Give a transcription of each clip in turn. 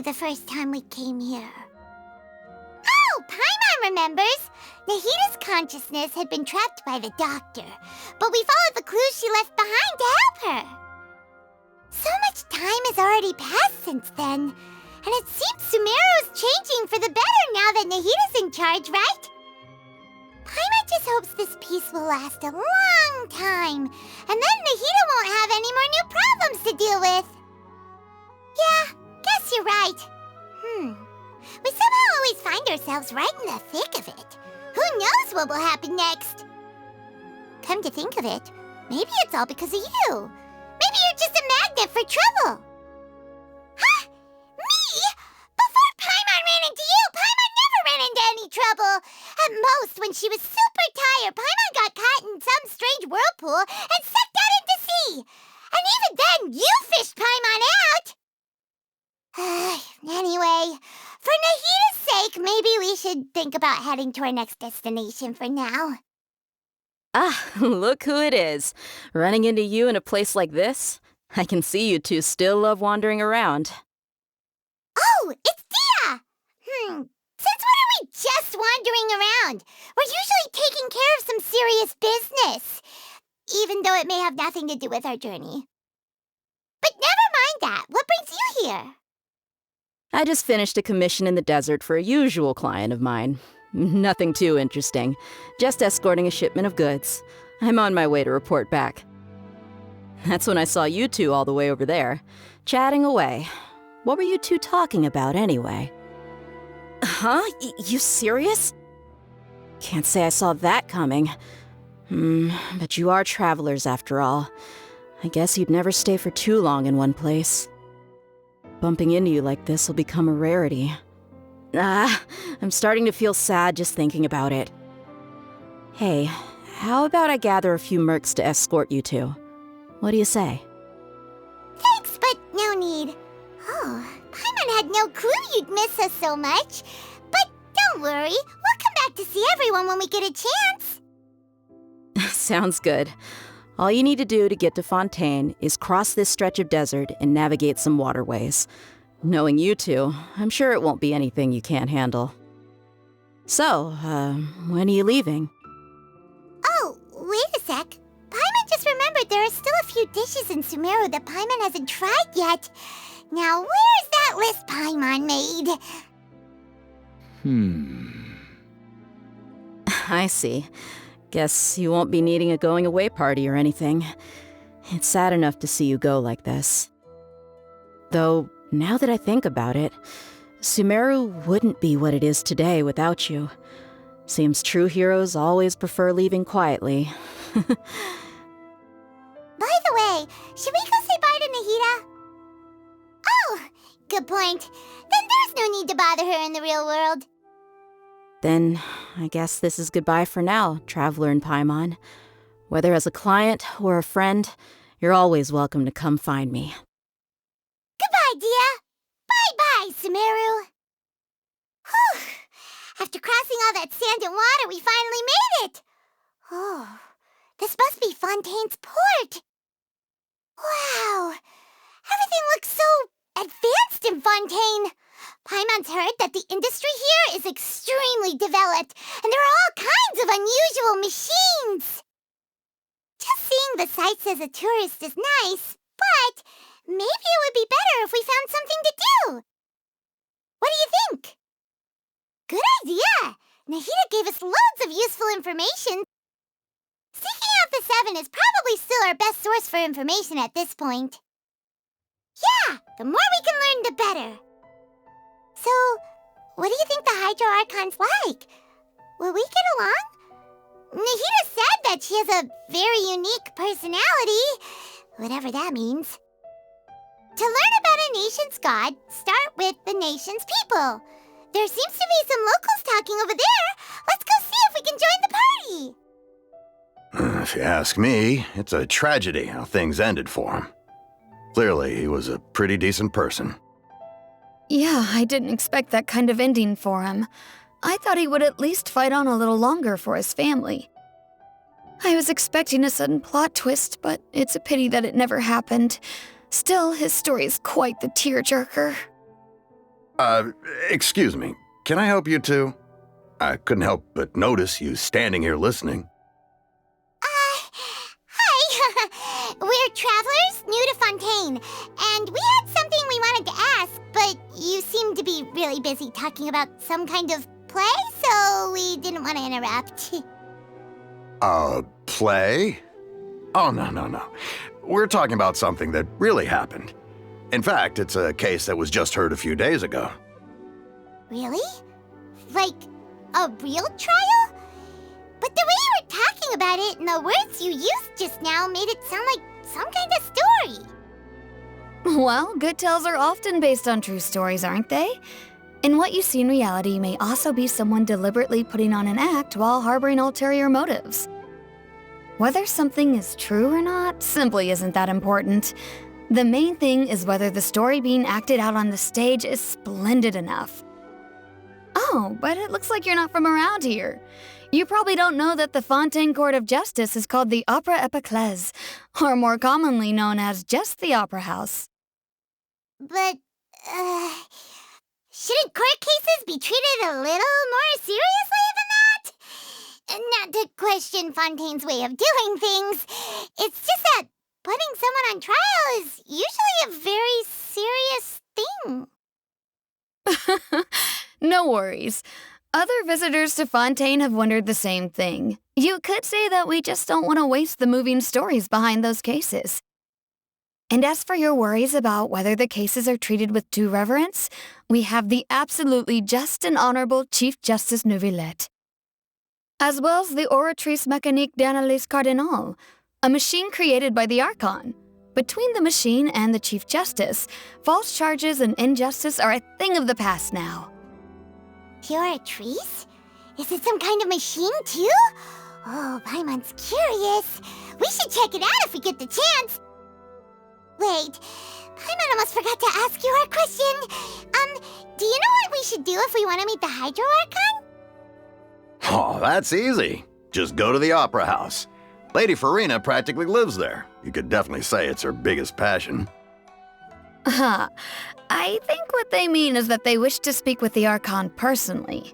you the first time we came here? Oh, Paimon remembers! Nahita's consciousness had been trapped by the doctor, but we followed the clues she left behind to help her. So much time has already passed since then, and it seems Sumeru's changing for the better now that Nahita's in charge, right? Paimon just hopes this peace will last a long time, and then Nahita won't have any more new problems to deal with. Yeah, guess you're right. We somehow always find ourselves right in the thick of it. Who knows what will happen next? Come to think of it, maybe it's all because of you. Maybe you're just a magnet for trouble. Huh? Me? Before Paimon ran into you, Paimon never ran into any trouble. At most, when she was super tired, Paimon got caught in some strange whirlpool and sucked out into sea. And even then, you fished Paimon out. Anyway, for Nahita's sake, maybe we should think about heading to our next destination for now. Ah, look who it is. Running into you in a place like this? I can see you two still love wandering around. Oh, it's Dia! Since when are we just wandering around? We're usually taking care of some serious business, even though it may have nothing to do with our journey. But never mind that. What brings you here? I just finished a commission in the desert for a usual client of mine. Nothing too interesting. Just escorting a shipment of goods. I'm on my way to report back. That's when I saw you two all the way over there, chatting away. What were you two talking about anyway? Huh? You serious? Can't say I saw that coming. But you are travelers after all. I guess you'd never stay for too long in one place. Bumping into you like this will become a rarity. I'm starting to feel sad just thinking about it. Hey, how about I gather a few mercs to escort you two? What do you say? Thanks, but no need. Oh, Paimon had no clue you'd miss us so much. But don't worry, we'll come back to see everyone when we get a chance. Sounds good. All you need to do to get to Fontaine is cross this stretch of desert and navigate some waterways. Knowing you two, I'm sure it won't be anything you can't handle. So, when are you leaving? Oh, wait a sec. Paimon just remembered there are still a few dishes in Sumeru that Paimon hasn't tried yet. Now, where's that list Paimon made? I see. Guess you won't be needing a going-away party or anything. It's sad enough to see you go like this. Though, now that I think about it, Sumeru wouldn't be what it is today without you. Seems true heroes always prefer leaving quietly. By the way, should we go say bye to Nahita? Oh, good point. Then there's no need to bother her in the real world. Then, I guess this is goodbye for now, Traveler and Paimon. Whether as a client or a friend, you're always welcome to come find me. Goodbye, Dia. Bye-bye, Sumeru. Whew. After crossing all that sand and water, we finally made it. Oh, this must be Fontaine's port. Wow. Everything looks so advanced in Fontaine. Paimon's heard that the industry here is extremely developed, and there are all kinds of unusual machines. Just seeing the sights as a tourist is nice, but maybe it would be better if we found something to do. What do you think? Good idea! Nahita gave us loads of useful information. Seeking out the Seven is probably still our best source for information at this point. Yeah, the more we can learn, the better. So, what do you think the Hydro Archon's like? Will we get along? Nahita said that she has a very unique personality, whatever that means. To learn about a nation's god, start with the nation's people. There seems to be some locals talking over there. Let's go see if we can join the party. If you ask me, it's a tragedy how things ended for him. Clearly, he was a pretty decent person. Yeah, I didn't expect that kind of ending for him. I thought he would at least fight on a little longer for his family. I was expecting a sudden plot twist, but it's a pity that it never happened. Still, his story is quite the tearjerker. Excuse me. Can I help you two? I couldn't help but notice you standing here listening. Hi. We're travelers new to Fontaine, and we had something we wanted to ask, but you seemed to be really busy talking about some kind of play, so we didn't want to interrupt. Play? Oh, no. We're talking about something that really happened. In fact, it's a case that was just heard a few days ago. Really? Like, a real trial? But the way you were talking about it and the words you used just now made it sound like some kind of story. Well, good tales are often based on true stories, aren't they? And what you see in reality may also be someone deliberately putting on an act while harboring ulterior motives. Whether something is true or not simply isn't that important. The main thing is whether the story being acted out on the stage is splendid enough. Oh, but it looks like you're not from around here. You probably don't know that the Fontaine Court of Justice is called the Opera Epiclese, or more commonly known as just the Opera House. But, shouldn't court cases be treated a little more seriously than that? Not to question Fontaine's way of doing things, it's just that putting someone on trial is usually a very serious thing. No worries. Other visitors to Fontaine have wondered the same thing. You could say that we just don't want to waste the moving stories behind those cases. And as for your worries about whether the cases are treated with due reverence, we have the absolutely just and honorable Chief Justice Neuvillette, as well as the Oratrice Mécanique d'Analyse Cardinal, a machine created by the Archon. Between the machine and the Chief Justice, false charges and injustice are a thing of the past now. Pure trees? Is it some kind of machine, too? Oh, Paimon's curious. We should check it out if we get the chance. Wait, Paimon almost forgot to ask you our question. Do you know what we should do if we want to meet the Hydro Archon? Oh, that's easy. Just go to the Opera House. Lady Farina practically lives there. You could definitely say it's her biggest passion. I think what they mean is that they wish to speak with the Archon personally.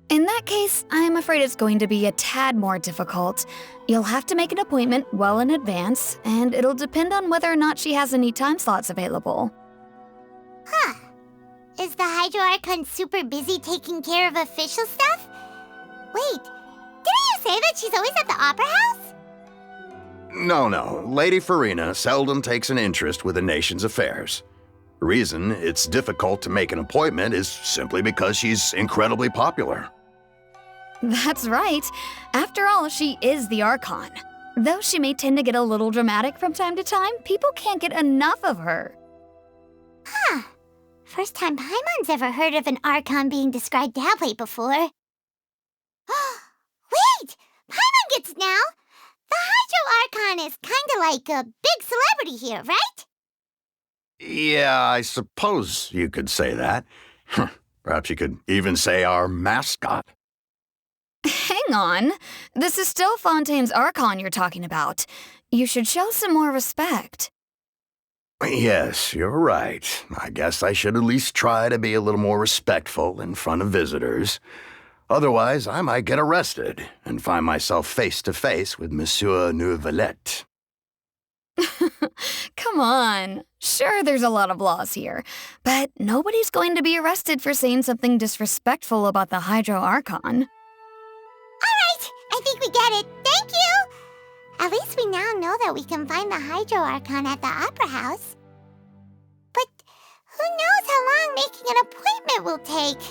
In that case, I'm afraid it's going to be a tad more difficult. You'll have to make an appointment well in advance, and it'll depend on whether or not she has any time slots available. Huh. Is the Hydro Archon super busy taking care of official stuff? Wait, didn't you say that she's always at the Opera House? No. Lady Farina seldom takes an interest with the nation's affairs. The reason it's difficult to make an appointment is simply because she's incredibly popular. That's right. After all, she is the Archon. Though she may tend to get a little dramatic from time to time, people can't get enough of her. Huh. First time Paimon's ever heard of an Archon being described that way before. Wait! Paimon gets it now! The Hydro Archon is kinda like a big celebrity here, right? Yeah, I suppose you could say that. Perhaps you could even say our mascot. Hang on. This is still Fontaine's Archon you're talking about. You should show some more respect. Yes, you're right. I guess I should at least try to be a little more respectful in front of visitors. Otherwise, I might get arrested and find myself face to face with Monsieur Neuvillette. Come on. Sure, there's a lot of laws here, but nobody's going to be arrested for saying something disrespectful about the Hydro Archon. All right, I think we get it. Thank you! At least we now know that we can find the Hydro Archon at the Opera House. But who knows how long making an appointment will take?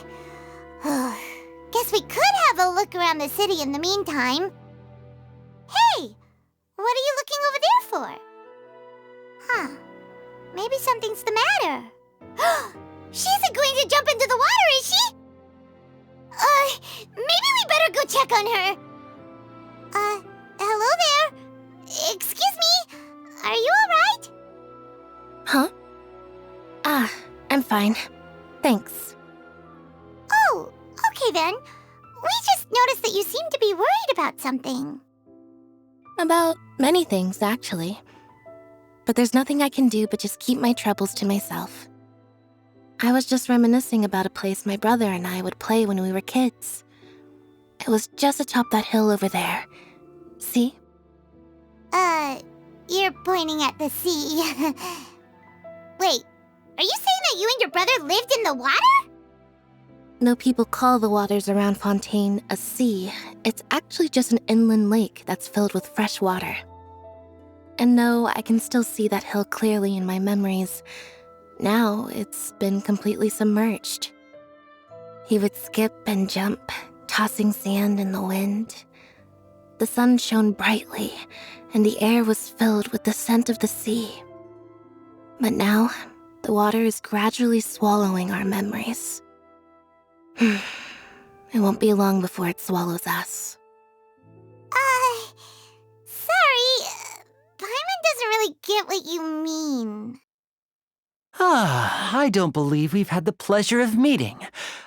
Guess we could have a look around the city in the meantime. Hey! What are you looking over there for? Huh. Maybe something's the matter. She isn't going to jump into the water, is she? Maybe we better go check on her. Hello there. Excuse me. Are you alright? Huh? I'm fine. Thanks. Oh, okay then. We just noticed that you seem to be worried about something. About many things, actually. But there's nothing I can do but just keep my troubles to myself. I was just reminiscing about a place my brother and I would play when we were kids. It was just atop that hill over there. See? You're pointing at the sea. Wait, are you saying that you and your brother lived in the water? No people call the waters around Fontaine a sea. It's actually just an inland lake that's filled with fresh water. And no, I can still see that hill clearly in my memories. Now it's been completely submerged. He would skip and jump, tossing sand in the wind. The sun shone brightly, and the air was filled with the scent of the sea. But now, the water is gradually swallowing our memories. It won't be long before it swallows us. Sorry. Paimon doesn't really get what you mean. I don't believe we've had the pleasure of meeting.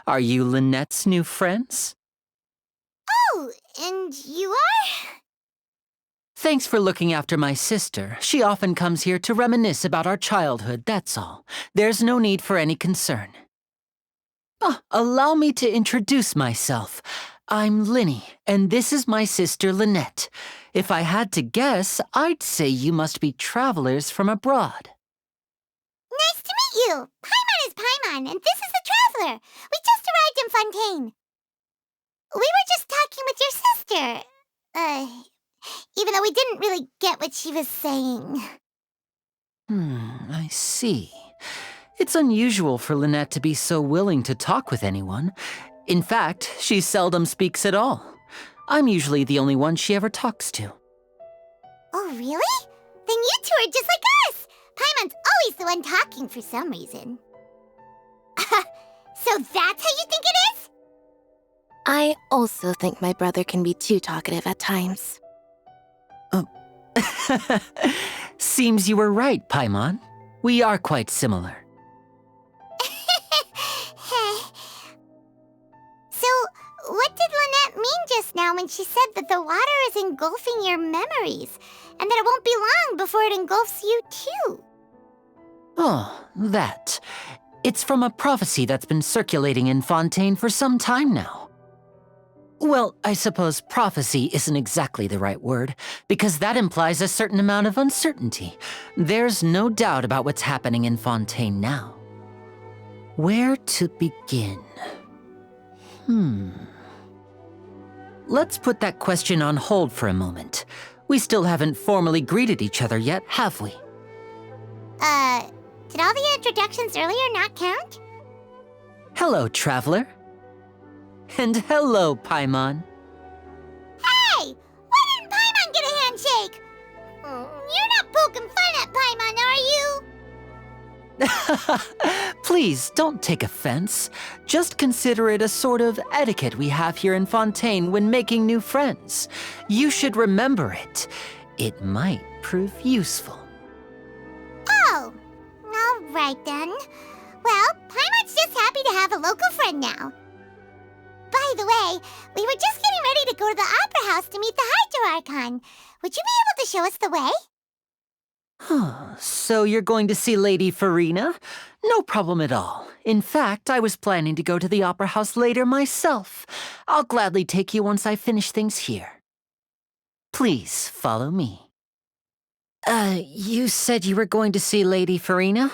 Are you Lynette's new friends? Oh, and you are? Thanks for looking after my sister. She often comes here to reminisce about our childhood, that's all. There's no need for any concern. Allow me to introduce myself. I'm Linny, and this is my sister Lynette. If I had to guess, I'd say you must be travelers from abroad. Nice to meet you. Paimon is Paimon, and this is the Traveler. We just arrived in Fontaine. We were just talking with your sister. Even though we didn't really get what she was saying. I see. It's unusual for Lynette to be so willing to talk with anyone. In fact, she seldom speaks at all. I'm usually the only one she ever talks to. Oh, really? Then you two are just like us. Paimon's always the one talking for some reason. So that's how you think it is? I also think my brother can be too talkative at times. Seems you were right, Paimon. We are quite similar. So, what did Lynette mean just now when she said that the water is engulfing your memories, and that it won't be long before it engulfs you too? Oh, that. It's from a prophecy that's been circulating in Fontaine for some time now. Well, I suppose prophecy isn't exactly the right word, because that implies a certain amount of uncertainty. There's no doubt about what's happening in Fontaine now. Where to begin? Let's put that question on hold for a moment. We still haven't formally greeted each other yet, have we? Did all the introductions earlier not count? Hello, Traveler. And hello, Paimon. Hey! Why didn't Paimon get a handshake? You're not poking fun at Paimon, are you? Please, don't take offense. Just consider it a sort of etiquette we have here in Fontaine when making new friends. You should remember it. It might prove useful. Oh, all right then. Well, Paimon's just happy to have a local friend now. By the way, we were just getting ready to go to the Opera House to meet the Hydro Archon. Would you be able to show us the way? So you're going to see Lady Farina? No problem at all. In fact, I was planning to go to the Opera House later myself. I'll gladly take you once I finish things here. Please, follow me. You said you were going to see Lady Farina?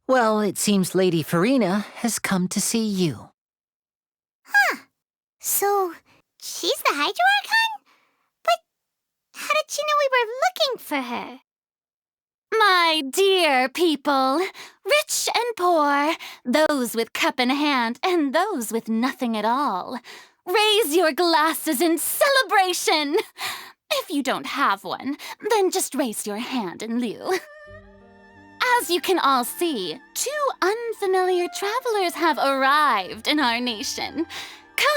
Well, it seems Lady Farina has come to see you. So, she's the Hydro Archon? But how did she know we were looking for her? My dear people, rich and poor, those with cup in hand and those with nothing at all, raise your glasses in celebration. If you don't have one, then just raise your hand in lieu. As you can all see, 2 unfamiliar travelers have arrived in our nation.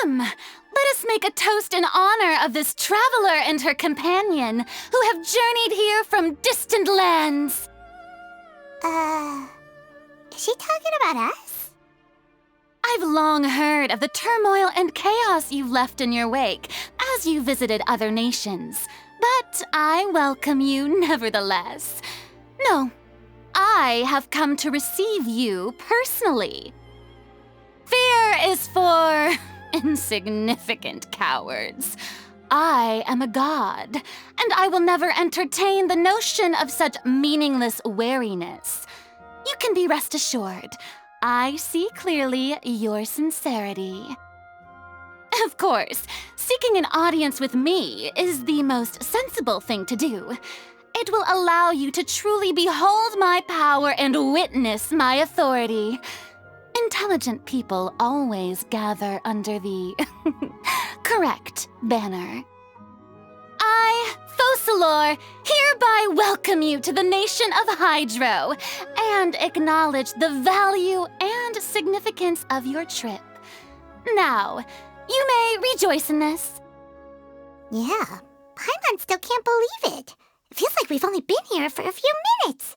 Come, let us make a toast in honor of this traveler and her companion who have journeyed here from distant lands. Is she talking about us? I've long heard of the turmoil and chaos you've left in your wake as you visited other nations, but I welcome you nevertheless. No, I have come to receive you personally. is for insignificant cowards. I am a god, and I will never entertain the notion of such meaningless wariness. You can be rest assured, I see clearly your sincerity. Of course, seeking an audience with me is the most sensible thing to do. It will allow you to truly behold my power and witness my authority. Intelligent people always gather under the correct banner. I, Focalor, hereby welcome you to the nation of Hydro and acknowledge the value and significance of your trip. Now, you may rejoice in this. Yeah, Paimon still can't believe it. It feels like we've only been here for a few minutes.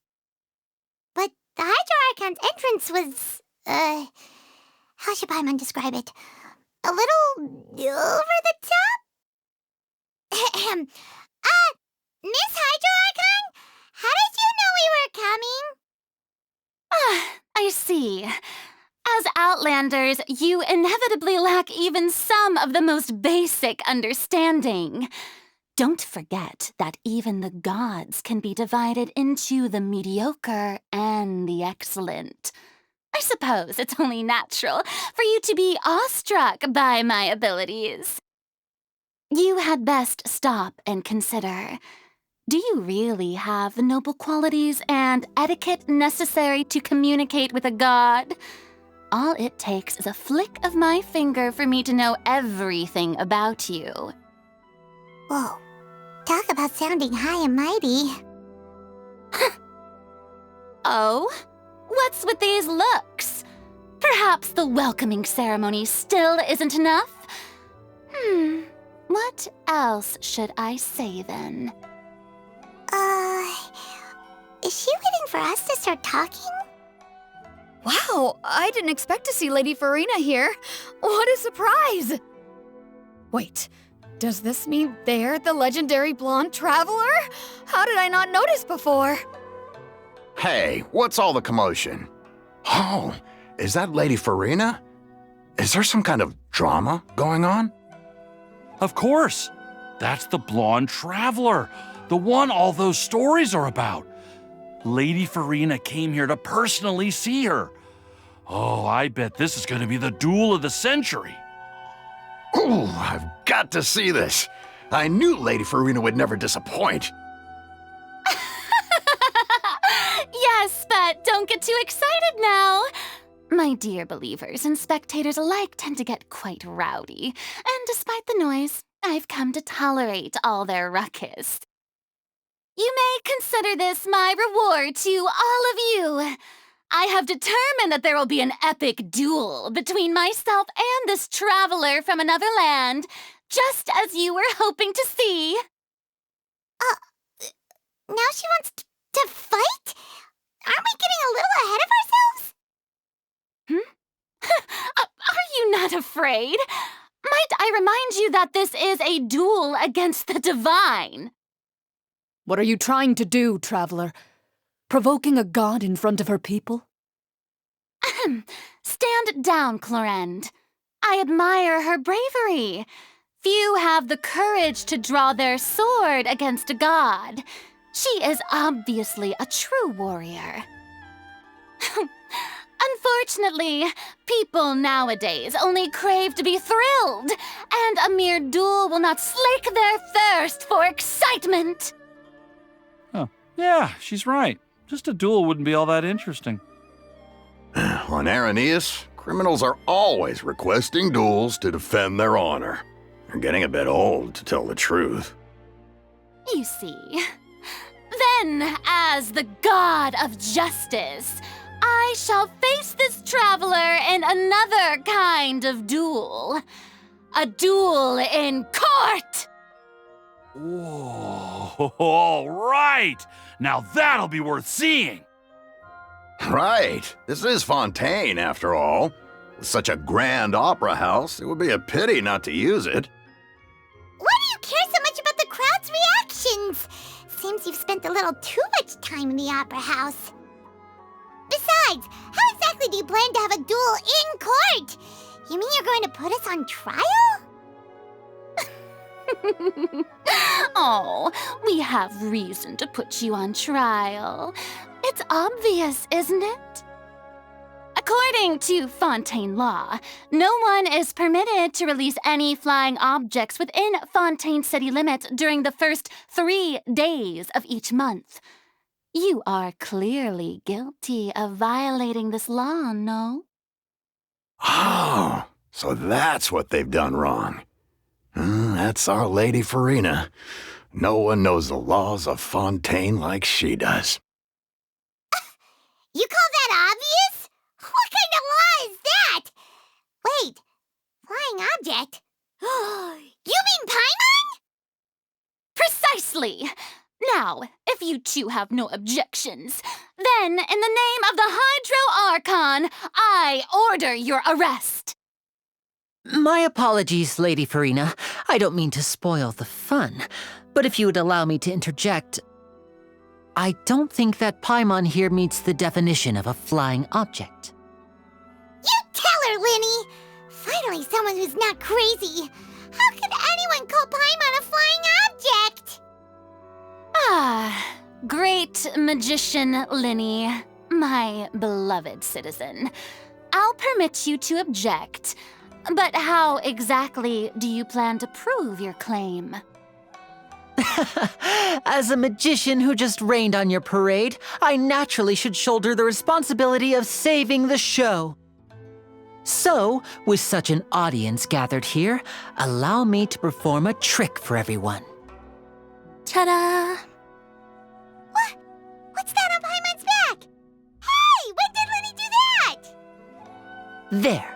But the Hydro Archon's entrance was, how should Paimon describe it? A little over the top? Miss Hydro Archon? How did you know we were coming? I see. As Outlanders, you inevitably lack even some of the most basic understanding. Don't forget that even the gods can be divided into the mediocre and the excellent. I suppose it's only natural for you to be awestruck by my abilities. You had best stop and consider. Do you really have the noble qualities and etiquette necessary to communicate with a god? All it takes is a flick of my finger for me to know everything about you. Whoa, talk about sounding high and mighty. Oh? What's with these looks? Perhaps the welcoming ceremony still isn't enough? What else should I say then? Is she waiting for us to start talking? Wow, I didn't expect to see Lady Farina here. What a surprise! Wait, does this mean they're the legendary blonde traveler? How did I not notice before? Hey, what's all the commotion? Oh, is that Lady Farina? Is there some kind of drama going on? Of course. That's the blonde traveler, the one all those stories are about. Lady Farina came here to personally see her. Oh, I bet this is going to be the duel of the century. Ooh, I've got to see this. I knew Lady Farina would never disappoint. Yes, but don't get too excited now. My dear believers and spectators alike tend to get quite rowdy, and despite the noise, I've come to tolerate all their ruckus. You may consider this my reward to all of you. I have determined that there will be an epic duel between myself and this traveler from another land, just as you were hoping to see. Now she wants to fight? Aren't we getting a little ahead of ourselves? Are you not afraid? Might I remind you that this is a duel against the divine? What are you trying to do, traveler? Provoking a god in front of her people? Stand down, Clorend. I admire her bravery. Few have the courage to draw their sword against a god. She is obviously a true warrior. Unfortunately, people nowadays only crave to be thrilled, and a mere duel will not slake their thirst for excitement. Oh, yeah, she's right. Just a duel wouldn't be all that interesting. On Araneus, criminals are always requesting duels to defend their honor. They're getting a bit old, to tell the truth. You see. Then, as the god of justice, I shall face this traveler in another kind of duel. A duel in court! Whoa, all right! Now that'll be worth seeing! Right. This is Fontaine, after all. With such a grand opera house, it would be a pity not to use it. Why do you care so much about the crowd's reactions? Seems you've spent a little too much time in the opera house. Besides, how exactly do you plan to have a duel in court? You mean you're going to put us on trial? Oh, we have reason to put you on trial. It's obvious, isn't it? According to Fontaine law, no one is permitted to release any flying objects within Fontaine city limits during the first 3 days of each month. You are clearly guilty of violating this law, no? Oh, so that's what they've done wrong. That's our Lady Farina. No one knows the laws of Fontaine like she does. You call that obvious? What kind of law is that? Wait, flying object? You mean Paimon? Precisely! Now, if you two have no objections, then in the name of the Hydro Archon, I order your arrest. My apologies, Lady Farina. I don't mean to spoil the fun, but if you would allow me to interject, I don't think that Paimon here meets the definition of a flying object. You tell her, Linny! Finally someone who's not crazy. How could anyone call Paimon a flying object? Ah, great magician Linny, my beloved citizen. I'll permit you to object, but how exactly do you plan to prove your claim? As a magician who just rained on your parade, I naturally should shoulder the responsibility of saving the show. So, with such an audience gathered here, allow me to perform a trick for everyone. Ta-da! What's that on Paimon's back? Hey, when did Linny do that? There.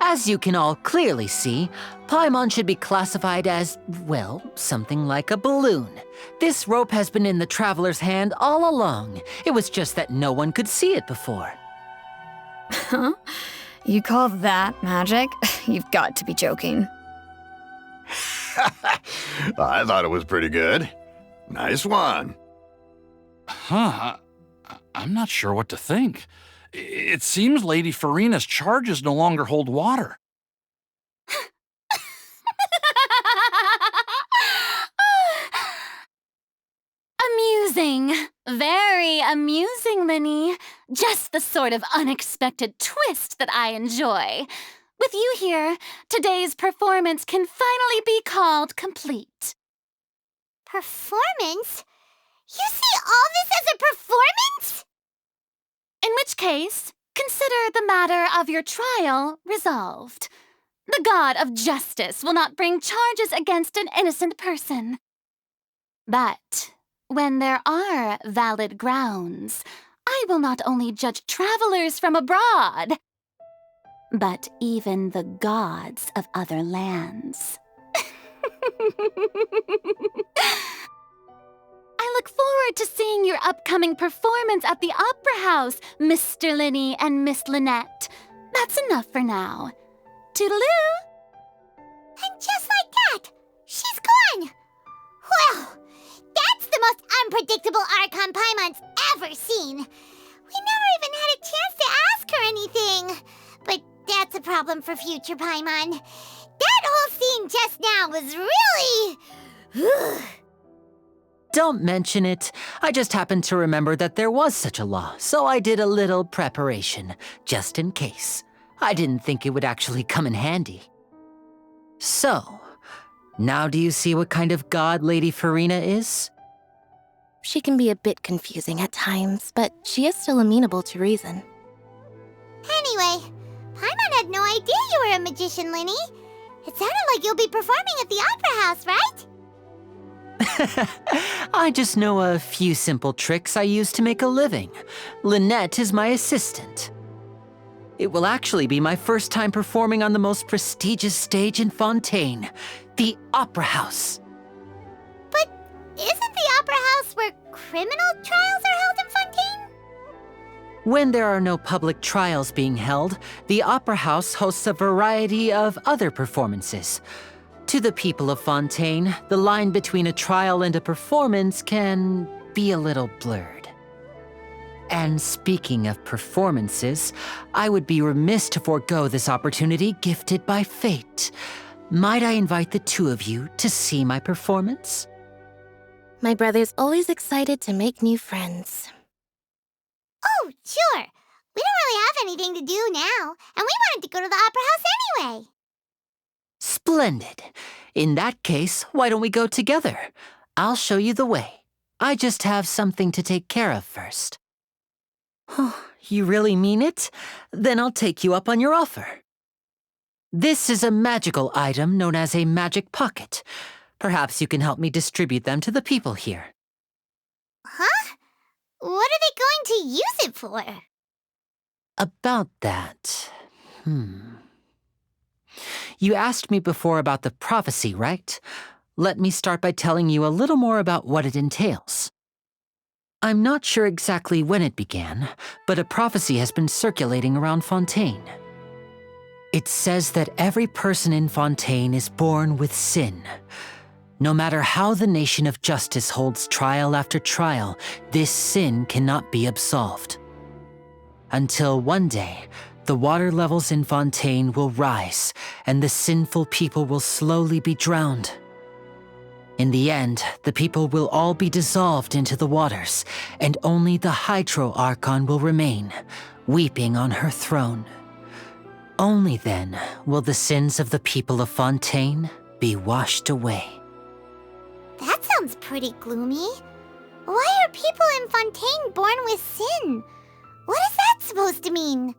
As you can all clearly see, Paimon should be classified as, well, something like a balloon. This rope has been in the traveler's hand all along. It was just that no one could see it before. Huh? You call that magic? You've got to be joking. I thought it was pretty good. Nice one. Huh. I'm not sure what to think. It seems Lady Farina's charges no longer hold water. Amusing. Very amusing, Linny. Just the sort of unexpected twist that I enjoy. With you here, today's performance can finally be called complete. Performance? You see all this as a performance? In which case, consider the matter of your trial resolved. The god of justice will not bring charges against an innocent person. But when there are valid grounds, I will not only judge travelers from abroad, but even the gods of other lands. I look forward to seeing your upcoming performance at the Opera House, Mr. Linny and Miss Lynette. That's enough for now. Toodaloo! And just like that, she's gone. Well, that's the most unpredictable Archon Paimon's ever seen. We never even had a chance to ask her anything. But that's a problem for future Paimon. That whole scene just now was really... Don't mention it. I just happened to remember that there was such a law, so I did a little preparation, just in case. I didn't think it would actually come in handy. So, now do you see what kind of god Lady Farina is? She can be a bit confusing at times, but she is still amenable to reason. Anyway, Paimon had no idea you were a magician, Linny. It sounded like you'll be performing at the Opera House, right? I just know a few simple tricks I use to make a living. Lynette is my assistant. It will actually be my first time performing on the most prestigious stage in Fontaine, the Opera House. But isn't the Opera House where criminal trials are held in Fontaine? When there are no public trials being held, the Opera House hosts a variety of other performances. To the people of Fontaine, the line between a trial and a performance can be a little blurred. And speaking of performances, I would be remiss to forego this opportunity gifted by fate. Might I invite the two of you to see my performance? My brother's always excited to make new friends. Oh, sure. We don't really have anything to do now, and we wanted to go to the Opera House anyway. Splendid. In that case, why don't we go together? I'll show you the way. I just have something to take care of first. You really mean it? Then I'll take you up on your offer. This is a magical item known as a magic pocket. Perhaps you can help me distribute them to the people here. Huh? What are they going to use it for? About that, You asked me before about the prophecy, right? Let me start by telling you a little more about what it entails. I'm not sure exactly when it began, but a prophecy has been circulating around Fontaine. It says that every person in Fontaine is born with sin. No matter how the nation of justice holds trial after trial, this sin cannot be absolved. Until one day, the water levels in Fontaine will rise, and the sinful people will slowly be drowned. In the end, the people will all be dissolved into the waters, and only the Archon will remain, weeping on her throne. Only then will the sins of the people of Fontaine be washed away. That sounds pretty gloomy. Why are people in Fontaine born with sin? What is that supposed to mean?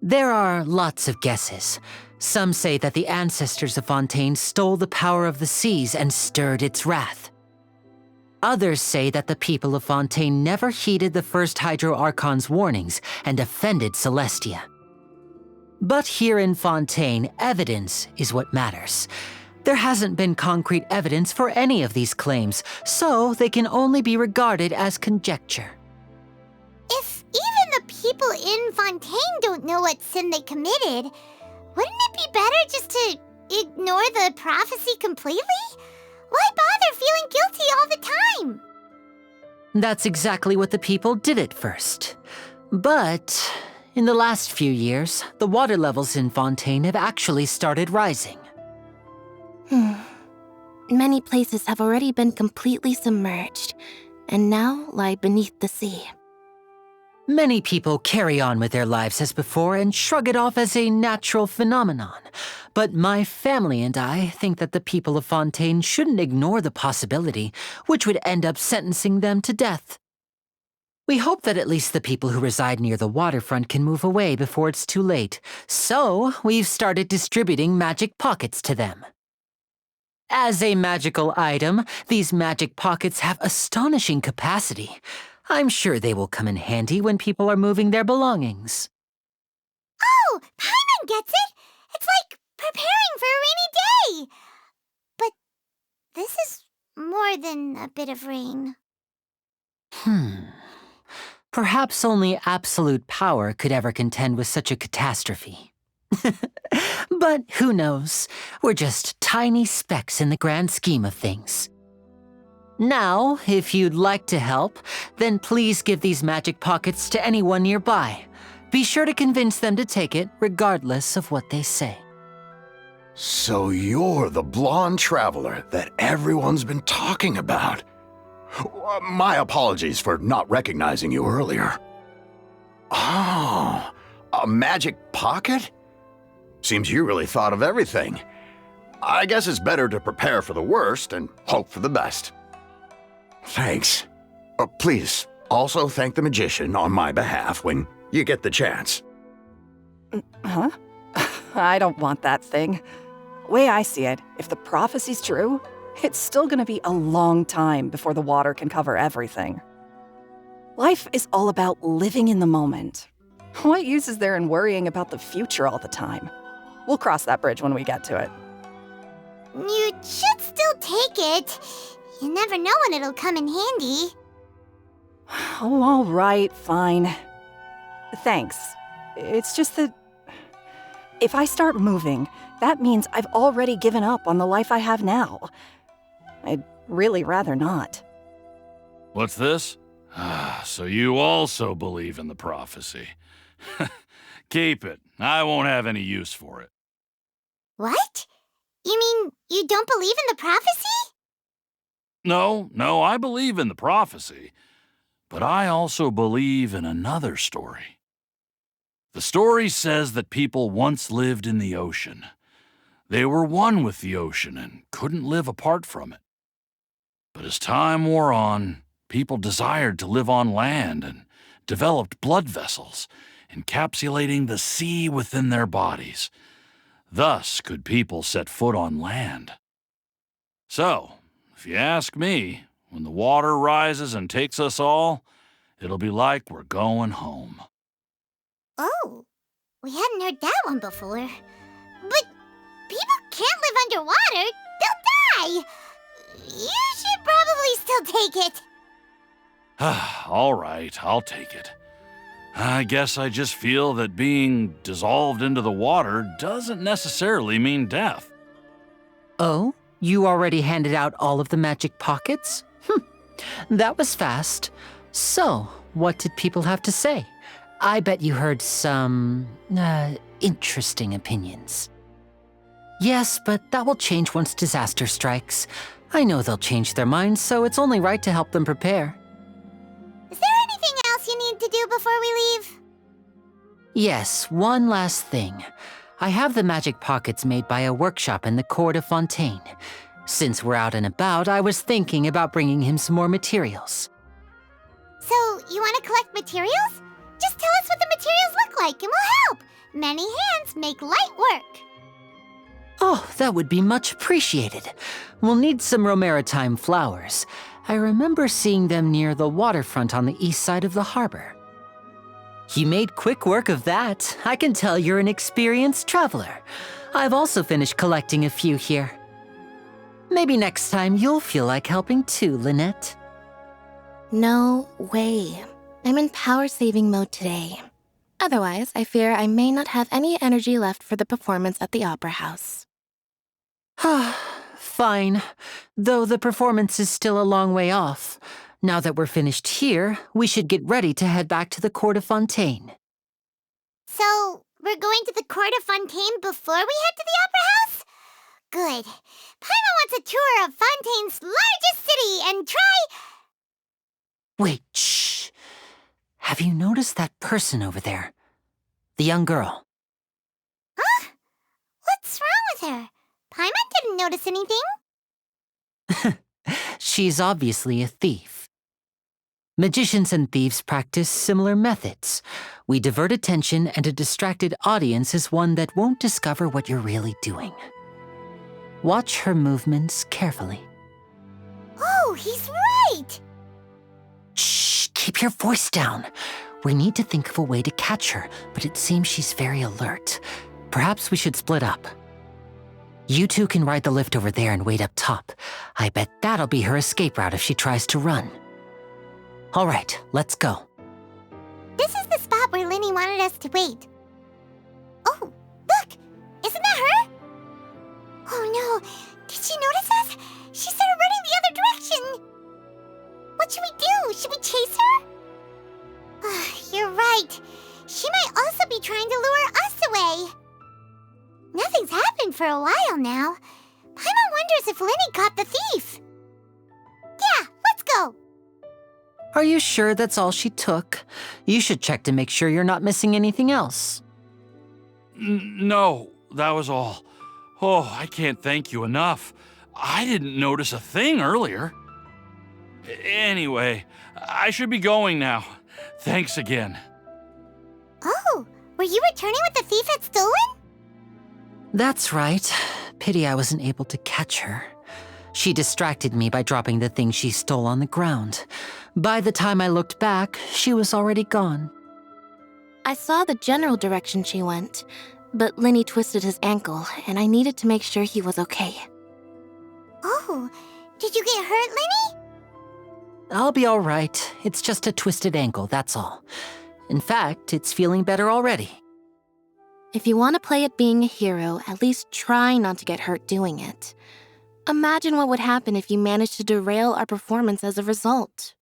There are lots of guesses. Some say that the ancestors of Fontaine stole the power of the seas and stirred its wrath. Others say that the people of Fontaine never heeded the first Archon's warnings and offended Celestia. But here in Fontaine, evidence is what matters. There hasn't been concrete evidence for any of these claims, so they can only be regarded as conjecture. If even the people in Fontaine don't know what sin they committed, wouldn't it be better just to ignore the prophecy completely? Why bother feeling guilty all the time? That's exactly what the people did at first. But in the last few years, the water levels in Fontaine have actually started rising. Many places have already been completely submerged, and now lie beneath the sea. Many people carry on with their lives as before and shrug it off as a natural phenomenon. But my family and I think that the people of Fontaine shouldn't ignore the possibility, which would end up sentencing them to death. We hope that at least the people who reside near the waterfront can move away before it's too late. So we've started distributing magic pockets to them. As a magical item, these magic pockets have astonishing capacity. I'm sure they will come in handy when people are moving their belongings. Oh, Paimon gets it! It's like preparing for a rainy day! But this is more than a bit of rain. Perhaps only absolute power could ever contend with such a catastrophe. But who knows? We're just tiny specks in the grand scheme of things. Now, if you'd like to help, then please give these magic pockets to anyone nearby. Be sure to convince them to take it, regardless of what they say. So you're the blonde traveler that everyone's been talking about. My apologies for not recognizing you earlier. Oh, a magic pocket? Seems you really thought of everything. I guess it's better to prepare for the worst and hope for the best. Thanks. Please, also thank the magician on my behalf when you get the chance. Huh? I don't want that thing. Way I see it, if the prophecy's true, it's still gonna be a long time before the water can cover everything. Life is all about living in the moment. What use is there in worrying about the future all the time? We'll cross that bridge when we get to it. You should still take it. You never know when it'll come in handy. Oh, all right, fine. Thanks. It's just that if I start moving, that means I've already given up on the life I have now. I'd really rather not. What's this? So you also believe in the prophecy. Keep it. I won't have any use for it. What? You mean you don't believe in the prophecy? No, I believe in the prophecy. But I also believe in another story. The story says that people once lived in the ocean. They were one with the ocean and couldn't live apart from it. But as time wore on, people desired to live on land and developed blood vessels, encapsulating the sea within their bodies. Thus could people set foot on land. So, if you ask me, when the water rises and takes us all, it'll be like we're going home. Oh, we hadn't heard that one before. But people can't live underwater. They'll die. You should probably still take it. All right, I'll take it. I guess I just feel that being dissolved into the water doesn't necessarily mean death. Oh? You already handed out all of the magic pockets? That was fast. So, what did people have to say? I bet you heard some, interesting opinions. Yes, but that will change once disaster strikes. I know they'll change their minds, so it's only right to help them prepare. Is there anything else you need to do before we leave? Yes, one last thing. I have the magic pockets made by a workshop in the court of Fontaine. Since we're out and about, I was thinking about bringing him some more materials. So, you want to collect materials? Just tell us what the materials look like and we'll help. Many hands make light work. Oh, that would be much appreciated. We'll need some Romaritime flowers. I remember seeing them near the waterfront on the east side of the harbor. You made quick work of that. I can tell you're an experienced traveler. I've also finished collecting a few here. Maybe next time you'll feel like helping too, Lynette. No way. I'm in power-saving mode today. Otherwise, I fear I may not have any energy left for the performance at the Opera House. Fine. Though the performance is still a long way off. Now that we're finished here, we should get ready to head back to the court of Fontaine. So, we're going to the court of Fontaine before we head to the Opera House? Good. Paimon wants a tour of Fontaine's largest city and try... Wait, shh. Have you noticed that person over there? The young girl. Huh? What's wrong with her? Paimon didn't notice anything. She's obviously a thief. Magicians and thieves practice similar methods. We divert attention, and a distracted audience is one that won't discover what you're really doing. Watch her movements carefully. Oh, he's right! Shh, keep your voice down. We need to think of a way to catch her, but it seems she's very alert. Perhaps we should split up. You two can ride the lift over there and wait up top. I bet that'll be her escape route if she tries to run. All right, let's go. This is the spot where Linny wanted us to wait. Oh, look! Isn't that her? Oh no, did she notice us? She started running the other direction! What should we do? Should we chase her? You're right. She might also be trying to lure us away. Nothing's happened for a while now. Paimon wonders if Linny caught the thief. Yeah, let's go. Are you sure that's all she took? You should check to make sure you're not missing anything else. No, that was all. Oh, I can't thank you enough. I didn't notice a thing earlier. Anyway, I should be going now. Thanks again. Oh, were you returning what the thief had stolen? That's right. Pity I wasn't able to catch her. She distracted me by dropping the thing she stole on the ground. By the time I looked back, she was already gone. I saw the general direction she went, but Linny twisted his ankle, and I needed to make sure he was okay. Oh, did you get hurt, Linny? I'll be all right. It's just a twisted ankle, that's all. In fact, it's feeling better already. If you want to play at being a hero, at least try not to get hurt doing it. Imagine what would happen if you managed to derail our performance as a result.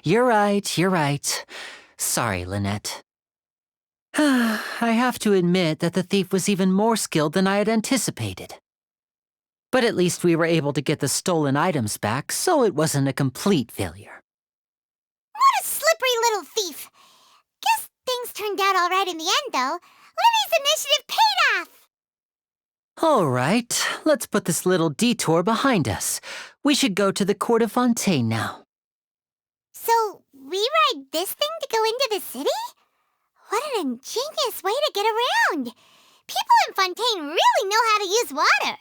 You're right. Sorry, Lynette. I have to admit that the thief was even more skilled than I had anticipated. But at least we were able to get the stolen items back, so it wasn't a complete failure. What a slippery little thief! Guess things turned out all right in the end, though. Lenny's initiative paid off! All right, let's put this little detour behind us. We should go to the court of Fontaine now. So, we ride this thing to go into the city? What an ingenious way to get around! People in Fontaine really know how to use water!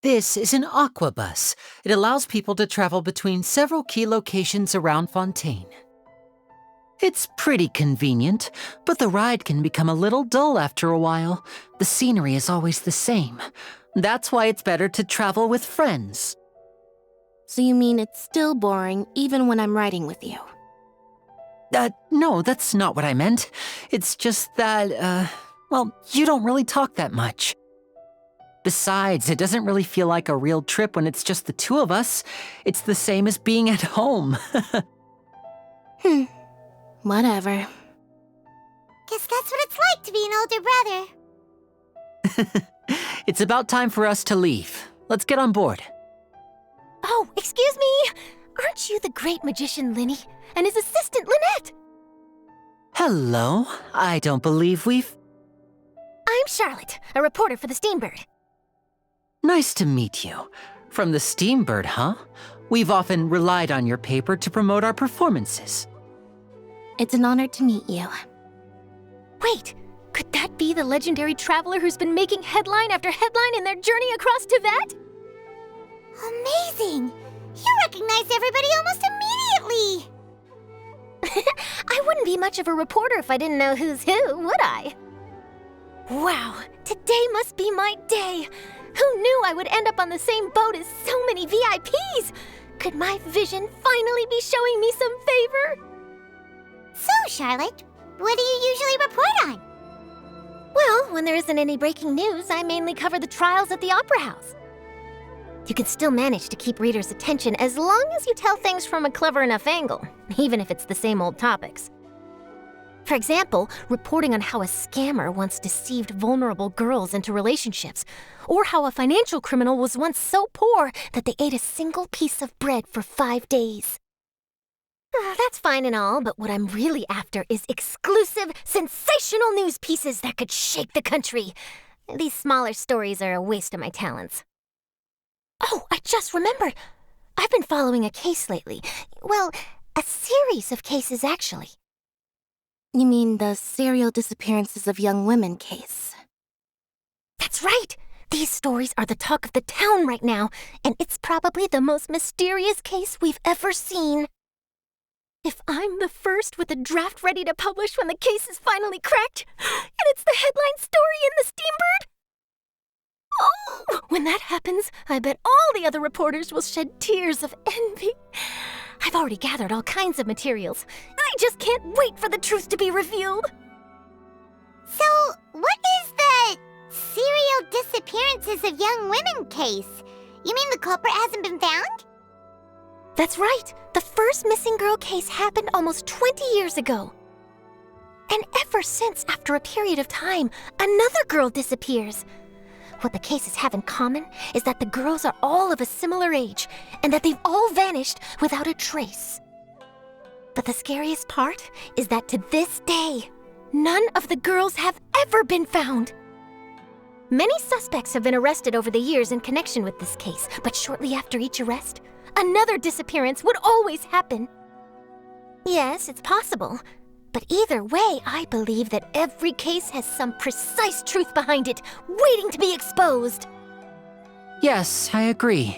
This is an aquabus. It allows people to travel between several key locations around Fontaine. It's pretty convenient, but the ride can become a little dull after a while. The scenery is always the same. That's why it's better to travel with friends. So you mean it's still boring even when I'm riding with you? No, that's not what I meant. It's just that, well, you don't really talk that much. Besides, it doesn't really feel like a real trip when it's just the two of us. It's the same as being at home. Whatever. Guess that's what it's like to be an older brother. It's about time for us to leave. Let's get on board. Oh, excuse me! Aren't you the great magician Linny and his assistant Lynette? Hello. I don't believe we've... I'm Charlotte, a reporter for the Steambird. Nice to meet you. From the Steambird, huh? We've often relied on your paper to promote our performances. It's an honor to meet you. Wait, could that be the legendary traveler who's been making headline after headline in their journey across Tibet? Amazing! You recognized everybody almost immediately! I wouldn't be much of a reporter if I didn't know who's who, would I? Wow, today must be my day! Who knew I would end up on the same boat as so many VIPs? Could my vision finally be showing me some favor? So, Charlotte, what do you usually report on? Well, when there isn't any breaking news, I mainly cover the trials at the Opera House. You can still manage to keep readers' attention as long as you tell things from a clever enough angle, even if it's the same old topics. For example, reporting on how a scammer once deceived vulnerable girls into relationships, or how a financial criminal was once so poor that they ate a single piece of bread for 5 days. That's fine and all, but what I'm really after is exclusive, sensational news pieces that could shake the country. These smaller stories are a waste of my talents. Oh, I just remembered. I've been following a case lately. Well, a series of cases, actually. You mean the serial disappearances of young women case? That's right! These stories are the talk of the town right now, and it's probably the most mysterious case we've ever seen. If I'm the first with a draft ready to publish when the case is finally cracked, and it's the headline story in the Steambird, oh, when that happens, I bet all the other reporters will shed tears of envy. I've already gathered all kinds of materials. I just can't wait for the truth to be revealed. So, what is the serial disappearances of young women case? You mean the culprit hasn't been found? That's right. The first missing girl case happened almost 20 years ago. And ever since, after a period of time, another girl disappears. What the cases have in common is that the girls are all of a similar age, and that they've all vanished without a trace. But the scariest part is that to this day, none of the girls have ever been found. Many suspects have been arrested over the years in connection with this case, but shortly after each arrest, another disappearance would always happen. Yes, it's possible. But either way, I believe that every case has some precise truth behind it, waiting to be exposed. Yes, I agree.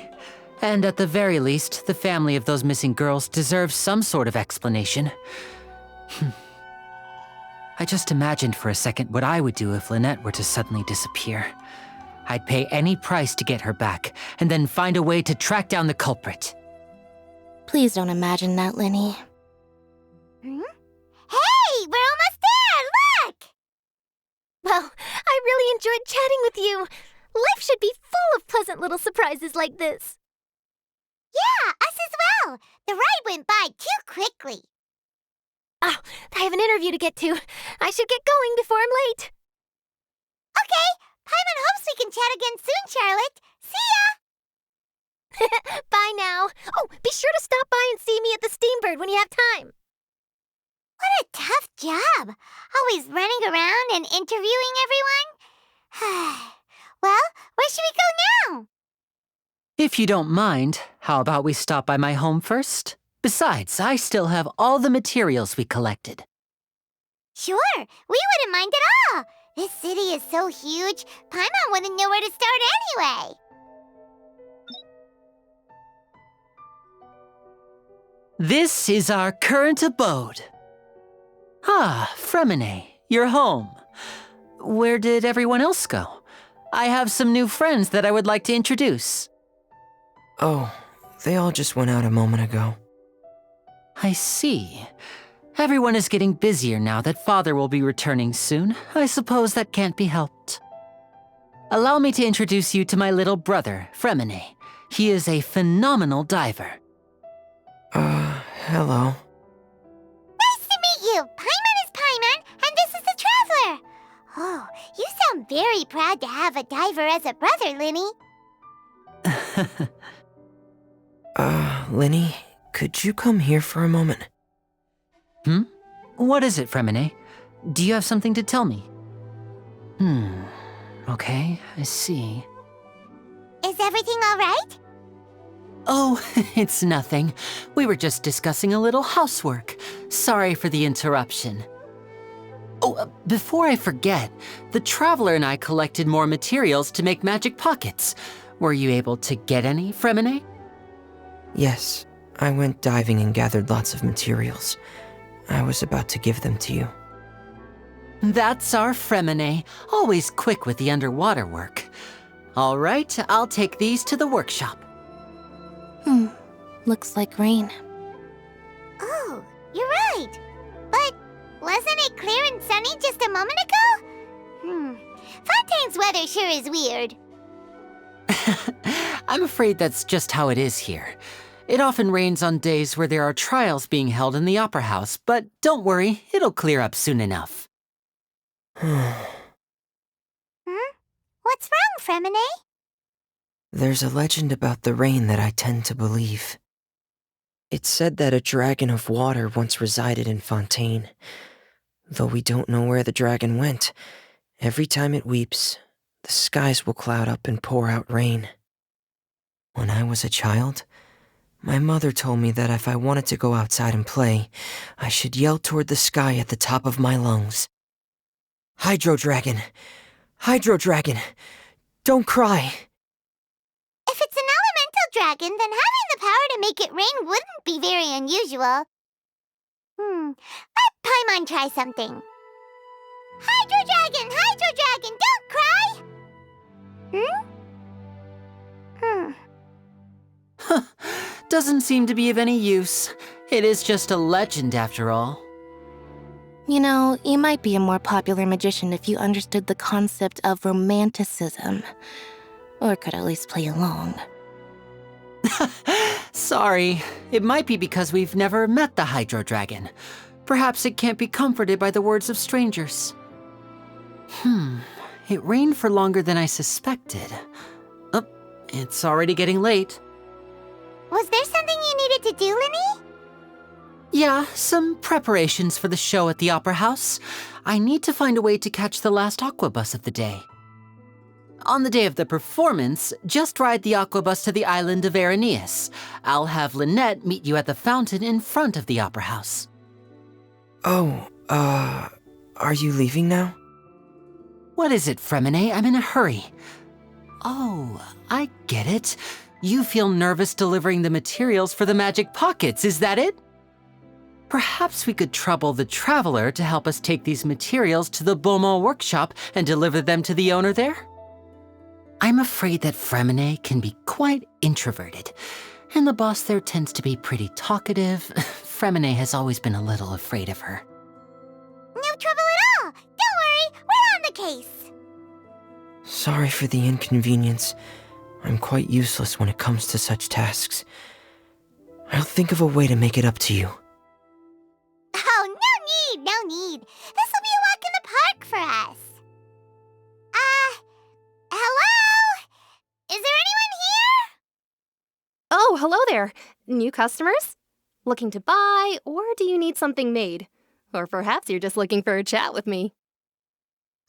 And at the very least, the family of those missing girls deserves some sort of explanation. I just imagined for a second what I would do if Lynette were to suddenly disappear. I'd pay any price to get her back, and then find a way to track down the culprit. Please don't imagine that, Linny. Hey, we're almost there! Look! Well, I really enjoyed chatting with you. Life should be full of pleasant little surprises like this. Yeah, us as know. The ride went by too quickly. Oh, I have an interview to get to. I should get going before I'm late. Okay, Paimon hopes we can chat again soon, Charlotte. See ya! Bye now. Oh, be sure to stop by and see me at the Steambird when you have time. What a tough job. Always running around and interviewing everyone. Well, where should we go now? If you don't mind, how about we stop by my home first? Besides, I still have all the materials we collected. Sure, we wouldn't mind at all. This city is so huge, Paimon wouldn't know where to start anyway. This is our current abode. Ah, Fremine, you're home. Where did everyone else go? I have some new friends that I would like to introduce. Oh, they all just went out a moment ago. I see. Everyone is getting busier now that Father will be returning soon. I suppose that can't be helped. Allow me to introduce you to my little brother, Fremine. He is a phenomenal diver. Hello. Nice to meet you. Paimon is Paimon, and this is the Traveler. Oh, you sound very proud to have a diver as a brother, Linny. Linny, could you come here for a moment? What is it, Fremine? Do you have something to tell me? Okay, I see. Is everything all right? Oh, it's nothing. We were just discussing a little housework. Sorry for the interruption. Oh, before I forget, the Traveler and I collected more materials to make magic pockets. Were you able to get any, Fremine? Yes, I went diving and gathered lots of materials. I was about to give them to you. That's our Fremine, always quick with the underwater work. All right, I'll take these to the workshop. Looks like rain. Oh, you're right. But wasn't it clear and sunny just a moment ago? Fontaine's weather sure is weird. I'm afraid that's just how it is here. It often rains on days where there are trials being held in the Opera House, but don't worry, it'll clear up soon enough. What's wrong, Fremine? There's a legend about the rain that I tend to believe. It's said that a dragon of water once resided in Fontaine. Though we don't know where the dragon went, every time it weeps, the skies will cloud up and pour out rain. When I was a child, my mother told me that if I wanted to go outside and play, I should yell toward the sky at the top of my lungs. Hydro Dragon! Hydro Dragon! Don't cry! If it's an elemental dragon, then having the power to make it rain wouldn't be very unusual. Let Paimon try something. Hydro Dragon, don't cry! Doesn't seem to be of any use. It is just a legend after all. You know, you might be a more popular magician if you understood the concept of romanticism. Or could at least play along. Sorry, it might be because we've never met the Hydro Dragon. Perhaps it can't be comforted by the words of strangers. It rained for longer than I suspected. Oh, it's already getting late. Was there something you needed to do, Linny? Yeah, some preparations for the show at the Opera House. I need to find a way to catch the last aqua bus of the day. On the day of the performance, just ride the aqua bus to the island of Araneus. I'll have Lynette meet you at the fountain in front of the Opera House. Oh, are you leaving now? What is it, Fremine? I'm in a hurry. Oh, I get it. You feel nervous delivering the materials for the magic pockets, is that it? Perhaps we could trouble the Traveler to help us take these materials to the Beaumont workshop and deliver them to the owner there? I'm afraid that Fremine can be quite introverted, and the boss there tends to be pretty talkative. Fremine has always been a little afraid of her. No trouble at all! Don't worry, we're on the case! Sorry for the inconvenience. I'm quite useless when it comes to such tasks. I'll think of a way to make it up to you. Oh, no need. This will be a walk in the park for us. Hello? Is there anyone here? Oh, hello there. New customers? Looking to buy, or do you need something made? Or perhaps you're just looking for a chat with me.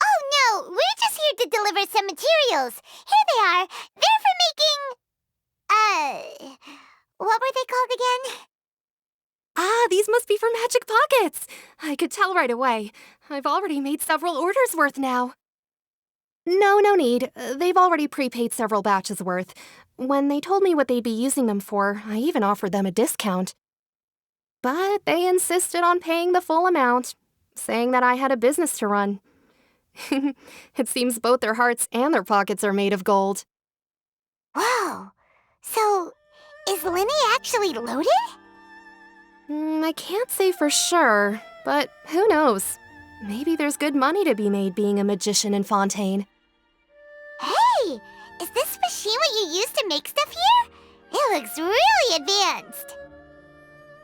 Oh, no, we're just here to deliver some materials. Here they are. They're for making, what were they called again? Ah, these must be for Magic Pockets. I could tell right away. I've already made several orders worth now. No need. They've already prepaid several batches worth. When they told me what they'd be using them for, I even offered them a discount. But they insisted on paying the full amount, saying that I had a business to run. It seems both their hearts and their pockets are made of gold. Whoa. So, is Linny actually loaded? I can't say for sure, but who knows? Maybe there's good money to be made being a magician in Fontaine. Hey! Is this machine what you use to make stuff here? It looks really advanced.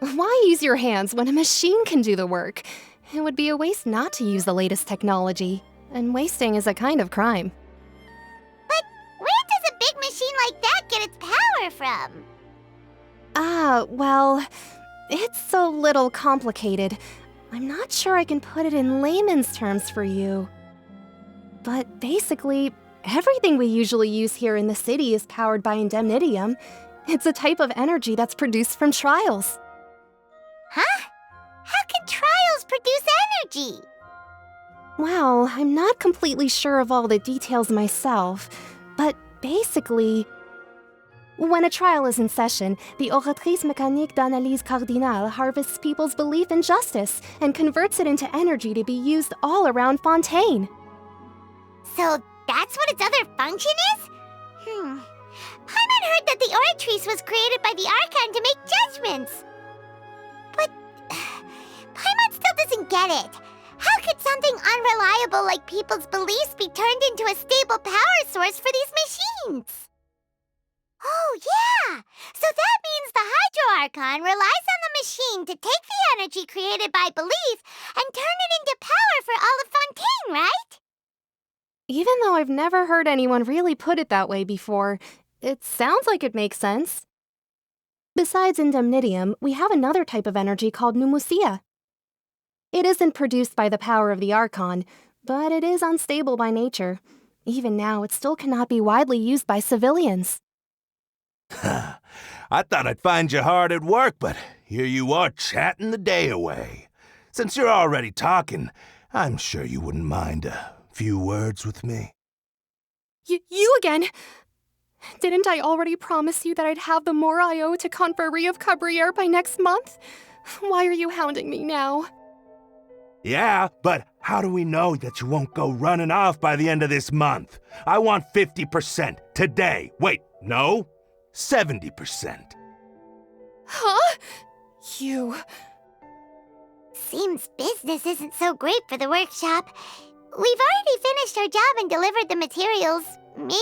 Why use your hands when a machine can do the work? It would be a waste not to use the latest technology, and wasting is a kind of crime. But where does a big machine like that get its power from? Well, it's a little complicated. I'm not sure I can put it in layman's terms for you. But basically, everything we usually use here in the city is powered by indemnitium. It's a type of energy that's produced from trials. Huh? How can trials produce energy? Well, I'm not completely sure of all the details myself, but basically, when a trial is in session, the Oratrice Mécanique d'Analyse Cardinale harvests people's belief in justice and converts it into energy to be used all around Fontaine. So that's what its other function is? Paimon heard that the Oratrice was created by the Archon to make judgments. But Paimon still doesn't get it. How could something unreliable like people's beliefs be turned into a stable power source for these machines? Oh, yeah! So that means the Hydro Archon relies on the machine to take the energy created by belief and turn it into power for all of Fontaine, right? Even though I've never heard anyone really put it that way before, it sounds like it makes sense. Besides indemnitium, we have another type of energy called pneumosia. It isn't produced by the power of the Archon, but it is unstable by nature. Even now, it still cannot be widely used by civilians. I thought I'd find you hard at work, but here you are chatting the day away. Since you're already talking, I'm sure you wouldn't mind a few words with me. You again? Didn't I already promise you that I'd have the more I owe to Confrérie of Cabriere by next month? Why are you hounding me now? Yeah, but how do we know that you won't go running off by the end of this month? I want 50% today. Wait, no? 70%. Huh? You... Seems business isn't so great for the workshop. We've already finished our job and delivered the materials. Maybe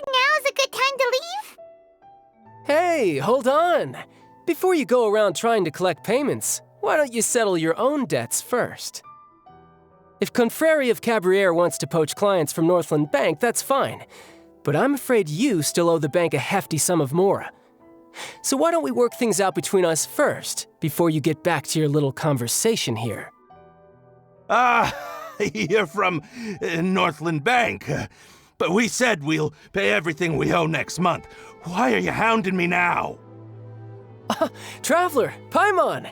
now's a good time to leave? Hey, hold on. Before you go around trying to collect payments, why don't you settle your own debts first? If Confrérie of Cabriere wants to poach clients from Northland Bank, that's fine. But I'm afraid you still owe the bank a hefty sum of mora. So why don't we work things out between us first, before you get back to your little conversation here? You're from Northland Bank. But we said we'll pay everything we owe next month. Why are you hounding me now? Traveler, Paimon!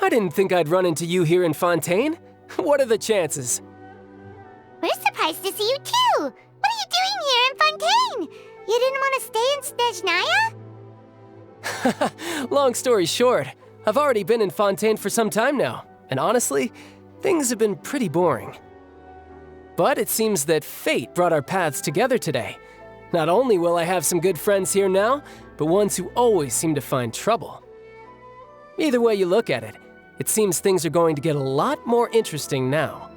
I didn't think I'd run into you here in Fontaine. What are the chances? We're surprised to see you too! What are you doing here in Fontaine? You didn't want to stay in Snezhnaya? Long story short, I've already been in Fontaine for some time now, and honestly, things have been pretty boring. But it seems that fate brought our paths together today. Not only will I have some good friends here now, but ones who always seem to find trouble. Either way you look at it, it seems things are going to get a lot more interesting now.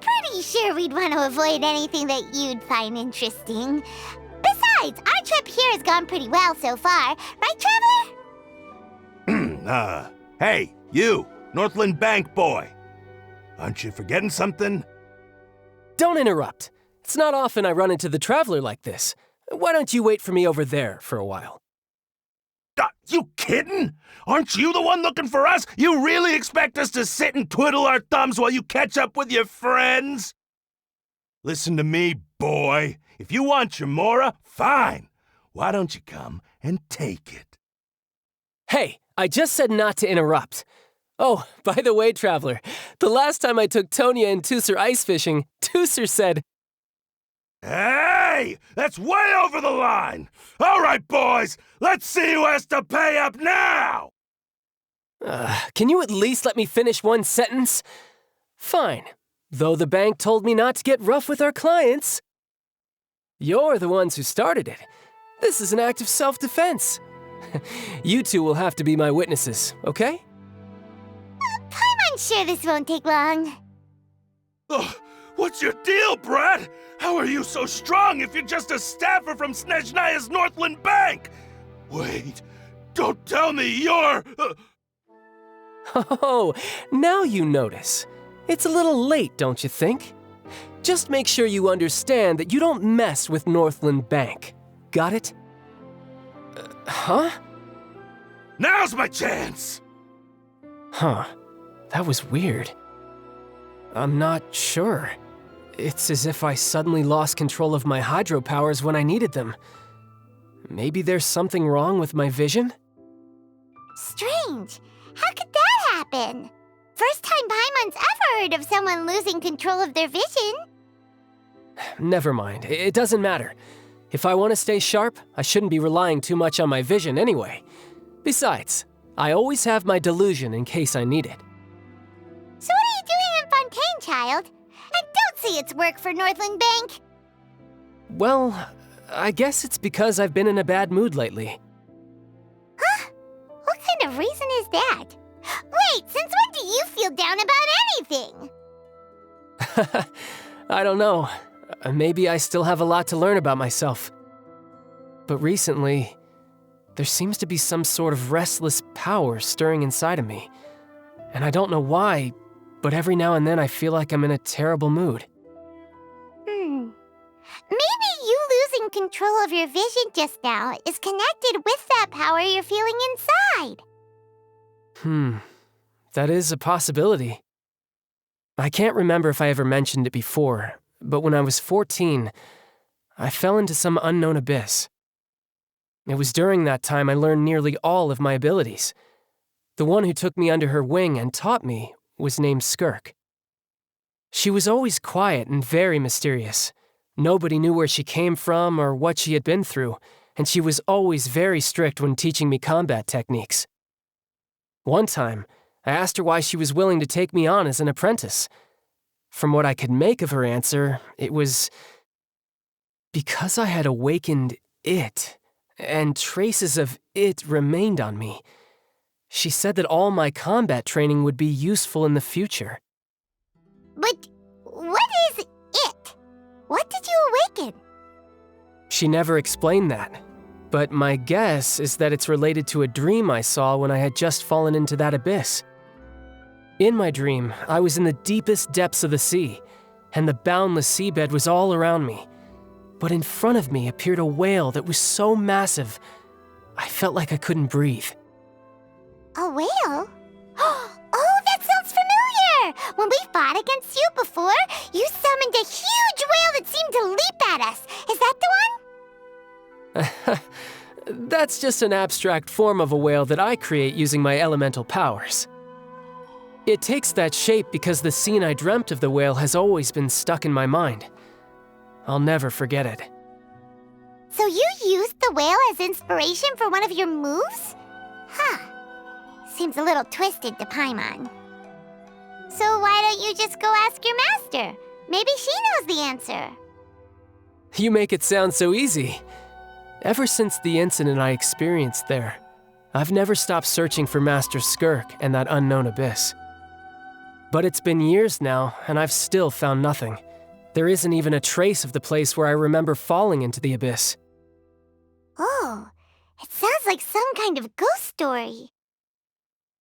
Pretty sure we'd want to avoid anything that you'd find interesting. Besides, our trip here has gone pretty well so far, right, Traveler? Hey, you, Northland Bank boy. Aren't you forgetting something? Don't interrupt. It's not often I run into the Traveler like this. Why don't you wait for me over there for a while? You kidding? Aren't you the one looking for us? You really expect us to sit and twiddle our thumbs while you catch up with your friends? Listen to me, boy. If you want your Mora, fine. Why don't you come and take it? Hey, I just said not to interrupt. Oh, by the way, Traveler, the last time I took Tonya and Tusser ice fishing, Tusser said, "Hey, that's way over the line! All right, boys, let's see who has to pay up now!" Can you at least let me finish one sentence? Fine, though the bank told me not to get rough with our clients. You're the ones who started it. This is an act of self-defense. You two will have to be my witnesses, okay? I'm sure this won't take long. What's your deal, Brad? How are you so strong if you're just a staffer from Snezhnaya's Northland Bank? Wait, don't tell me you're... Oh, now you notice. It's a little late, don't you think? Just make sure you understand that you don't mess with Northland Bank. Got it? Huh? Now's my chance! Huh. That was weird. I'm not sure. It's as if I suddenly lost control of my hydro powers when I needed them. Maybe there's something wrong with my vision? Strange. How could that happen? First time Paimon's ever heard of someone losing control of their vision. Never mind. It doesn't matter. If I want to stay sharp, I shouldn't be relying too much on my vision anyway. Besides, I always have my delusion in case I need it. So what are you doing in Fontaine, child? I don't see its work for Northland Bank. Well, I guess it's because I've been in a bad mood lately. Huh? What kind of reason is that? Wait, since when do you feel down about anything? I don't know. Maybe I still have a lot to learn about myself. But recently, there seems to be some sort of restless power stirring inside of me. And I don't know why, but every now and then I feel like I'm in a terrible mood. Maybe you losing control of your vision just now is connected with that power you're feeling inside. That is a possibility. I can't remember if I ever mentioned it before, but when I was 14, I fell into some unknown abyss. It was during that time I learned nearly all of my abilities. The one who took me under her wing and taught me was named Skirk. She was always quiet and very mysterious. Nobody knew where she came from or what she had been through, and she was always very strict when teaching me combat techniques. One time, I asked her why she was willing to take me on as an apprentice. From what I could make of her answer, it was because I had awakened it, and traces of it remained on me. She said that all my combat training would be useful in the future. But what is it? What did you awaken? She never explained that, but my guess is that it's related to a dream I saw when I had just fallen into that abyss. In my dream, I was in the deepest depths of the sea, and the boundless seabed was all around me. But in front of me appeared a whale that was so massive, I felt like I couldn't breathe. A whale? Oh, that sounds familiar! When we fought against you before, you summoned a huge whale that seemed to leap at us. Is that the one? That's just an abstract form of a whale that I create using my elemental powers. It takes that shape because the scene I dreamt of the whale has always been stuck in my mind. I'll never forget it. So you used the whale as inspiration for one of your moves? Huh. Seems a little twisted to Paimon. So why don't you just go ask your master? Maybe she knows the answer. You make it sound so easy. Ever since the incident I experienced there, I've never stopped searching for Master Skirk and that unknown abyss. But it's been years now, and I've still found nothing. There isn't even a trace of the place where I remember falling into the abyss. Oh, it sounds like some kind of ghost story.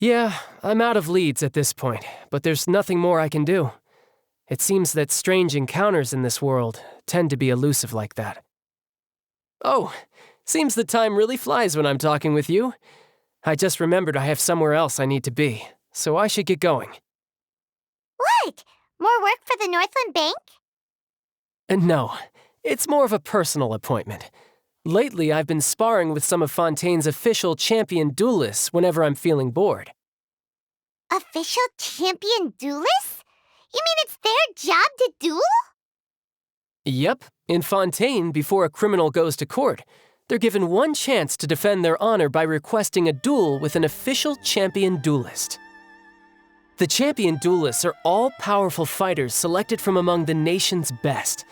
Yeah, I'm out of leads at this point, but there's nothing more I can do. It seems that strange encounters in this world tend to be elusive like that. Oh, seems the time really flies when I'm talking with you. I just remembered I have somewhere else I need to be, so I should get going. What? More work for the Northland Bank? And no, it's more of a personal appointment. Lately, I've been sparring with some of Fontaine's official champion duelists whenever I'm feeling bored. Official champion duelists? You mean it's their job to duel? Yep, in Fontaine, before a criminal goes to court, they're given one chance to defend their honor by requesting a duel with an official champion duelist. The champion duelists are all-powerful fighters selected from among the nation's best,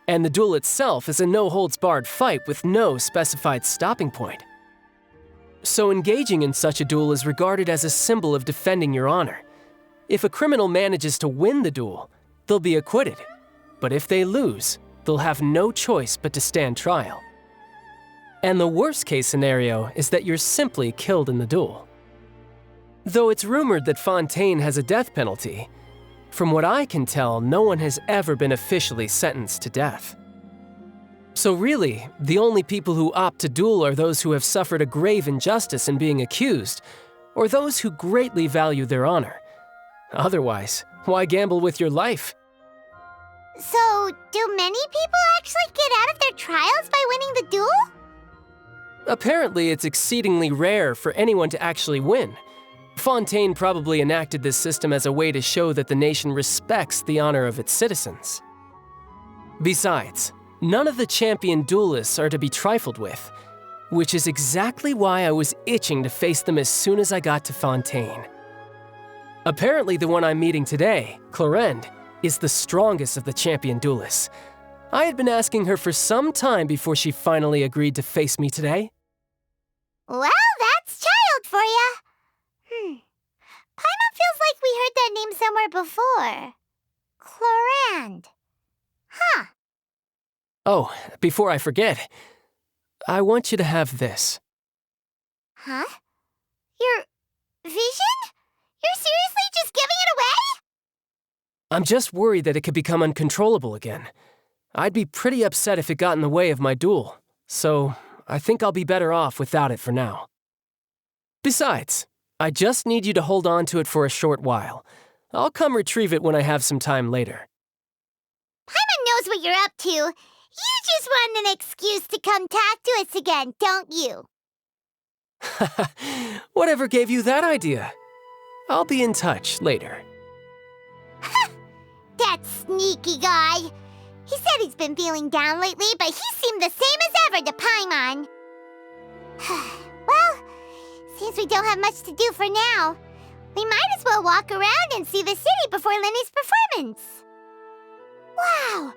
and the duel itself is a no-holds-barred fight with no specified stopping point. So engaging in such a duel is regarded as a symbol of defending your honor. If a criminal manages to win the duel, they'll be acquitted. But if they lose, they'll have no choice but to stand trial. And the worst-case scenario is that you're simply killed in the duel. Though it's rumored that Fontaine has a death penalty, from what I can tell, no one has ever been officially sentenced to death. So really, the only people who opt to duel are those who have suffered a grave injustice in being accused, or those who greatly value their honor. Otherwise, why gamble with your life? So, do many people actually get out of their trials by winning the duel? Apparently, it's exceedingly rare for anyone to actually win. Fontaine probably enacted this system as a way to show that the nation respects the honor of its citizens. Besides, none of the champion duelists are to be trifled with, which is exactly why I was itching to face them as soon as I got to Fontaine. Apparently, the one I'm meeting today, Clorinde, is the strongest of the champion duelists. I had been asking her for some time before she finally agreed to face me today. Well, that's child for ya. Paimon feels like we heard that name somewhere before. Clorinde. Huh. Oh, before I forget, I want you to have this. Huh? Your vision? You're seriously just giving it away? I'm just worried that it could become uncontrollable again. I'd be pretty upset if it got in the way of my duel, so I think I'll be better off without it for now. Besides, I just need you to hold on to it for a short while. I'll come retrieve it when I have some time later. Paimon knows what you're up to. You just want an excuse to come talk to us again, don't you? Whatever gave you that idea? I'll be in touch later. That sneaky guy. He said he's been feeling down lately, but he seemed the same as ever to Paimon. Well, seems we don't have much to do for now. We might as well walk around and see the city before Lenny's performance. Wow!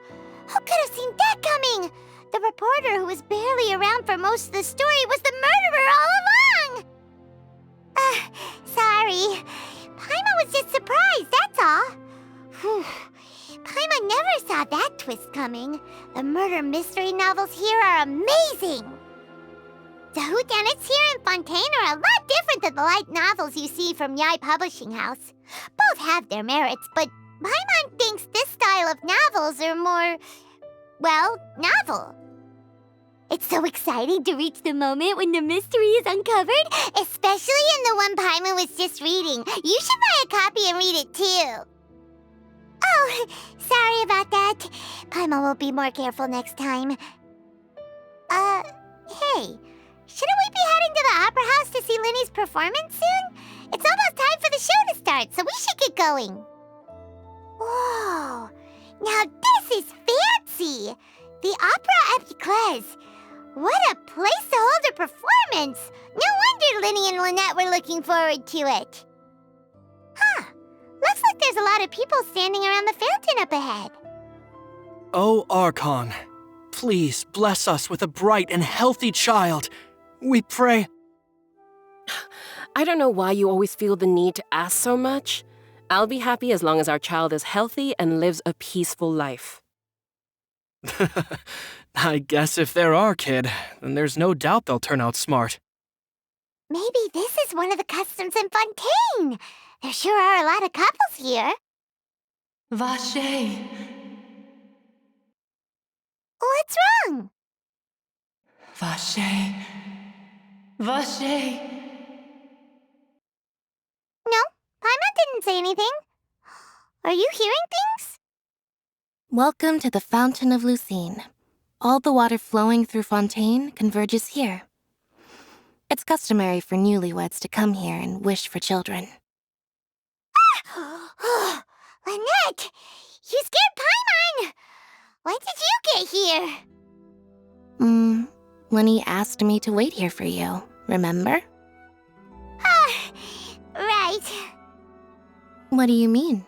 Who could have seen that coming? The reporter who was barely around for most of the story was the murderer all along! Sorry. Paimon was just surprised, that's all. Whew. Paimon never saw that twist coming. The murder mystery novels here are amazing! The whodunits here in Fontaine are a lot different than the light novels you see from Yai Publishing House. Both have their merits, but Paimon thinks this style of novels are more, well, novel. It's so exciting to reach the moment when the mystery is uncovered, especially in the one Paimon was just reading. You should buy a copy and read it too. Oh, sorry about that. Paimon will be more careful next time. Hey, shouldn't we be heading to the Opera House to see Linny's performance soon? It's almost time for the show to start, so we should get going. Whoa, now this is fancy! The Opera Epiclese. What a place to hold a performance! No wonder Linny and Lynette were looking forward to it. Huh, looks like there's a lot of people standing around the fountain up ahead. Oh, Archon, please bless us with a bright and healthy child. We pray. I don't know why you always feel the need to ask so much. I'll be happy as long as our child is healthy and lives a peaceful life. I guess if they're our kid, then there's no doubt they'll turn out smart. Maybe this is one of the customs in Fontaine. There sure are a lot of couples here. Vache. What's wrong? Vache. Vache. No, Paimon didn't say anything. Are you hearing things? Welcome to the Fountain of Lucine. All the water flowing through Fontaine converges here. It's customary for newlyweds to come here and wish for children. Lynette! You scared Paimon! When did you get here? Lenny asked me to wait here for you, remember? Right. What do you mean?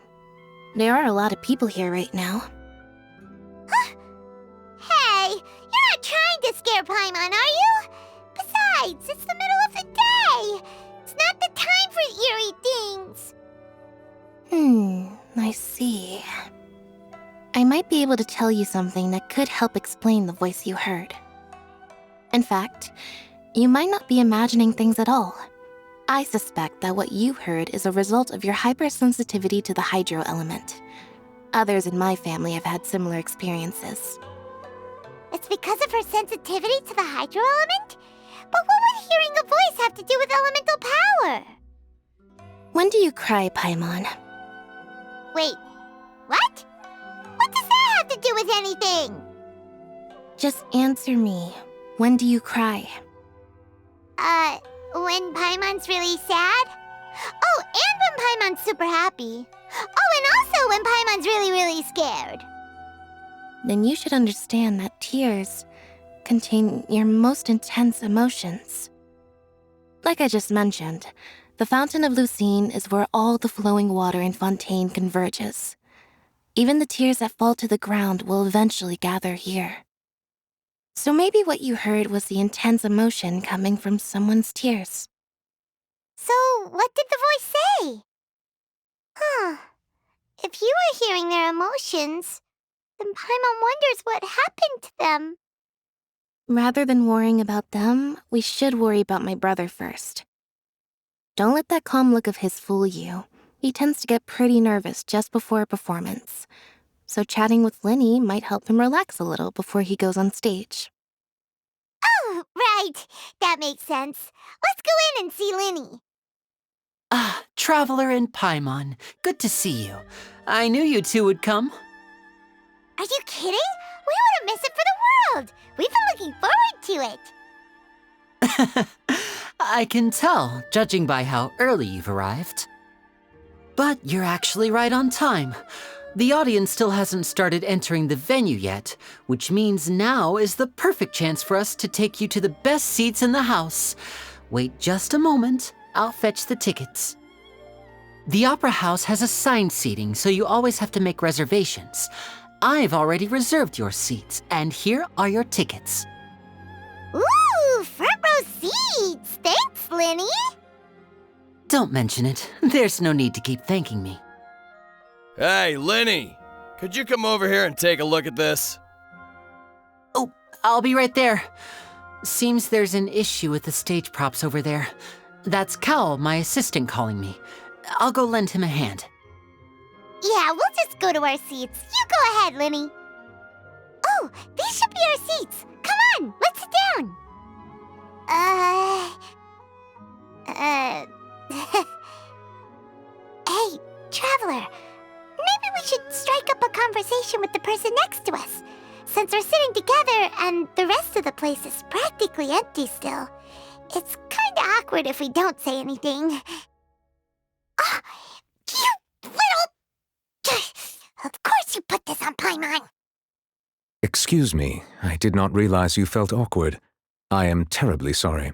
There are a lot of people here right now. Hey, you're not trying to scare Paimon, are you? Besides, it's the middle of the day. It's not the time for eerie things. I see. I might be able to tell you something that could help explain the voice you heard. In fact, you might not be imagining things at all. I suspect that what you heard is a result of your hypersensitivity to the hydro element. Others in my family have had similar experiences. It's because of her sensitivity to the hydro element? But what would hearing a voice have to do with elemental power? When do you cry, Paimon? Wait, what? What does that have to do with anything? Just answer me. When do you cry? When Paimon's really sad? Oh, and when Paimon's super happy. Oh, and also when Paimon's really, really scared. Then you should understand that tears contain your most intense emotions. Like I just mentioned, the Fountain of Lucine is where all the flowing water in Fontaine converges. Even the tears that fall to the ground will eventually gather here. So maybe what you heard was the intense emotion coming from someone's tears. So, what did the voice say? If you were hearing their emotions, then Paimon wonders what happened to them. Rather than worrying about them, we should worry about my brother first. Don't let that calm look of his fool you. He tends to get pretty nervous just before a performance. So chatting with Lenny might help him relax a little before he goes on stage. Oh, right. That makes sense. Let's go in and see Lenny. Ah, Traveler and Paimon. Good to see you. I knew you two would come. Are you kidding? We wouldn't miss it for the world. We've been looking forward to it. I can tell, judging by how early you've arrived. But you're actually right on time. The audience still hasn't started entering the venue yet, which means now is the perfect chance for us to take you to the best seats in the house. Wait just a moment, I'll fetch the tickets. The Opera House has assigned seating, so you always have to make reservations. I've already reserved your seats, and here are your tickets. Ooh, front row seats! Thanks, Lenny! Don't mention it. There's no need to keep thanking me. Hey, Lenny! Could you come over here and take a look at this? Oh, I'll be right there. Seems there's an issue with the stage props over there. That's Cal, my assistant, calling me. I'll go lend him a hand. Yeah, we'll just go to our seats. You go ahead, Lenny. Oh, these should be our seats. Come on, let's sit down. Hey, Traveler. Maybe we should strike up a conversation with the person next to us. Since we're sitting together and the rest of the place is practically empty still, it's kinda awkward if we don't say anything. Ah, you little... Of course you put this on Paimon. Excuse me, I did not realize you felt awkward. I am terribly sorry.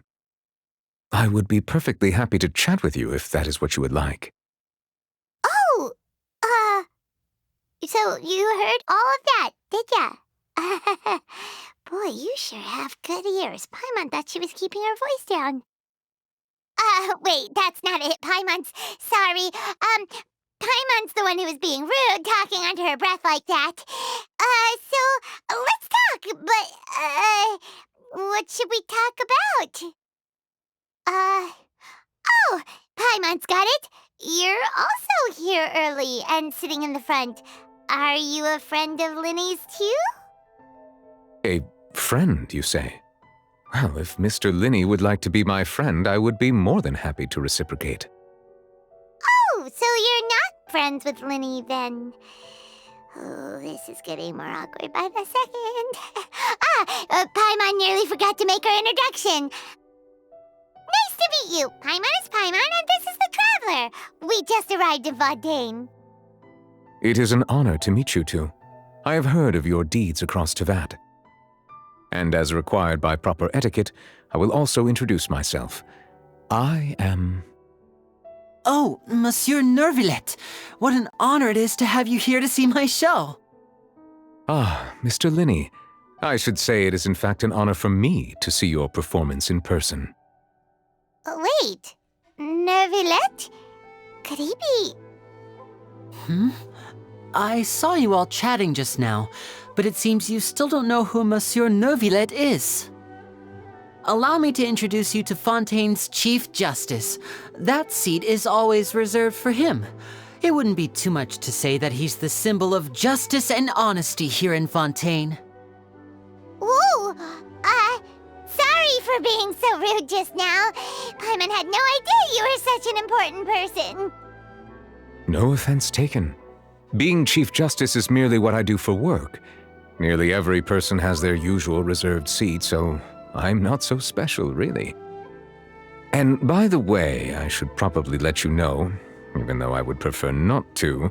I would be perfectly happy to chat with you if that is what you would like. Oh, so you heard all of that, did ya? Boy, you sure have good ears. Paimon thought she was keeping her voice down. Wait, that's not it. Paimon's... Sorry. Paimon's the one who was being rude, talking under her breath like that. So, let's talk, but, what should we talk about? Oh, Paimon's got it. You're also here early and sitting in the front. Are you a friend of Linny's too? A friend, you say? Well, if Mr. Linney would like to be my friend, I would be more than happy to reciprocate. Oh, so you're not friends with Linny then? Oh, this is getting more awkward by the second. Paimon nearly forgot to make her introduction. Nice to meet you. Paimon is Paimon, and this is the Traveler. We just arrived in Fontaine. It is an honor to meet you two. I have heard of your deeds across Tevat. And as required by proper etiquette, I will also introduce myself. I am... Oh, Monsieur Nervillet, what an honor it is to have you here to see my show. Ah, Mr. Linney. I should say it is in fact an honor for me to see your performance in person. Wait, Nervillet? Could he be... I saw you all chatting just now, but it seems you still don't know who Monsieur Nervillet is. Allow me to introduce you to Fontaine's Chief Justice. That seat is always reserved for him. It wouldn't be too much to say that he's the symbol of justice and honesty here in Fontaine. Whoa! Sorry for being so rude just now. Paimon had no idea you were such an important person. No offense taken. Being Chief Justice is merely what I do for work. Nearly every person has their usual reserved seat, so I'm not so special, really. And by the way, I should probably let you know, even though I would prefer not to,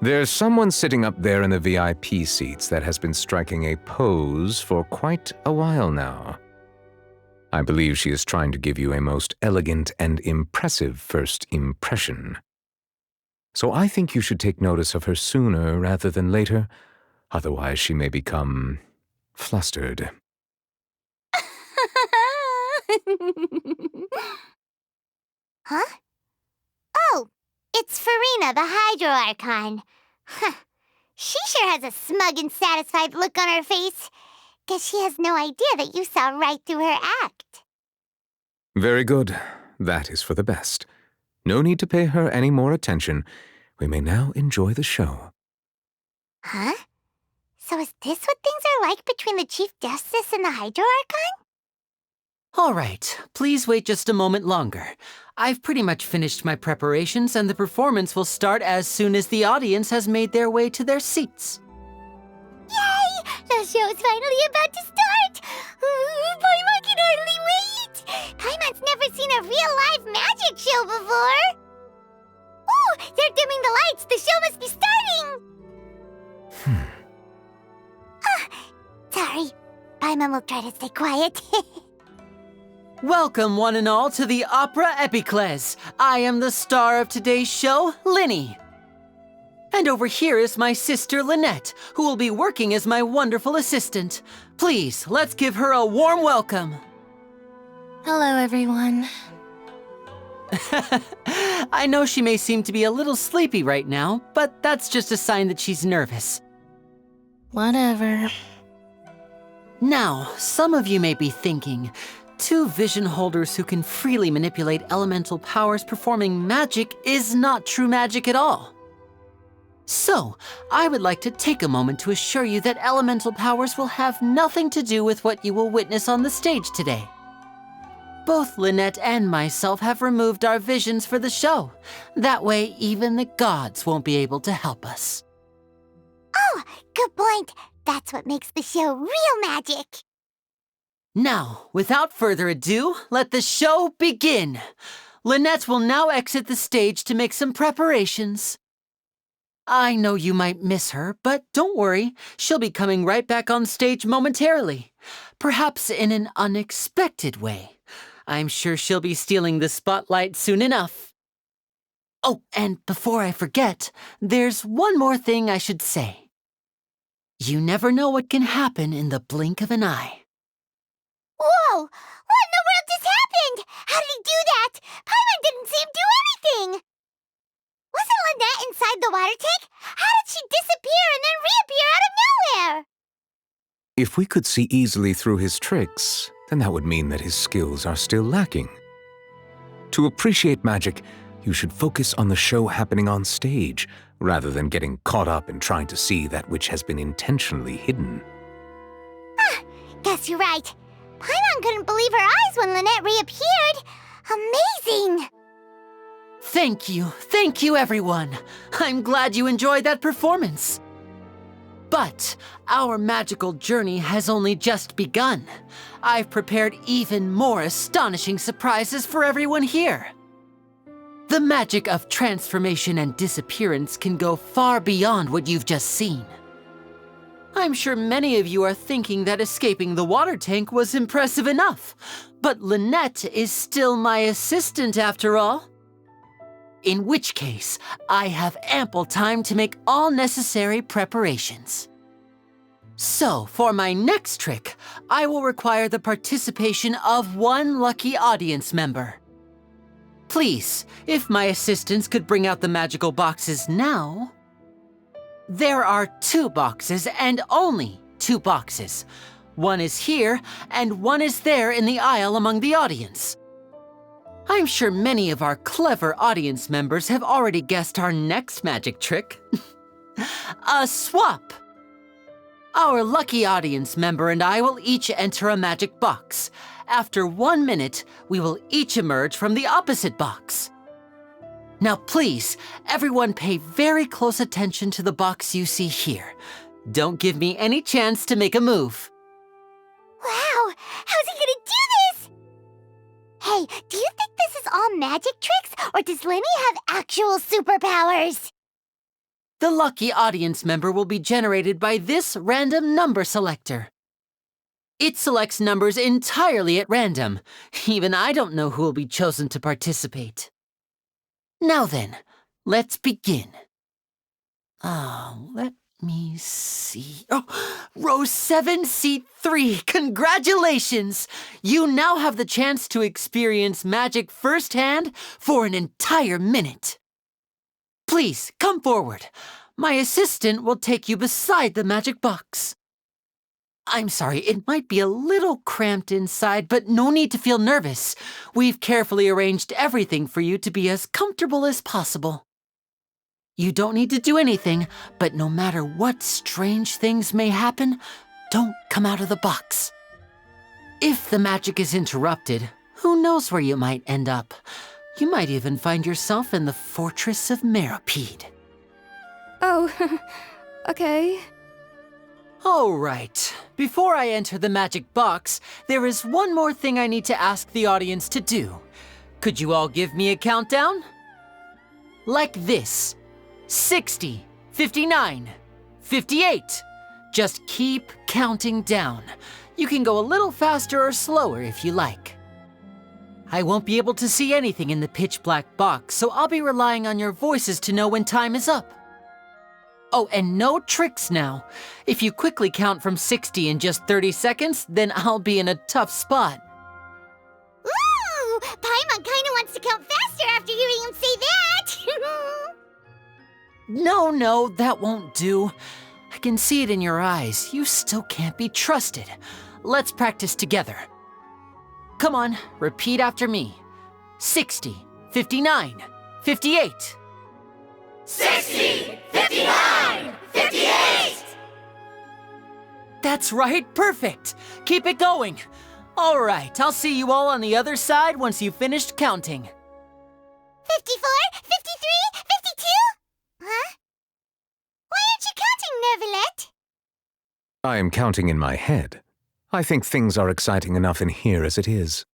there's someone sitting up there in the VIP seats that has been striking a pose for quite a while now. I believe she is trying to give you a most elegant and impressive first impression. So I think you should take notice of her sooner rather than later, otherwise she may become flustered. Huh? Oh, it's Farina, the Hydro Archon. Huh. She sure has a smug and satisfied look on her face. Guess she has no idea that you saw right through her act. Very good. That is for the best. No need to pay her any more attention. We may now enjoy the show. Huh? So is this what things are like between the Chief Justice and the Hydro Archon? All right, please wait just a moment longer. I've pretty much finished my preparations and the performance will start as soon as the audience has made their way to their seats. Yay! The show's finally about to start! Paimon can hardly wait! Paimon's never seen a real live magic show before! Ooh, they're dimming the lights! The show must be starting! Sorry. Paimon will try to stay quiet. Welcome, one and all, to the Opera Epiclese. I am the star of today's show, Linny. And over here is my sister, Lynette, who will be working as my wonderful assistant. Please, let's give her a warm welcome. Hello, everyone. I know she may seem to be a little sleepy right now, but that's just a sign that she's nervous. Whatever. Now, some of you may be thinking, two vision holders who can freely manipulate elemental powers performing magic is not true magic at all. So, I would like to take a moment to assure you that elemental powers will have nothing to do with what you will witness on the stage today. Both Lynette and myself have removed our visions for the show. That way, even the gods won't be able to help us. Oh, good point. That's what makes the show real magic. Now, without further ado, let the show begin. Lynette will now exit the stage to make some preparations. I know you might miss her, but don't worry. She'll be coming right back on stage momentarily. Perhaps in an unexpected way. I'm sure she'll be stealing the spotlight soon enough. Oh, and before I forget, there's one more thing I should say. You never know what can happen in the blink of an eye. Whoa! What in the world just happened? How did he do that? Paimon didn't see him do anything! Wasn't Lynette inside the water tank? How did she disappear and then reappear out of nowhere? If we could see easily through his tricks, then that would mean that his skills are still lacking. To appreciate magic, you should focus on the show happening on stage, rather than getting caught up in trying to see that which has bbeen intentionally hidden. Guess you're right. Paimon couldn't believe her eyes when Lynette reappeared. Amazing! Thank you everyone. I'm glad you enjoyed that performance. But our magical journey has only just begun. I've prepared even more astonishing surprises for everyone here. The magic of transformation and disappearance can go far beyond what you've just seen. I'm sure many of you are thinking that escaping the water tank was impressive enough, but Lynette is still my assistant after all. In which case, I have ample time to make all necessary preparations. So, for my next trick, I will require the participation of one lucky audience member. Please, if my assistants could bring out the magical boxes now. There are 2 boxes and only 2 boxes. One is here and one is there in the aisle among the audience. I'm sure many of our clever audience members have already guessed our next magic trick. A swap! Our lucky audience member and I will each enter a magic box. After 1 minute, we will each emerge from the opposite box. Now please, everyone pay very close attention to the box you see here. Don't give me any chance to make a move. Wow! How's he gonna do this? Hey, do you think this is all magic tricks, or does Lenny have actual superpowers? The lucky audience member will be generated by this random number selector. It selects numbers entirely at random. Even I don't know who will be chosen to participate. Now then, let's begin. Let me see. Row 7, seat 3. Congratulations! You now have the chance to experience magic firsthand for an entire minute. Please, come forward. My assistant will take you beside the magic box. I'm sorry, it might be a little cramped inside, but no need to feel nervous. We've carefully arranged everything for you to be as comfortable as possible. You don't need to do anything, but no matter what strange things may happen, don't come out of the box. If the magic is interrupted, who knows where you might end up? You might even find yourself in the Fortress of Meropide. Oh, okay. All right. Before I enter the magic box, there is one more thing I need to ask the audience to do. Could you all give me a countdown? Like this. 60, 59, 58. Just keep counting down. You can go a little faster or slower if you like. I won't be able to see anything in the pitch black box, so I'll be relying on your voices to know when time is up. Oh, and no tricks now. If you quickly count from 60 in just 30 seconds, then I'll be in a tough spot. Ooh! Paimon kinda wants to count faster after hearing him say that! No, that won't do. I can see it in your eyes. You still can't be trusted. Let's practice together. Come on, repeat after me. 60, 59, 58. 60, 59, 58! That's right, perfect. Keep it going. All right, I'll see you all on the other side once you've finished counting. 54, 53, 52? Huh? Why aren't you counting, Nervalette? I am counting in my head. I think things are exciting enough in here as it is.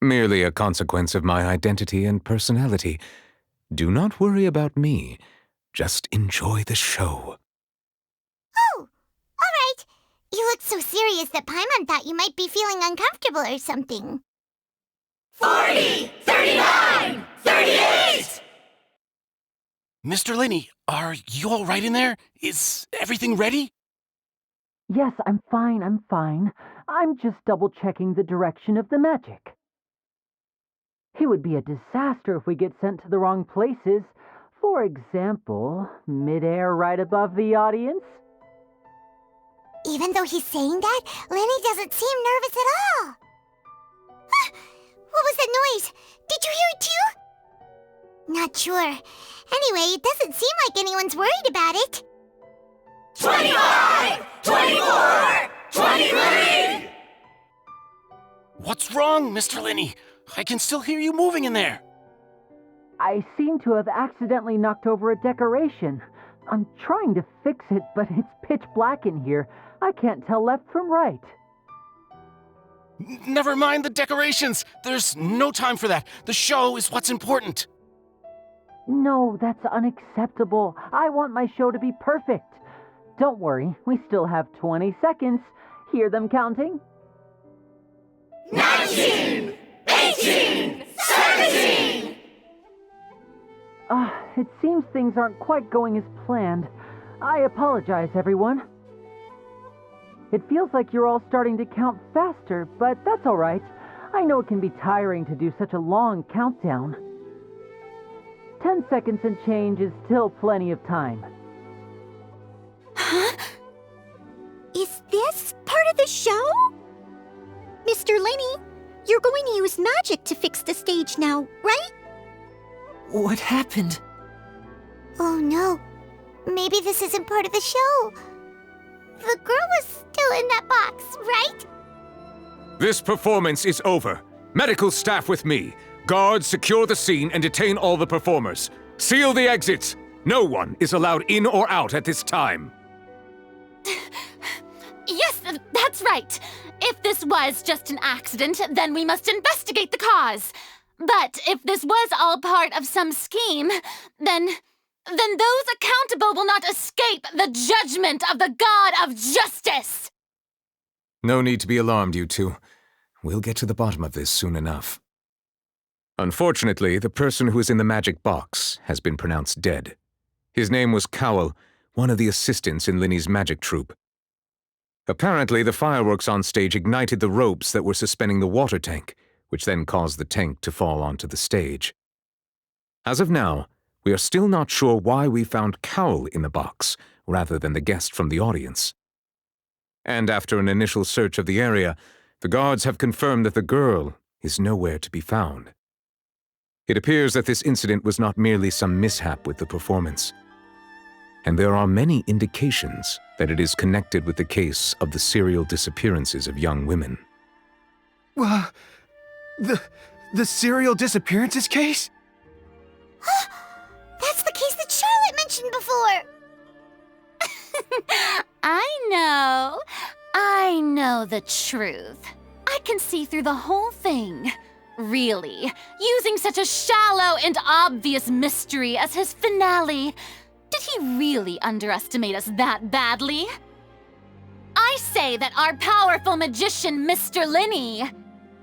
Merely a consequence of my identity and personality. Do not worry about me. Just enjoy the show. Oh, all right. You looked so serious that Paimon thought you might be feeling uncomfortable or something. 40, 39, 38! Mr. Linney, are you all right in there? Is everything ready? Yes, I'm fine. I'm just double-checking the direction of the magic. It would be a disaster if we get sent to the wrong places. For example, midair right above the audience. Even though he's saying that, Lenny doesn't seem nervous at all. What was that noise? Did you hear it too? Not sure. Anyway, it doesn't seem like anyone's worried about it. 25! 24! 23! What's wrong, Mr. Linney? I can still hear you moving in there. I seem to have accidentally knocked over a decoration. I'm trying to fix it, but it's pitch black in here. I can't tell left from right. Never mind the decorations. There's no time for that. The show is what's important. No, that's unacceptable. I want my show to be perfect. Don't worry, we still have 20 seconds. Hear them counting? 19! 18! 17! It seems things aren't quite going as planned. I apologize, everyone. It feels like you're all starting to count faster, but that's all right. I know it can be tiring to do such a long countdown. 10 seconds and change is still plenty of time. Huh? Is this part of the show? Mr. Lenny, you're going to use magic to fix the stage now, right? What happened? Oh no. Maybe this isn't part of the show. The girl was still in that box, right? This performance is over. Medical staff with me. Guards, secure the scene and detain all the performers. Seal the exits. No one is allowed in or out at this time. Yes, that's right. If this was just an accident, then we must investigate the cause. But if this was all part of some scheme, then those accountable will not escape the judgment of the God of Justice! No need to be alarmed, you two. We'll get to the bottom of this soon enough. Unfortunately, the person who is in the magic box has been pronounced dead. His name was Cowell, one of the assistants in Linny's magic troupe. Apparently, the fireworks on stage ignited the ropes that were suspending the water tank, which then caused the tank to fall onto the stage. As of now, we are still not sure why we found Cowell in the box, rather than the guest from the audience. And after an initial search of the area, the guards have confirmed that the girl is nowhere to be found. It appears that this incident was not merely some mishap with the performance. And there are many indications that it is connected with the case of the serial disappearances of young women. The serial disappearances case? That's the case that Charlotte mentioned before! I know the truth. I can see through the whole thing. Really, using such a shallow and obvious mystery as his finale. Did he really underestimate us that badly? I say that our powerful magician, Mr. Linney,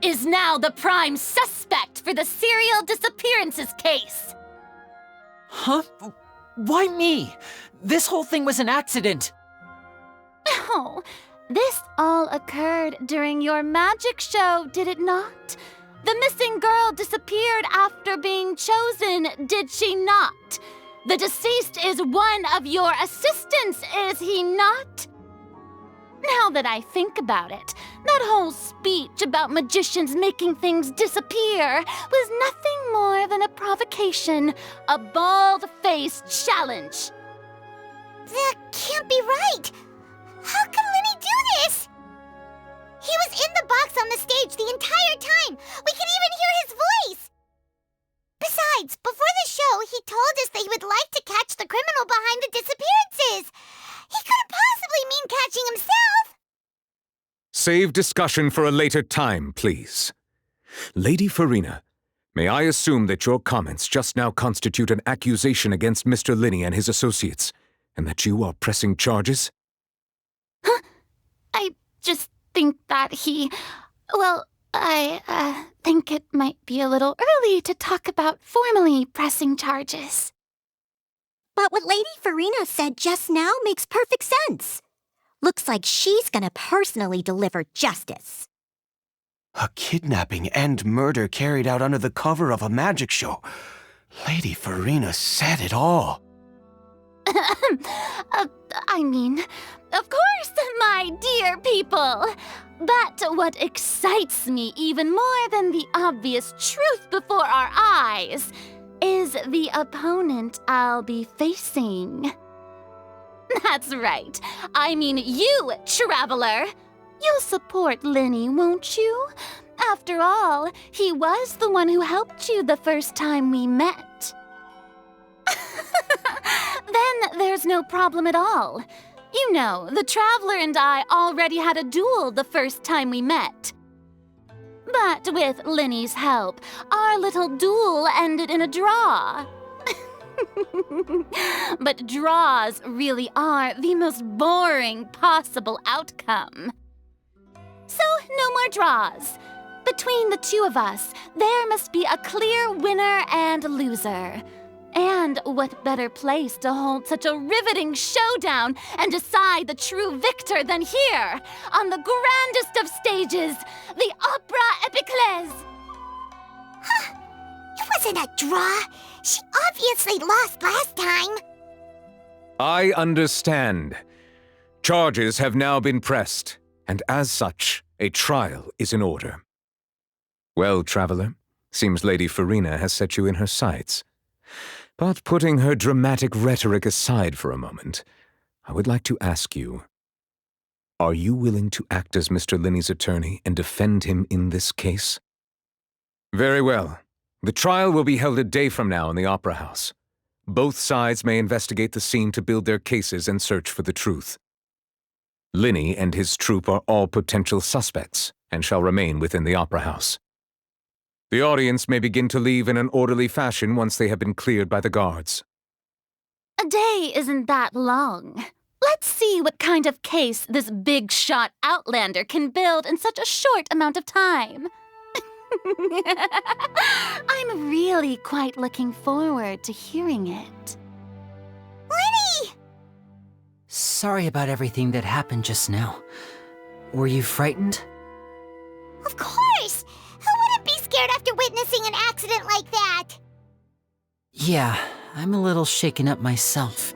is now the prime suspect for the serial disappearances case. Huh? Why me? This whole thing was an accident. Oh, this all occurred during your magic show, did it not? The missing girl disappeared after being chosen, did she not? The deceased is one of your assistants, is he not? Now that I think about it, that whole speech about magicians making things disappear was nothing more than a provocation, a bald-faced challenge. That can't be right! How can Lenny do this? He was in the box on the stage the entire time! We can even hear his voice! Besides, before the show, he told us that he would like to catch the criminal behind the disappearances! He couldn't possibly mean catching himself! Save discussion for a later time, please. Lady Farina, may I assume that your comments just now constitute an accusation against Mr. Linney and his associates, and that you are pressing charges? Huh? I just think that I think it might be a little early to talk about formally pressing charges. But what Lady Farina said just now makes perfect sense. Looks like she's gonna personally deliver justice. A kidnapping and murder carried out under the cover of a magic show. Lady Farina said it all. I mean, of course, my people! But what excites me even more than the obvious truth before our eyes is the opponent I'll be facing. That's right. I mean you, Traveler. You'll support Linny, won't you? After all, he was the one who helped you the first time we met. Then there's no problem at all. You know, the Traveler and I already had a duel the first time we met. But with Linny's help, our little duel ended in a draw. But draws really are the most boring possible outcome. So, no more draws. Between the two of us, there must be a clear winner and loser. And what better place to hold such a riveting showdown and decide the true victor than here, on the grandest of stages, the Opera Epiclese! Huh. It wasn't a draw. She obviously lost last time. I understand. Charges have now been pressed, and as such, a trial is in order. Well, Traveler, seems Lady Farina has set you in her sights. But putting her dramatic rhetoric aside for a moment, I would like to ask you, are you willing to act as Mr. Linny's attorney and defend him in this case? Very well. The trial will be held a day from now in the Opera House. Both sides may investigate the scene to build their cases and search for the truth. Linny and his troupe are all potential suspects and shall remain within the Opera House. The audience may begin to leave in an orderly fashion once they have been cleared by the guards. A day isn't that long. Let's see what kind of case this big-shot outlander can build in such a short amount of time. I'm really quite looking forward to hearing it. Linny! Sorry about everything that happened just now. Were you frightened? Of course! Who wouldn't be scared after witnessing an accident like that? Yeah, I'm a little shaken up myself.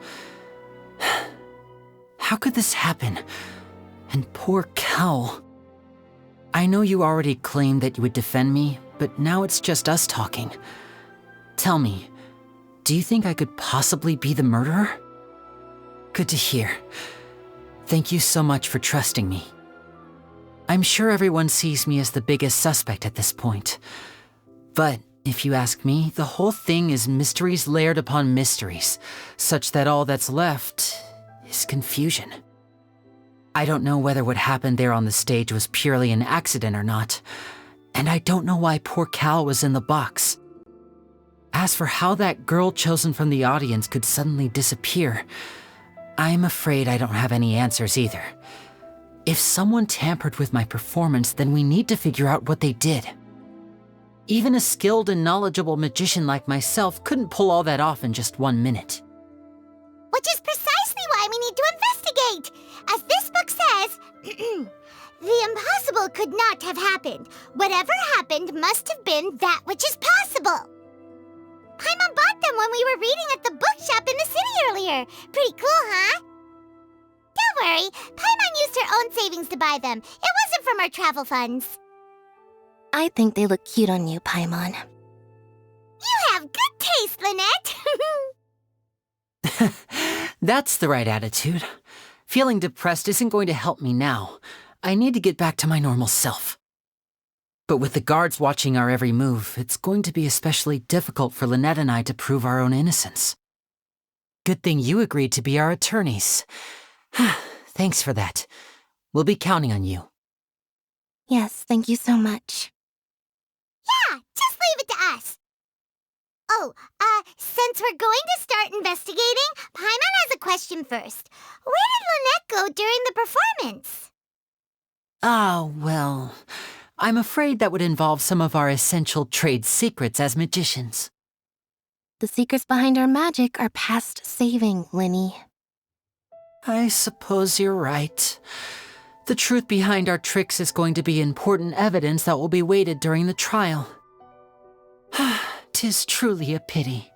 How could this happen? And poor Cal. I know you already claimed that you would defend me, but now it's just us talking. Tell me, do you think I could possibly be the murderer? Good to hear. Thank you so much for trusting me. I'm sure everyone sees me as the biggest suspect at this point. But if you ask me, the whole thing is mysteries layered upon mysteries, such that all that's left is confusion. I don't know whether what happened there on the stage was purely an accident or not, and I don't know why poor Cal was in the box. As for how that girl chosen from the audience could suddenly disappear, I'm afraid I don't have any answers either. If someone tampered with my performance, then we need to figure out what they did. Even a skilled and knowledgeable magician like myself couldn't pull all that off in just 1 minute. Which is precisely why we need to investigate! As this book says, the impossible could not have happened. Whatever happened must have been that which is possible. Paimon bought them when we were reading at the bookshop in the city earlier. Pretty cool, huh? Don't worry, Paimon used her own savings to buy them. It wasn't from our travel funds. I think they look cute on you, Paimon. You have good taste, Lynette! That's the right attitude. Feeling depressed isn't going to help me now. I need to get back to my normal self. But with the guards watching our every move, it's going to be especially difficult for Lynette and I to prove our own innocence. Good thing you agreed to be our attorneys. Thanks for that. We'll be counting on you. Yes, thank you so much. Yeah, just leave it to us. Oh, since we're going to start investigating, Paimon has a question first. Where did Lynette go during the performance? Well, I'm afraid that would involve some of our essential trade secrets as magicians. The secrets behind our magic are past saving, Linny. I suppose you're right. The truth behind our tricks is going to be important evidence that will be weighted during the trial. 'Tis truly a pity.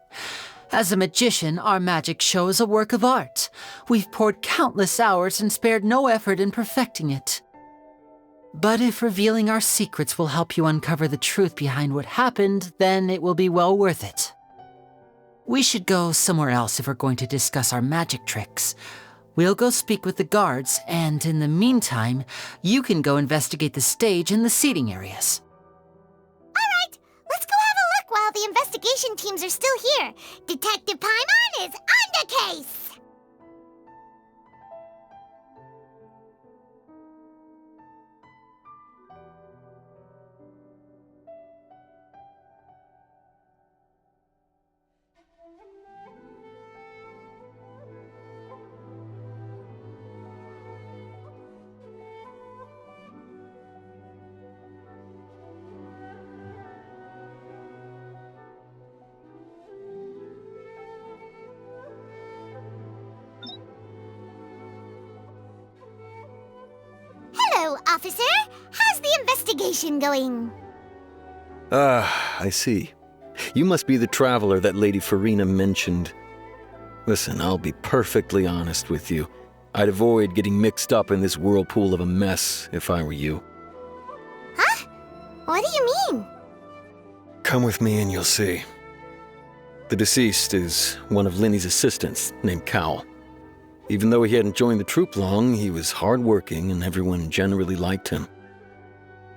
As a magician, our magic show is a work of art. We've poured countless hours and spared no effort in perfecting it. But if revealing our secrets will help you uncover the truth behind what happened, then it will be well worth it. We should go somewhere else if we're going to discuss our magic tricks. We'll go speak with the guards, and in the meantime, you can go investigate the stage and the seating areas. Alright, let's go have a look while the investigation teams are still here. Detective Paimon is on the case! Hello, officer. How's the investigation going? I see. You must be the traveler that Lady Farina mentioned. Listen, I'll be perfectly honest with you. I'd avoid getting mixed up in this whirlpool of a mess if I were you. Huh? What do you mean? Come with me and you'll see. The deceased is one of Linny's assistants named Cal. Even though he hadn't joined the troupe long, he was hardworking and everyone generally liked him.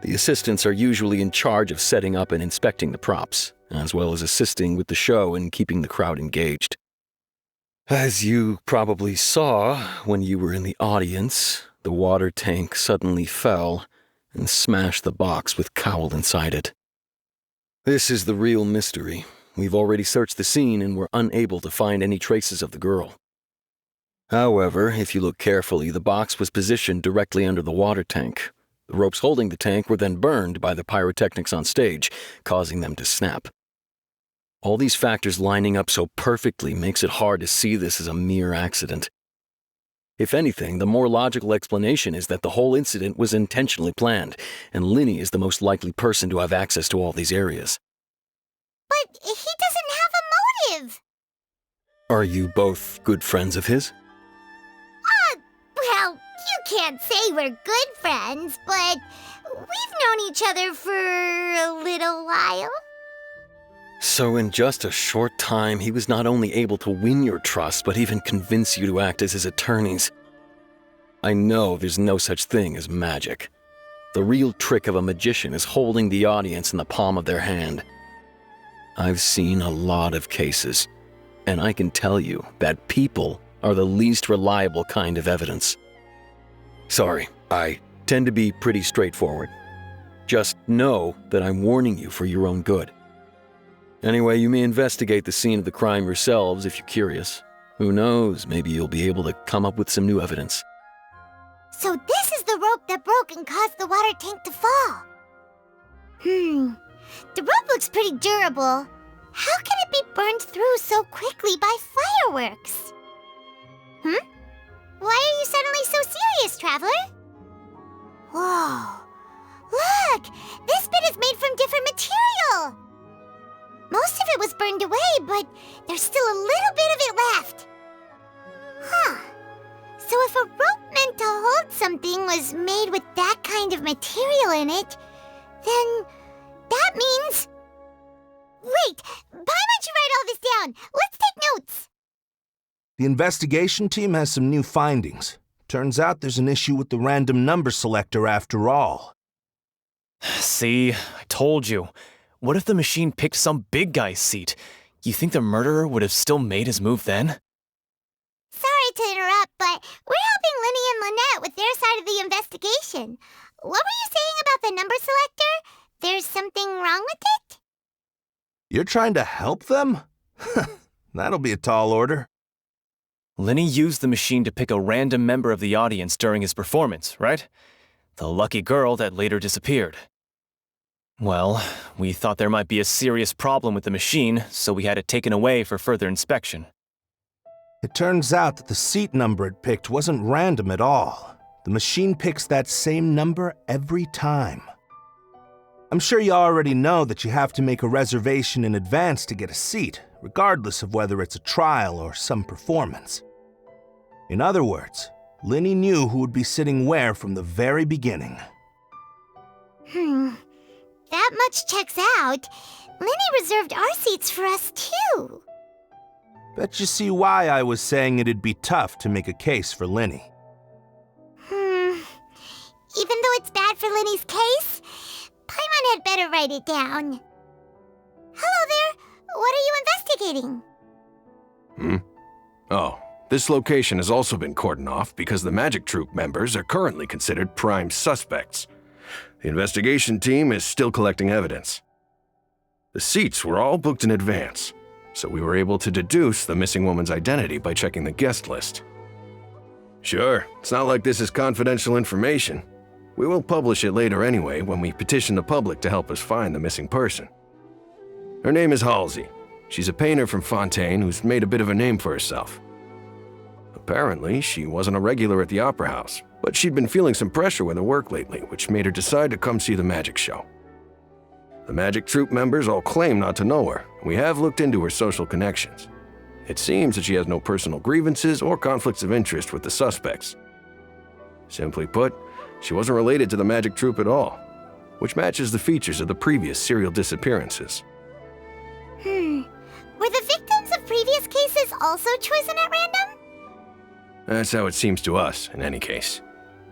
The assistants are usually in charge of setting up and inspecting the props, as well as assisting with the show and keeping the crowd engaged. As you probably saw when you were in the audience, the water tank suddenly fell and smashed the box with Cowl inside it. This is the real mystery. We've already searched the scene and were unable to find any traces of the girl. However, if you look carefully, the box was positioned directly under the water tank. The ropes holding the tank were then burned by the pyrotechnics on stage, causing them to snap. All these factors lining up so perfectly makes it hard to see this as a mere accident. If anything, the more logical explanation is that the whole incident was intentionally planned, and Linny is the most likely person to have access to all these areas. But he doesn't have a motive! Are you both good friends of his? Well, you can't say we're good friends, but we've known each other for a little while. So in just a short time, he was not only able to win your trust, but even convince you to act as his attorneys. I know there's no such thing as magic. The real trick of a magician is holding the audience in the palm of their hand. I've seen a lot of cases, and I can tell you that people are the least reliable kind of evidence. Sorry, I tend to be pretty straightforward. Just know that I'm warning you for your own good. Anyway, you may investigate the scene of the crime yourselves if you're curious. Who knows, maybe you'll be able to come up with some new evidence. So this is the rope that broke and caused the water tank to fall. The rope looks pretty durable. How can it be burned through so quickly by fireworks? Why are you suddenly so serious, Traveler? Whoa. Look! This bit is made from different material! Most of it was burned away, but there's still a little bit of it left. Huh. So if a rope meant to hold something was made with that kind of material in it, then that means... Wait! Why don't you write all this down? Let's take notes! The investigation team has some new findings. Turns out there's an issue with the random number selector after all. See, I told you. What if the machine picked some big guy's seat? You think the murderer would have still made his move then? Sorry to interrupt, but we're helping Linny and Lynette with their side of the investigation. What were you saying about the number selector? There's something wrong with it? You're trying to help them? That'll be a tall order. Linny used the machine to pick a random member of the audience during his performance, right? The lucky girl that later disappeared. Well, we thought there might be a serious problem with the machine, so we had it taken away for further inspection. It turns out that the seat number it picked wasn't random at all. The machine picks that same number every time. I'm sure you already know that you have to make a reservation in advance to get a seat, regardless of whether it's a trial or some performance. In other words, Linny knew who would be sitting where from the very beginning. That much checks out. Linny reserved our seats for us, too. Bet you see why I was saying it'd be tough to make a case for Linny. Even though it's bad for Linny's case, Paimon had better write it down. Hello there. What are you investigating? Oh, this location has also been cordoned off because the Magic Troop members are currently considered prime suspects. The investigation team is still collecting evidence. The seats were all booked in advance, so we were able to deduce the missing woman's identity by checking the guest list. Sure, it's not like this is confidential information. We will publish it later anyway when we petition the public to help us find the missing person. Her name is Halsey. She's a painter from Fontaine who's made a bit of a name for herself. Apparently, she wasn't a regular at the Opera House, but she'd been feeling some pressure with her work lately, which made her decide to come see the magic show. The Magic Troop members all claim not to know her, and we have looked into her social connections. It seems that she has no personal grievances or conflicts of interest with the suspects. Simply put, she wasn't related to the Magic Troop at all, which matches the features of the previous serial disappearances. Were the victims of previous cases also chosen at random? That's how it seems to us, in any case.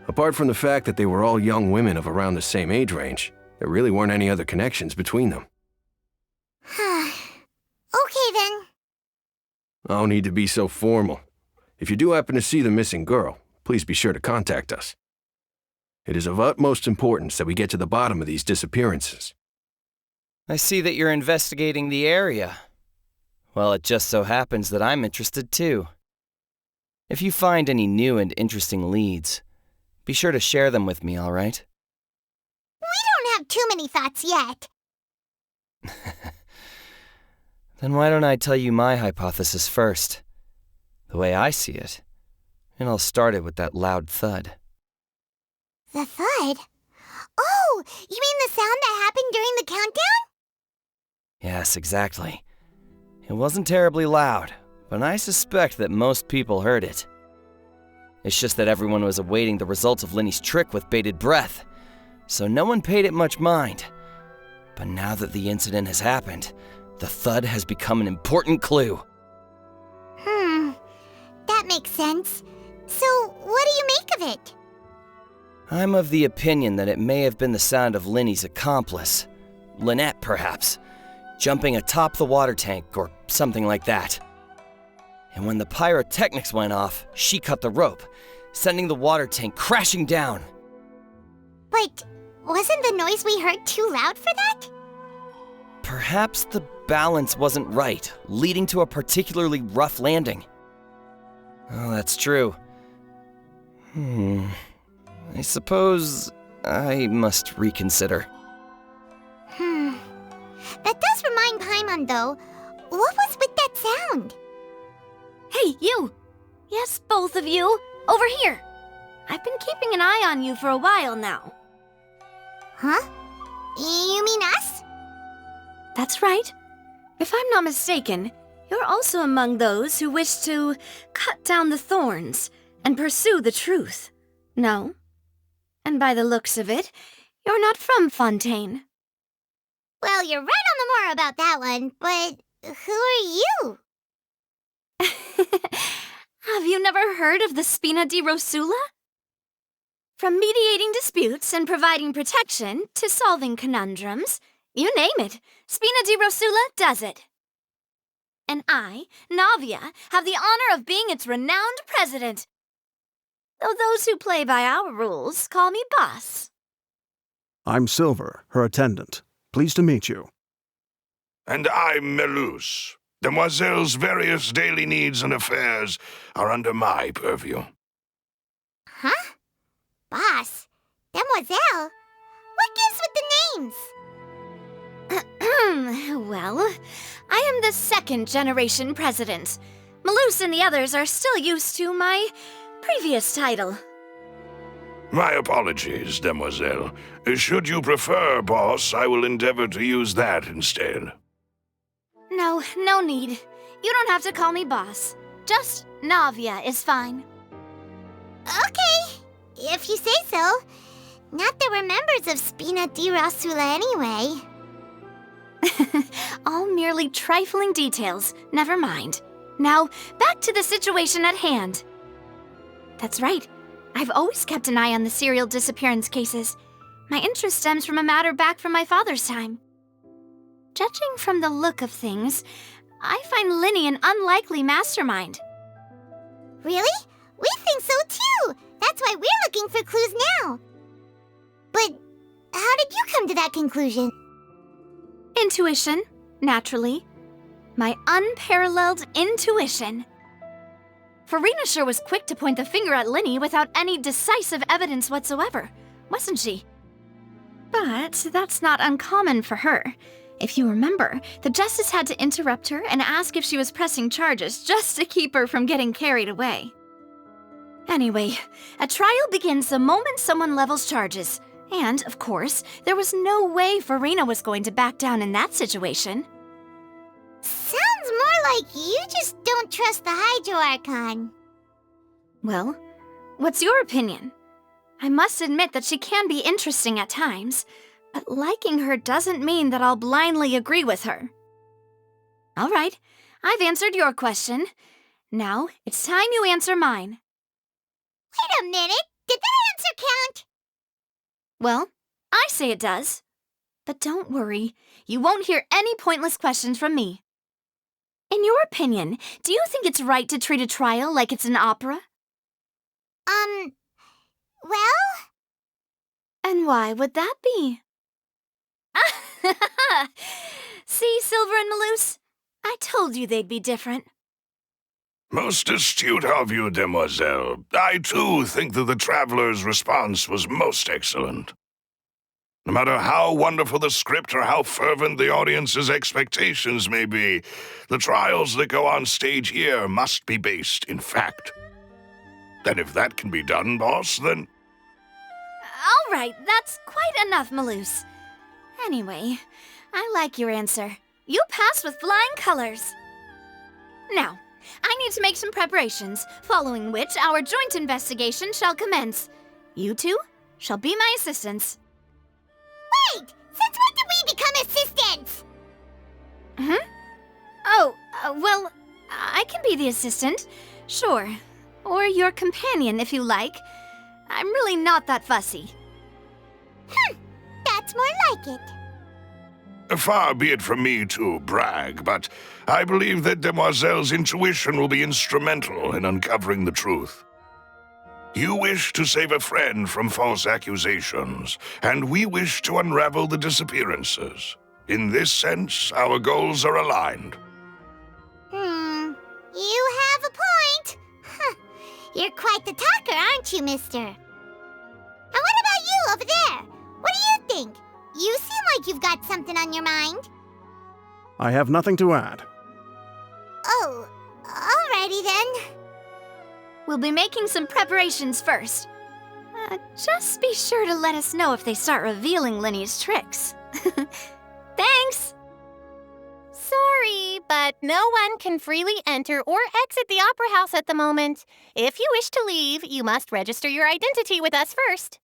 Apart from the fact that they were all young women of around the same age range, there really weren't any other connections between them. Okay then. No need to be so formal. If you do happen to see the missing girl, please be sure to contact us. It is of utmost importance that we get to the bottom of these disappearances. I see that you're investigating the area. Well, it just so happens that I'm interested too. If you find any new and interesting leads, be sure to share them with me, all right? We don't have too many thoughts yet. Then why don't I tell you my hypothesis first? The way I see it. And I'll start it with that loud thud. The thud? Oh, you mean the sound that happened during the countdown? Yes, exactly. It wasn't terribly loud, but I suspect that most people heard it. It's just that everyone was awaiting the results of Linny's trick with bated breath, so no one paid it much mind. But now that the incident has happened, the thud has become an important clue. That makes sense. So, what do you make of it? I'm of the opinion that it may have been the sound of Linny's accomplice, Lynette perhaps, jumping atop the water tank or something like that. And when the pyrotechnics went off, she cut the rope, sending the water tank crashing down. But wasn't the noise we heard too loud for that? Perhaps the balance wasn't right, leading to a particularly rough landing. Oh, that's true. I suppose I must reconsider. That does remind Paimon, though. What was with that sound? Hey, you! Yes, both of you! Over here! I've been keeping an eye on you for a while now. Huh? You mean us? That's right. If I'm not mistaken, you're also among those who wish to cut down the thorns and pursue the truth. No? And by the looks of it, you're not from Fontaine. Well, you're right on the more about that one, but who are you? Have you never heard of the Spina di Rosula? From mediating disputes and providing protection to solving conundrums, you name it, Spina di Rosula does it. And I, Navia, have the honor of being its renowned president. Though those who play by our rules call me boss. I'm Silver, her attendant. Pleased to meet you. And I'm Melus. Demoiselle's various daily needs and affairs are under my purview. Huh? Boss? Demoiselle? What gives with the names? Well, I am the second generation president. Melus and the others are still used to my previous title. My apologies, Demoiselle. Should you prefer, boss, I will endeavor to use that instead. No, No need. You don't have to call me boss. Just Navia is fine. Okay, if you say so. Not that we're members of Spina di Rasula anyway. All merely trifling details. Never mind. Now, back to the situation at hand. That's right. I've always kept an eye on the serial disappearance cases. My interest stems from a matter back from my father's time. Judging from the look of things, I find Linny an unlikely mastermind. Really? We think so too! That's why we're looking for clues now. But how did you come to that conclusion? Intuition, naturally. My unparalleled intuition. Farina sure was quick to point the finger at Linny without any decisive evidence whatsoever, wasn't she? But that's not uncommon for her. If you remember, the Justice had to interrupt her and ask if she was pressing charges just to keep her from getting carried away. Anyway, a trial begins the moment someone levels charges. And, of course, there was no way Farina was going to back down in that situation. Sounds more like you just don't trust the Hydro Archon. Well, what's your opinion? I must admit that she can be interesting at times, but liking her doesn't mean that I'll blindly agree with her. All right, I've answered your question. Now, it's time you answer mine. Wait a minute, did that answer count? Well, I say it does. But don't worry, you won't hear any pointless questions from me. In your opinion, do you think it's right to treat a trial like it's an opera? Well? And why would that be? See, Silver and Maloose? I told you they'd be different. Most astute of you, demoiselle. I, too, think that the traveler's response was most excellent. No matter how wonderful the script or how fervent the audience's expectations may be, the trials that go on stage here must be based in fact. And if that can be done, boss, then... All right, that's quite enough, Maloose. Anyway, I like your answer. You passed with flying colors. Now, I need to make some preparations, following which our joint investigation shall commence. You two shall be my assistants. Wait! Since when did we become assistants? Oh, well, I can be the assistant, sure. Or your companion, if you like. I'm really not that fussy. That's more like it. Far be it from me to brag, but I believe that Demoiselle's intuition will be instrumental in uncovering the truth. You wish to save a friend from false accusations, and we wish to unravel the disappearances. In this sense, our goals are aligned. You have a point. You're quite the talker, aren't you, mister? And what about you over there? What do you think? You seem like you've got something on your mind. I have nothing to add. Oh, alrighty then. We'll be making some preparations first. Just be sure to let us know if they start revealing Linny's tricks. Thanks! Sorry, but no one can freely enter or exit the Opera House at the moment. If you wish to leave, you must register your identity with us first.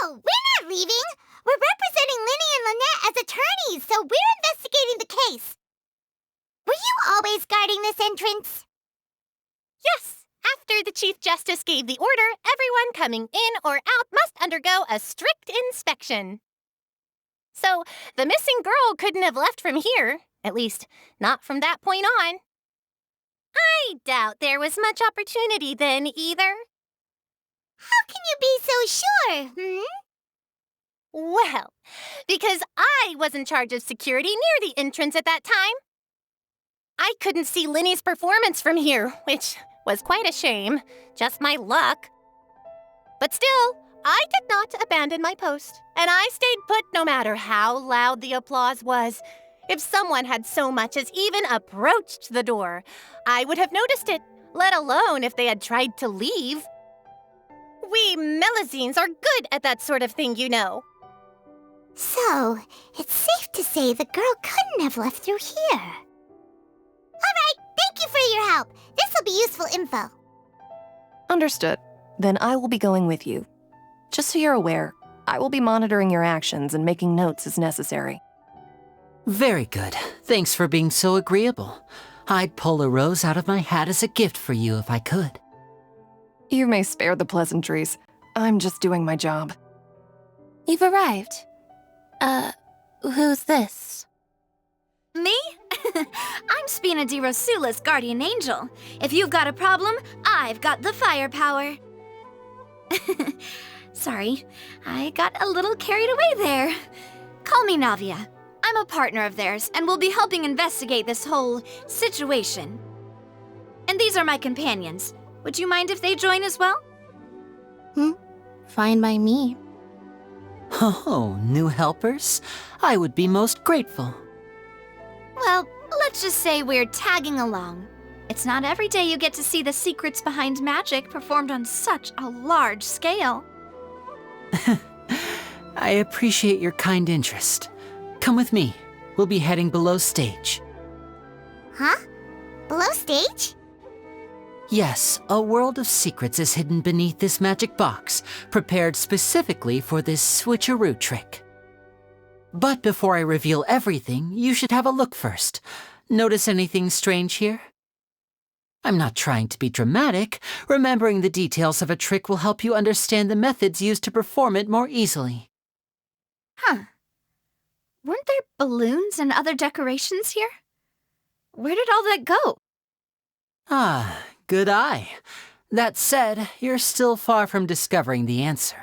No, we're not leaving. We're representing Linny and Lynette as attorneys, so we're investigating the case. Were you always guarding this entrance? Yes, after the Chief Justice gave the order, everyone coming in or out must undergo a strict inspection. So, the missing girl couldn't have left from here, at least not from that point on. I doubt there was much opportunity then either. How can you be so sure, Well, because I was in charge of security near the entrance at that time. I couldn't see Linny's performance from here, which was quite a shame. Just my luck. But still, I did not abandon my post, and I stayed put no matter how loud the applause was. If someone had so much as even approached the door, I would have noticed it, let alone if they had tried to leave. We Melusines are good at that sort of thing, you know. So, it's safe to say the girl couldn't have left through here. Alright, thank you for your help. This'll be useful info. Understood. Then I will be going with you. Just so you're aware, I will be monitoring your actions and making notes as necessary. Very good. Thanks for being so agreeable. I'd pull a rose out of my hat as a gift for you if I could. You may spare the pleasantries. I'm just doing my job. You've arrived. Who's this? Me? I'm Spina di Rosula's guardian angel. If you've got a problem, I've got the firepower. Sorry, I got a little carried away there. Call me Navia. I'm a partner of theirs, and will be helping investigate this whole situation. And these are my companions. Would you mind if they join as well? Fine by me. Oh, new helpers? I would be most grateful. Well, let's just say we're tagging along. It's not every day you get to see the secrets behind magic performed on such a large scale. I appreciate your kind interest. Come with me. We'll be heading below stage. Huh? Below stage? Yes, a world of secrets is hidden beneath this magic box, prepared specifically for this switcheroo trick. But before I reveal everything, you should have a look first. Notice anything strange here? I'm not trying to be dramatic. Remembering the details of a trick will help you understand the methods used to perform it more easily. Huh. Weren't there balloons and other decorations here? Where did all that go? Ah, good eye. That said, you're still far from discovering the answer.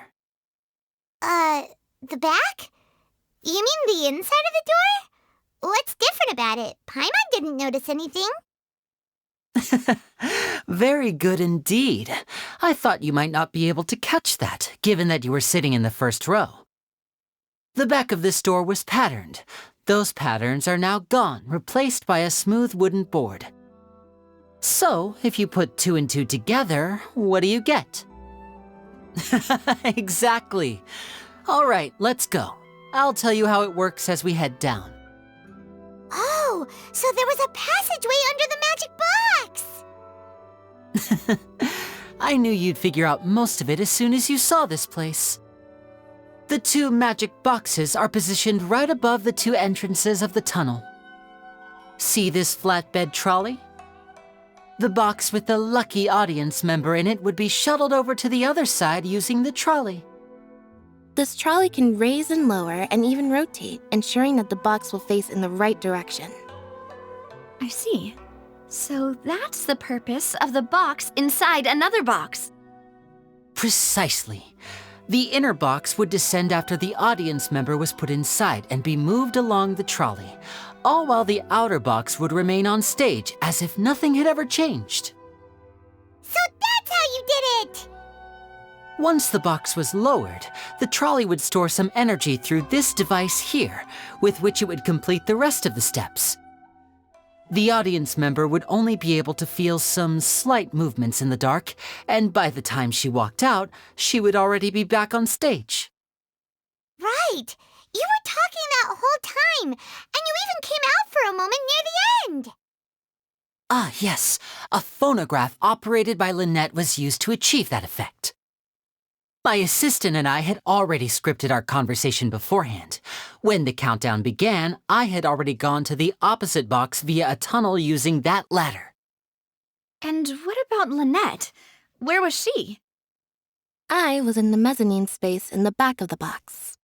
The back? You mean the inside of the door? What's different about it? Paimon didn't notice anything. Very good indeed. I thought you might not be able to catch that, given that you were sitting in the first row. The back of this door was patterned. Those patterns are now gone, replaced by a smooth wooden board. So, if you put 2 and 2 together, what do you get? Exactly. All right, let's go. I'll tell you how it works as we head down. Oh, so there was a passageway under the magic box! I knew you'd figure out most of it as soon as you saw this place. The 2 magic boxes are positioned right above the 2 entrances of the tunnel. See this flatbed trolley? The box with the lucky audience member in it would be shuttled over to the other side using the trolley. This trolley can raise and lower and even rotate, ensuring that the box will face in the right direction. I see. So that's the purpose of the box inside another box. Precisely. The inner box would descend after the audience member was put inside and be moved along the trolley, all while the outer box would remain on stage as if nothing had ever changed. So that's how you did it! Once the box was lowered, the trolley would store some energy through this device here, with which it would complete the rest of the steps. The audience member would only be able to feel some slight movements in the dark, and by the time she walked out, she would already be back on stage. Right! You were talking that whole time, and you even came out for a moment near the end! Ah, yes. A phonograph operated by Lynette was used to achieve that effect. My assistant and I had already scripted our conversation beforehand. When the countdown began, I had already gone to the opposite box via a tunnel using that ladder. And what about Lynette? Where was she? I was in the mezzanine space in the back of the box.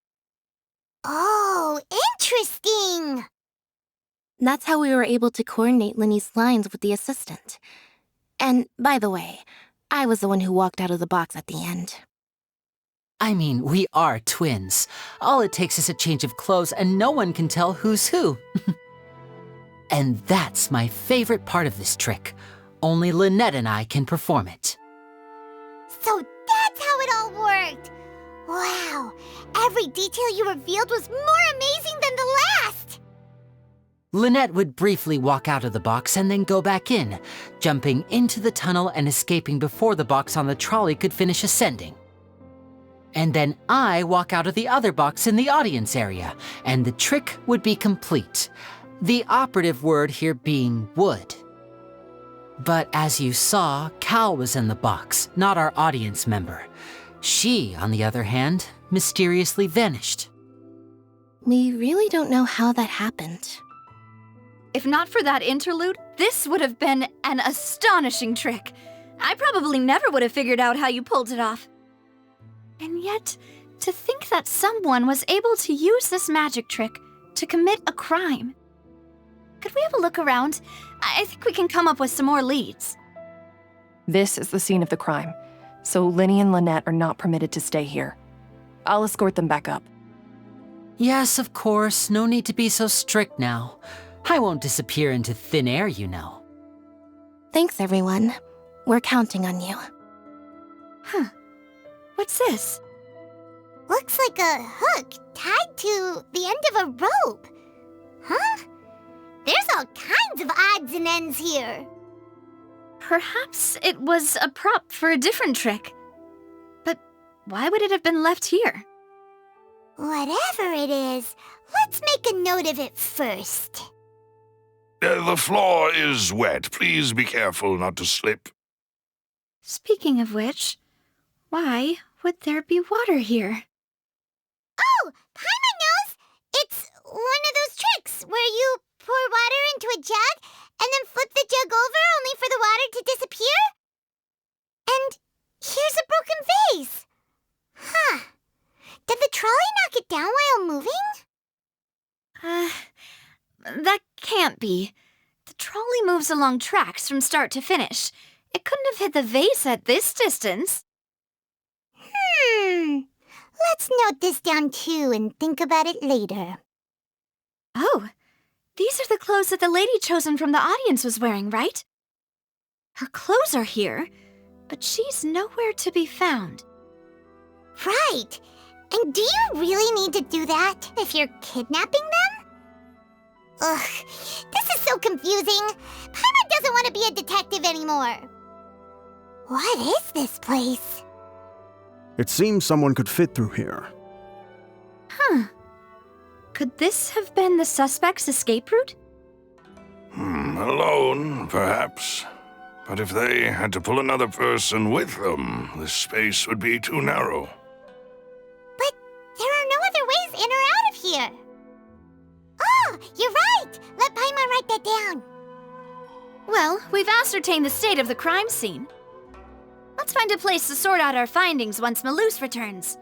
Oh, interesting! That's how we were able to coordinate Linny's lines with the assistant. And, by the way, I was the one who walked out of the box at the end. I mean, we are twins. All it takes is a change of clothes and no one can tell who's who. And that's my favorite part of this trick. Only Lynette and I can perform it. So that's how it all worked! Wow, every detail you revealed was more amazing than the last! Lynette would briefly walk out of the box and then go back in, jumping into the tunnel and escaping before the box on the trolley could finish ascending. And then I walk out of the other box in the audience area, and the trick would be complete. The operative word here being would. But as you saw, Cal was in the box, not our audience member. She, on the other hand, mysteriously vanished. We really don't know how that happened. If not for that interlude, this would have been an astonishing trick. I probably never would have figured out how you pulled it off. And yet, to think that someone was able to use this magic trick to commit a crime. Could we have a look around? I think we can come up with some more leads. This is the scene of the crime, so Linny and Lynette are not permitted to stay here. I'll escort them back up. Yes, of course, no need to be so strict now. I won't disappear into thin air, you know. Thanks, everyone. We're counting on you. Huh. What's this? Looks like a hook tied to the end of a rope. Huh? There's all kinds of odds and ends here. Perhaps it was a prop for a different trick. But why would it have been left here? Whatever it is, let's make a note of it first. The floor is wet. Please be careful not to slip. Speaking of which, why would there be water here? Oh, Paimon knows! It's one of those tricks where you pour water into a jug and then flip the jug over only for the water to disappear? And here's a broken vase. Huh. Did the trolley knock it down while moving? That can't be. The trolley moves along tracks from start to finish. It couldn't have hit the vase at this distance. Let's note this down too and think about it later. Oh, these are the clothes that the lady chosen from the audience was wearing, right? Her clothes are here, but she's nowhere to be found. Right. And do you really need to do that if you're kidnapping them? Ugh, this is so confusing. Paimon doesn't want to be a detective anymore. What is this place? It seems someone could fit through here. Huh. Could this have been the suspect's escape route? Alone, perhaps. But if they had to pull another person with them, the space would be too narrow. But there are no other ways in or out of here. Oh, you're right! Let Paimon write that down. Well, we've ascertained the state of the crime scene. Let's find a place to sort out our findings once Malus returns.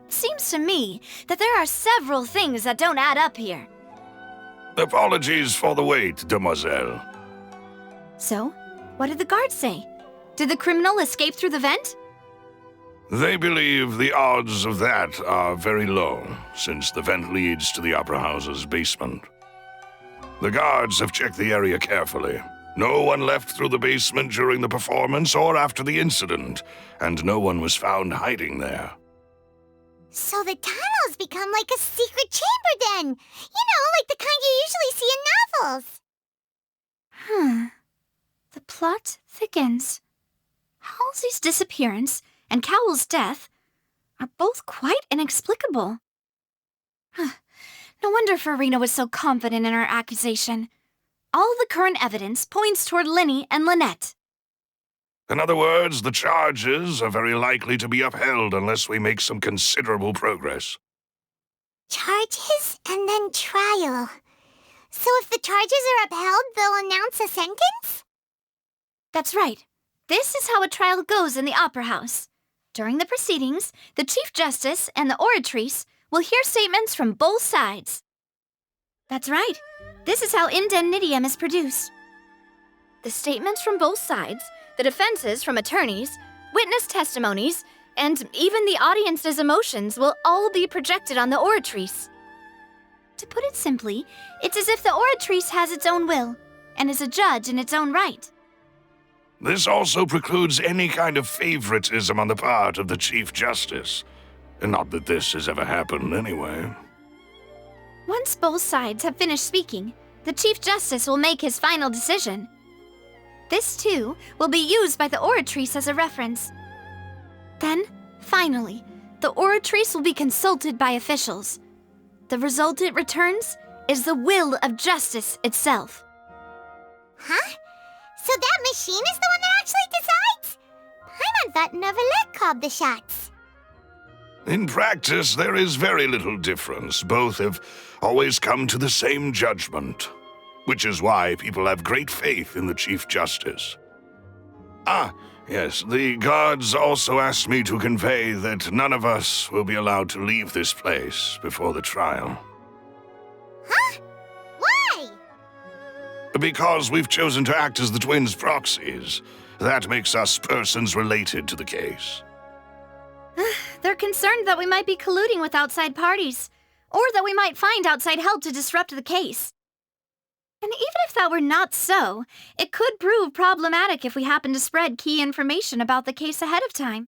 It seems to me that there are several things that don't add up here. Apologies for the wait, demoiselle. So, what did the guards say? Did the criminal escape through the vent? They believe the odds of that are very low, since the vent leads to the Opera House's basement. The guards have checked the area carefully. No one left through the basement during the performance or after the incident, and no one was found hiding there. So the tunnels become like a secret chamber then. You know, like the kind you usually see in novels. The plot thickens. Halsey's disappearance and Cowell's death are both quite inexplicable. No wonder Farina was so confident in her accusation. All the current evidence points toward Linny and Lynette. In other words, the charges are very likely to be upheld unless we make some considerable progress. Charges and then trial. So if the charges are upheld, they'll announce a sentence? That's right. This is how a trial goes in the Opera House. During the proceedings, the Chief Justice and the Oratrice will hear statements from both sides. That's right. This is how indemnitium is produced. The statements from both sides, the defenses from attorneys, witness testimonies, and even the audience's emotions will all be projected on the Oratrice. To put it simply, it's as if the Oratrice has its own will and is a judge in its own right. This also precludes any kind of favoritism on the part of the Chief Justice. And not that this has ever happened anyway. Once both sides have finished speaking, the Chief Justice will make his final decision. This, too, will be used by the Oratrice as a reference. Then, finally, the Oratrice will be consulted by officials. The result it returns is the will of justice itself. Huh? So that machine is the one that actually decides? Paimon thought Neverlet called the shots. In practice, there is very little difference. Both have always come to the same judgment, which is why people have great faith in the Chief Justice. Ah, yes, the guards also asked me to convey that none of us will be allowed to leave this place before the trial. Huh? Why? Because we've chosen to act as the twins' proxies. That makes us persons related to the case. They're concerned that we might be colluding with outside parties, or that we might find outside help to disrupt the case. And even if that were not so, it could prove problematic if we happen to spread key information about the case ahead of time.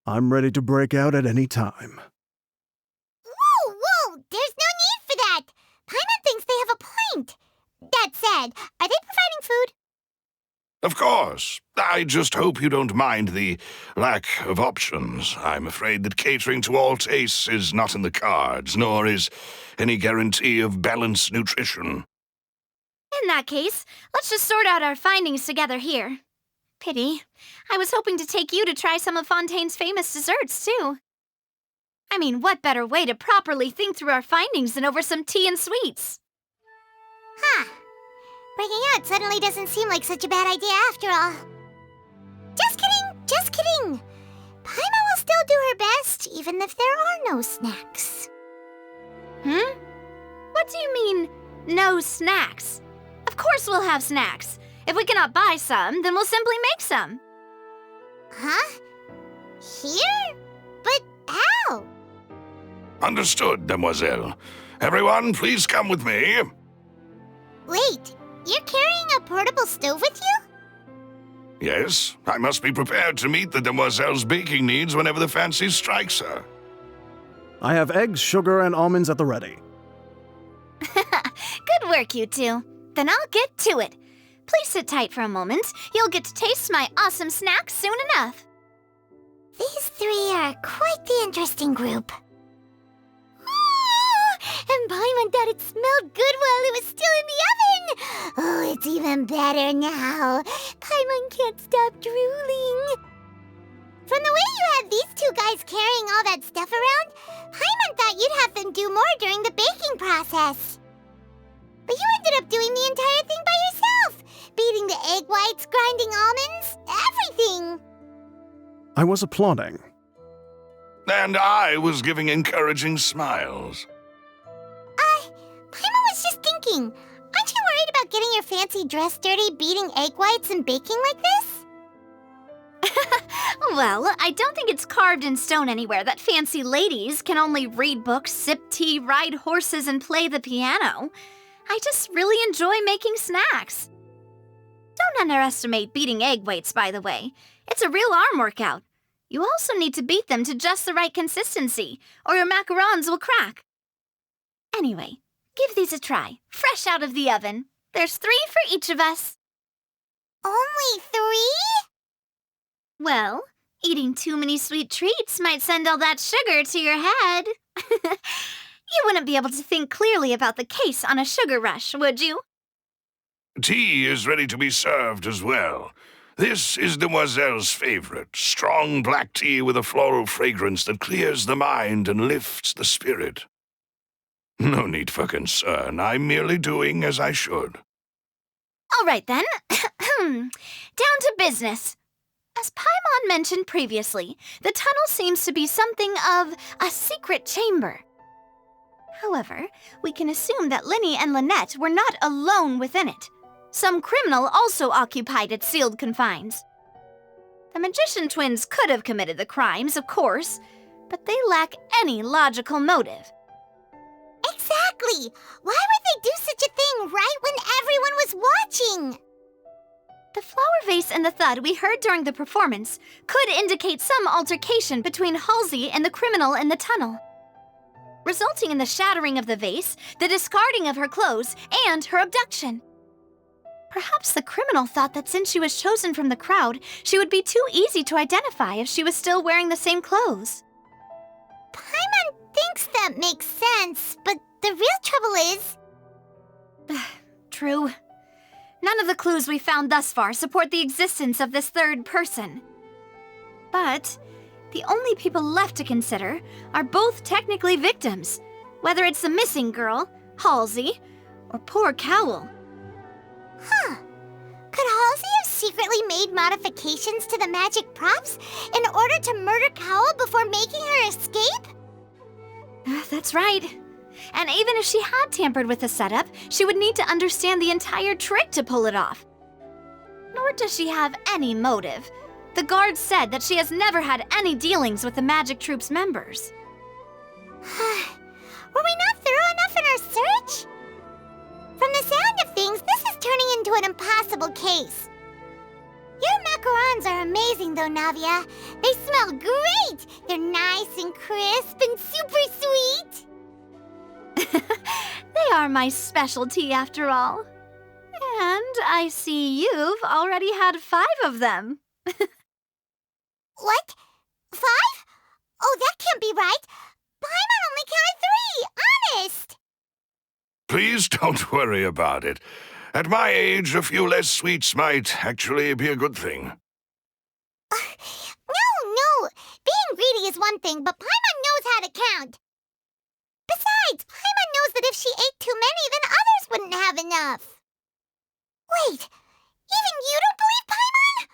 I'm ready to break out at any time. Whoa! There's no need for that! Paimon thinks they have a point. That said, are they providing food? Of course. I just hope you don't mind the lack of options. I'm afraid that catering to all tastes is not in the cards, nor is any guarantee of balanced nutrition. In that case, let's just sort out our findings together here. Pity. I was hoping to take you to try some of Fontaine's famous desserts, too. I mean, what better way to properly think through our findings than over some tea and sweets? Huh. Breaking out suddenly doesn't seem like such a bad idea after all. Just kidding! Paimon will still do her best, even if there are no snacks. What do you mean, no snacks? Of course we'll have snacks. If we cannot buy some, then we'll simply make some. Huh? Here? But how? Understood, demoiselle. Everyone, please come with me. Wait, you're carrying a portable stove with you? Yes, I must be prepared to meet the demoiselle's baking needs whenever the fancy strikes her. I have eggs, sugar, and almonds at the ready. Good work, you two. Then I'll get to it. Please sit tight for a moment. You'll get to taste my awesome snacks soon enough. These three are quite the interesting group. And Paimon thought it smelled good while it was still in the oven! Oh, it's even better now. Paimon can't stop drooling. From the way you had these two guys carrying all that stuff around, Paimon thought you'd have them do more during the baking process. But you ended up doing the entire thing by yourself! Beating the egg whites, grinding almonds, everything! I was applauding. And I was giving encouraging smiles. Paimon was just thinking, aren't you worried about getting your fancy dress dirty beating egg whites and baking like this? Well, I don't think it's carved in stone anywhere that fancy ladies can only read books, sip tea, ride horses, and play the piano. I just really enjoy making snacks. Don't underestimate beating egg whites, by the way. It's a real arm workout. You also need to beat them to just the right consistency, or your macarons will crack. Anyway, give these a try, fresh out of the oven. There's 3 for each of us. Only 3? Well, eating too many sweet treats might send all that sugar to your head. You wouldn't be able to think clearly about the case on a sugar rush, would you? Tea is ready to be served as well. This is Demoiselle's favorite, strong black tea with a floral fragrance that clears the mind and lifts the spirit. No need for concern. I'm merely doing as I should. All right, then. Down to business. As Paimon mentioned previously, the tunnel seems to be something of a secret chamber. However, we can assume that Linny and Lynette were not alone within it. Some criminal also occupied its sealed confines. The magician twins could have committed the crimes, of course, but they lack any logical motive. Exactly! Why would they do such a thing right when everyone was watching? The flower vase and the thud we heard during the performance could indicate some altercation between Halsey and the criminal in the tunnel, resulting in the shattering of the vase, the discarding of her clothes, and her abduction. Perhaps the criminal thought that since she was chosen from the crowd, she would be too easy to identify if she was still wearing the same clothes. that makes sense, but the real trouble is... True. None of the clues we found thus far support the existence of this third person. But the only people left to consider are both technically victims, whether it's the missing girl, Halsey, or poor Cowl. Huh. Could Halsey have secretly made modifications to the magic props in order to murder Cowl before making her escape? That's right. And even if she had tampered with the setup, she would need to understand the entire trick to pull it off. Nor does she have any motive. The guard said that she has never had any dealings with the Magic Troop's members. Were we not thorough enough in our search? From the sound of things, this is turning into an impossible case. Your macarons are amazing though, Navia. They smell great! They're nice and crisp and super sweet! They are my specialty after all. And I see you've already had 5 of them. What? 5? Oh, that can't be right. Paimon only counted 3, honest! Please don't worry about it. At my age, a few less sweets might actually be a good thing. No. Being greedy is one thing, but Paimon knows how to count. Besides, Paimon knows that if she ate too many, then others wouldn't have enough. Wait, even you don't believe Paimon?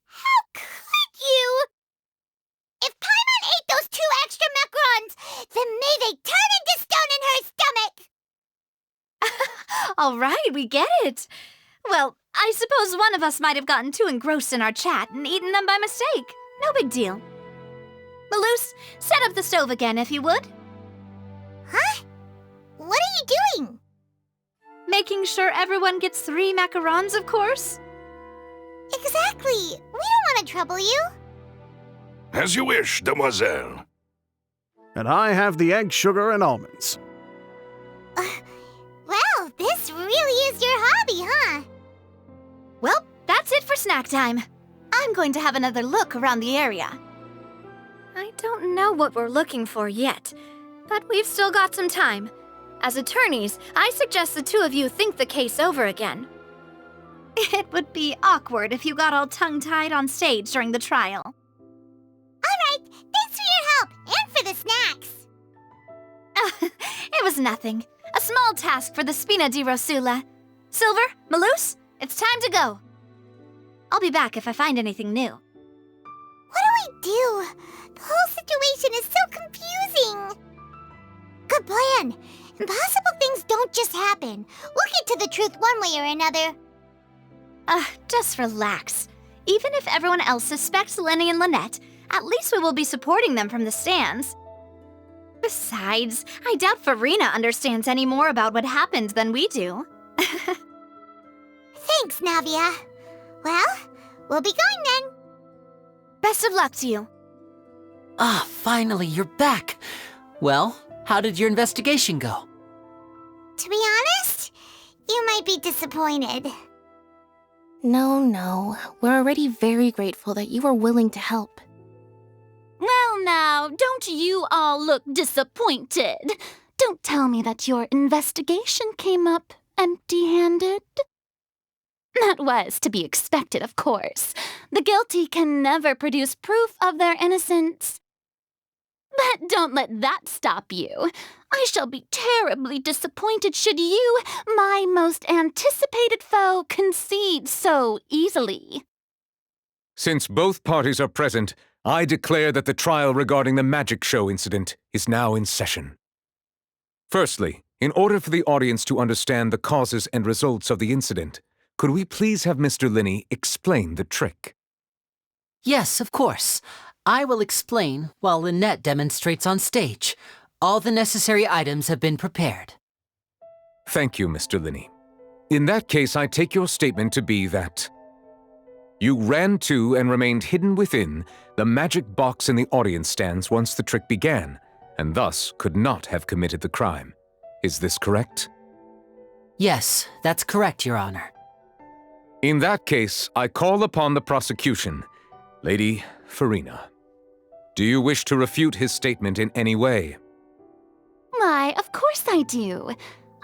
How could you? If Paimon ate those 2 extra macarons, then may they turn into stone in her stomach! All right, we get it. Well, I suppose one of us might have gotten too engrossed in our chat and eaten them by mistake. No big deal. Maloose, set up the stove again if you would. Huh? What are you doing? Making sure everyone gets 3 macarons, of course. Exactly. We don't want to trouble you. As you wish, demoiselle. And I have the egg, sugar, and almonds. Well, this really is your hobby, huh? Well, that's it for snack time. I'm going to have another look around the area. I don't know what we're looking for yet, but we've still got some time. As attorneys, I suggest the 2 of you think the case over again. It would be awkward if you got all tongue-tied on stage during the trial. All right, thanks for your help, and for the snacks. It was nothing. A small task for the Spina di Rosula. Silver, Maloose, it's time to go. I'll be back if I find anything new. What do we do? The whole situation is so confusing. Good plan. Impossible things don't just happen. We'll get to the truth one way or another. Just relax. Even if everyone else suspects Lenny and Lynette, at least we will be supporting them from the stands. Besides, I doubt Farina understands any more about what happened than we do. Thanks, Navia. Well, we'll be going then. Best of luck to you. Finally, you're back. Well, how did your investigation go? To be honest, you might be disappointed. No. We're already very grateful that you were willing to help. Well now, don't you all look disappointed. Don't tell me that your investigation came up empty-handed. That was to be expected, of course. The guilty can never produce proof of their innocence. But don't let that stop you. I shall be terribly disappointed should you, my most anticipated foe, concede so easily. Since both parties are present, I declare that the trial regarding the magic show incident is now in session. Firstly, in order for the audience to understand the causes and results of the incident, could we please have Mr. Linney explain the trick? Yes, of course. I will explain while Lynette demonstrates on stage. All the necessary items have been prepared. Thank you, Mr. Linney. In that case, I take your statement to be that you ran to and remained hidden within the magic box in the audience stands once the trick began, and thus could not have committed the crime. Is this correct? Yes, that's correct, Your Honor. In that case, I call upon the prosecution, Lady Farina. Do you wish to refute his statement in any way? Why, of course I do.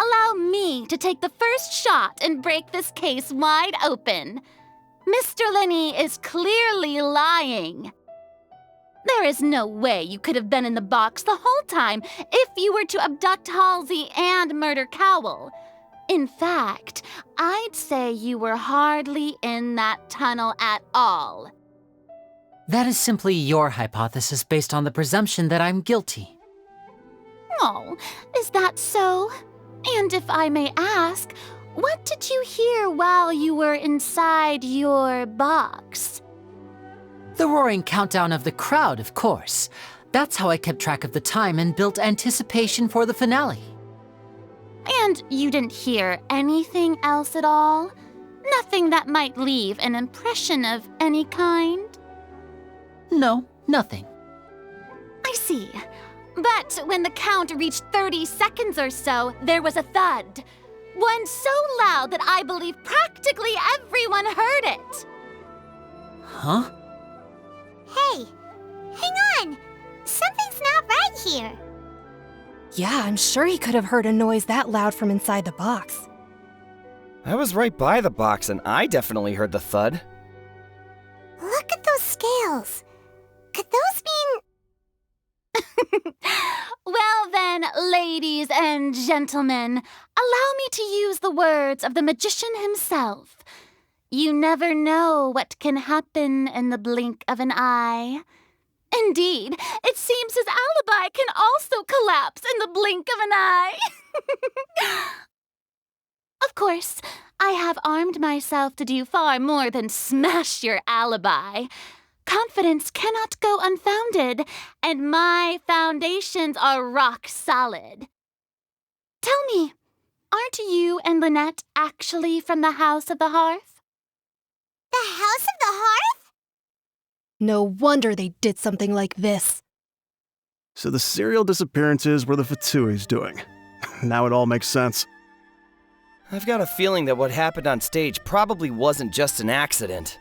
Allow me to take the first shot and break this case wide open. Mr. Linney is clearly lying. There is no way you could have been in the box the whole time if you were to abduct Halsey and murder Cowell. In fact, I'd say you were hardly in that tunnel at all. That is simply your hypothesis based on the presumption that I'm guilty. Oh, is that so? And if I may ask, what did you hear while you were inside your box? The roaring countdown of the crowd, of course. That's how I kept track of the time and built anticipation for the finale. And you didn't hear anything else at all? Nothing that might leave an impression of any kind? No, nothing. I see. But when the count reached 30 seconds or so, there was a thud. One so loud that I believe practically everyone heard it. Huh? Hey, hang on. Something's not right here. Yeah, I'm sure he could have heard a noise that loud from inside the box. I was right by the box and I definitely heard the thud. Look at those scales. Could those mean... Well then, ladies and gentlemen, allow me to use the words of the magician himself. You never know what can happen in the blink of an eye. Indeed, it seems his alibi can also collapse in the blink of an eye. Of course, I have armed myself to do far more than smash your alibi. Confidence cannot go unfounded, and my foundations are rock solid. Tell me, aren't you and Lynette actually from the House of the Hearth? The House of the Hearth? No wonder they did something like this. So the serial disappearances were the Fatsui's doing. Now it all makes sense. I've got a feeling that what happened on stage probably wasn't just an accident.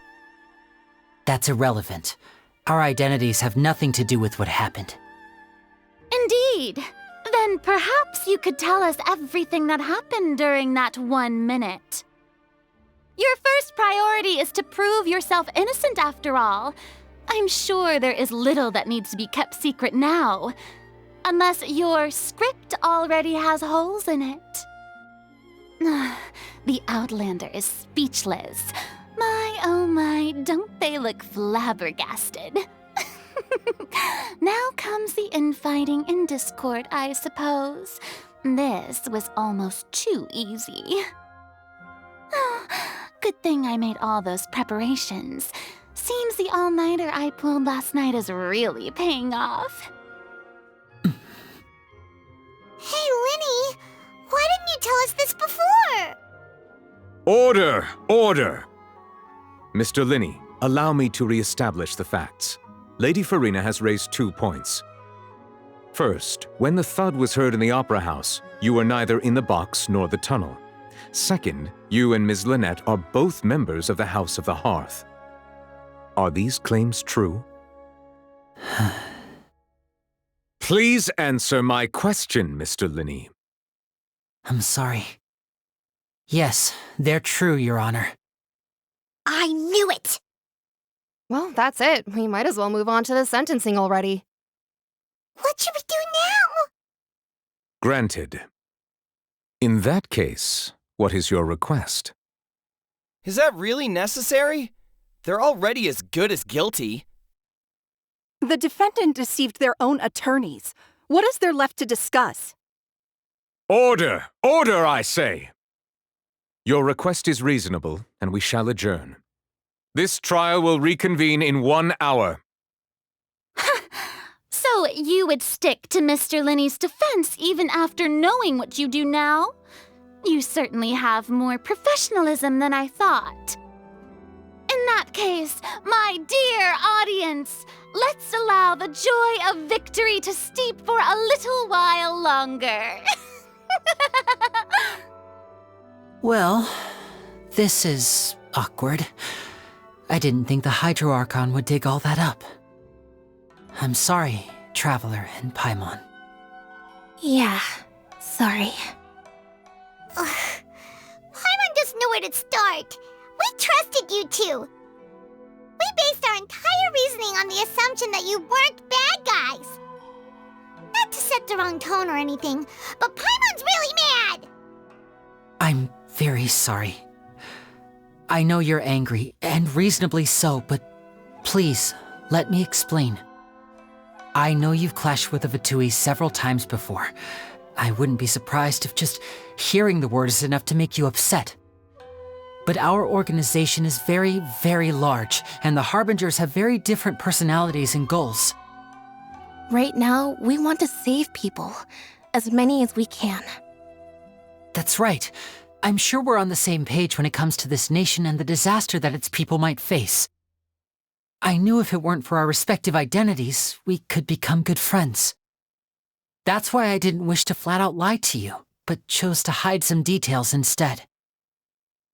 That's irrelevant. Our identities have nothing to do with what happened. Indeed. Then perhaps you could tell us everything that happened during that 1 minute. Your first priority is to prove yourself innocent after all. I'm sure there is little that needs to be kept secret now. Unless your script already has holes in it. The Outlander is speechless. My, oh my, don't they look flabbergasted? Now comes the infighting and discord, I suppose. This was almost too easy. Good thing I made all those preparations. Seems the all-nighter I pulled last night is really paying off. Hey, Linny! Why didn't you tell us this before? Order! Order! Mr. Linney, allow me to re-establish the facts. Lady Farina has raised 2 points. First, when the thud was heard in the Opera House, you were neither in the box nor the tunnel. Second, you and Ms. Lynette are both members of the House of the Hearth. Are these claims true? Please answer my question, Mr. Linney. I'm sorry. Yes, they're true, Your Honor. I knew it! Well, that's it. We might as well move on to the sentencing already. What should we do now? Granted. In that case, what is your request? Is that really necessary? They're already as good as guilty. The defendant deceived their own attorneys. What is there left to discuss? Order! Order, I say! Your request is reasonable, and we shall adjourn. This trial will reconvene in 1 hour. So you would stick to Mr. Linney's defense even after knowing what you do now? You certainly have more professionalism than I thought. In that case, my dear audience, let's allow the joy of victory to steep for a little while longer. Well, this is awkward. I didn't think the Hydro Archon would dig all that up. I'm sorry, Traveler and Paimon. Yeah, sorry. Paimon doesn't know where to start. We trusted you two. We based our entire reasoning on the assumption that you weren't bad guys. Not to set the wrong tone or anything, but Paimon's really mad! I'm very sorry. I know you're angry, and reasonably so, but please, let me explain. I know you've clashed with the Fatui several times before. I wouldn't be surprised if just hearing the word is enough to make you upset. But our organization is very, very large, and the Harbingers have very different personalities and goals. Right now, we want to save people. As many as we can. That's right. I'm sure we're on the same page when it comes to this nation and the disaster that its people might face. I knew if it weren't for our respective identities, we could become good friends. That's why I didn't wish to flat out lie to you, but chose to hide some details instead.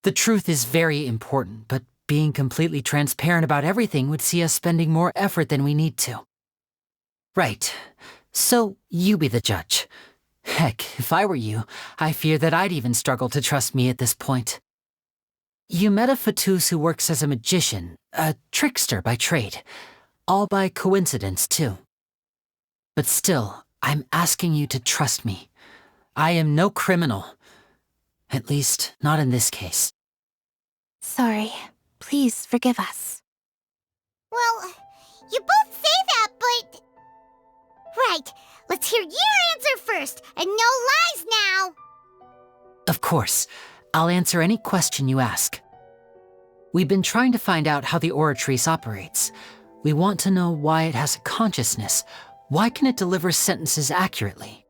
The truth is very important, but being completely transparent about everything would see us spending more effort than we need to. Right. So, you be the judge. Heck, if I were you, I fear that I'd even struggle to trust me at this point. You met a Fatus who works as a magician, a trickster by trade. All by coincidence, too. But still, I'm asking you to trust me. I am no criminal. At least, not in this case. Sorry. Please forgive us. Well, you both say that, but... Right, let's hear your answer first, and no lies now! Of course. I'll answer any question you ask. We've been trying to find out how the Oratrice operates. We want to know why it has a consciousness. Why can it deliver sentences accurately?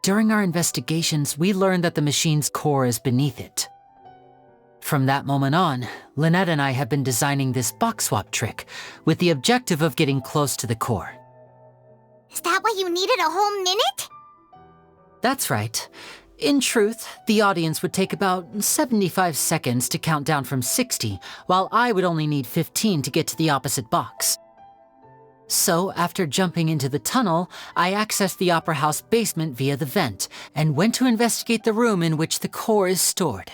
During our investigations, we learned that the machine's core is beneath it. From that moment on, Lynette and I have been designing this box swap trick, with the objective of getting close to the core. Is that why you needed a whole minute? That's right. In truth, the audience would take about 75 seconds to count down from 60, while I would only need 15 to get to the opposite box. So, after jumping into the tunnel, I accessed the Opera House basement via the vent, and went to investigate the room in which the core is stored.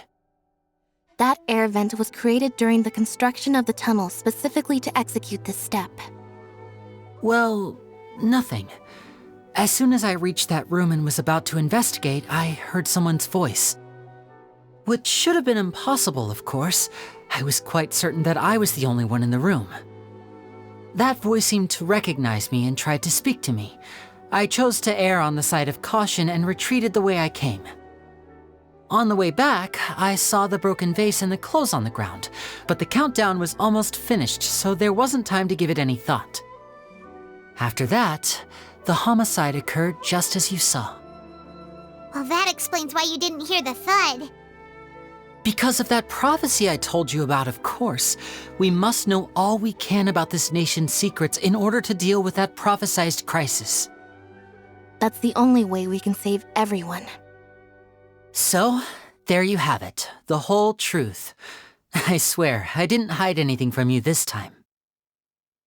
That air vent was created during the construction of the tunnel specifically to execute this step. Well, nothing. As soon as I reached that room and was about to investigate, I heard someone's voice. Which should have been impossible, of course. I was quite certain that I was the only one in the room. That voice seemed to recognize me and tried to speak to me. I chose to err on the side of caution and retreated the way I came. On the way back, I saw the broken vase and the clothes on the ground, but the countdown was almost finished, so there wasn't time to give it any thought. After that, the homicide occurred just as you saw. Well, that explains why you didn't hear the thud. Because of that prophecy I told you about, of course. We must know all we can about this nation's secrets in order to deal with that prophesized crisis. That's the only way we can save everyone. So, there you have it, the whole truth. I swear, I didn't hide anything from you this time.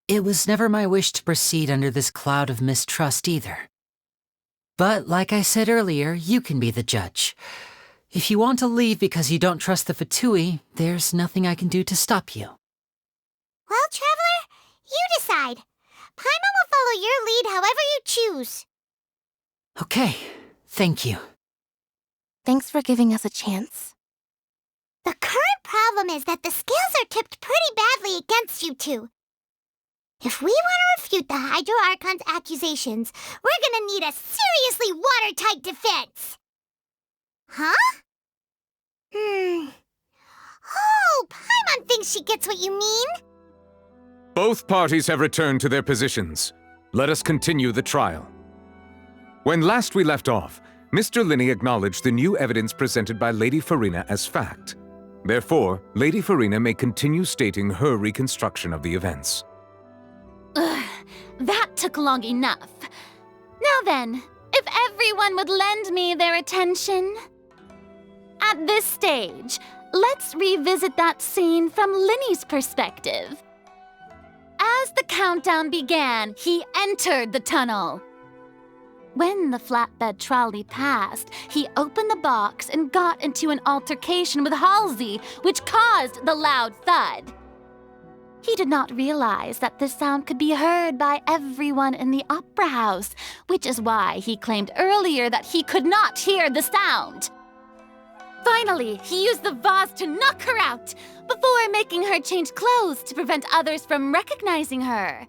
It was never my wish to proceed under this cloud of mistrust either. But like I said earlier, you can be the judge. If you want to leave because you don't trust the Fatui, there's nothing I can do to stop you. Well, Traveler, you decide. Paimon will follow your lead however you choose. Okay, thank you. Thanks for giving us a chance. The current problem is that the scales are tipped pretty badly against you two. If we want to refute the Hydro Archon's accusations, we're gonna need a seriously watertight defense. Huh? Oh, Paimon thinks she gets what you mean. Both parties have returned to their positions. Let us continue the trial. When last we left off, Mr. Linney acknowledged the new evidence presented by Lady Farina as fact. Therefore, Lady Farina may continue stating her reconstruction of the events. Ugh, that took long enough. Now then, if everyone would lend me their attention. At this stage, let's revisit that scene from Linney's perspective. as the countdown began, he entered the tunnel. When the flatbed trolley passed, he opened the box and got into an altercation with Halsey, which caused the loud thud. He did not realize that this sound could be heard by everyone in the opera house, which is why he claimed earlier that he could not hear the sound. Finally, he used the vase to knock her out, before making her change clothes to prevent others from recognizing her.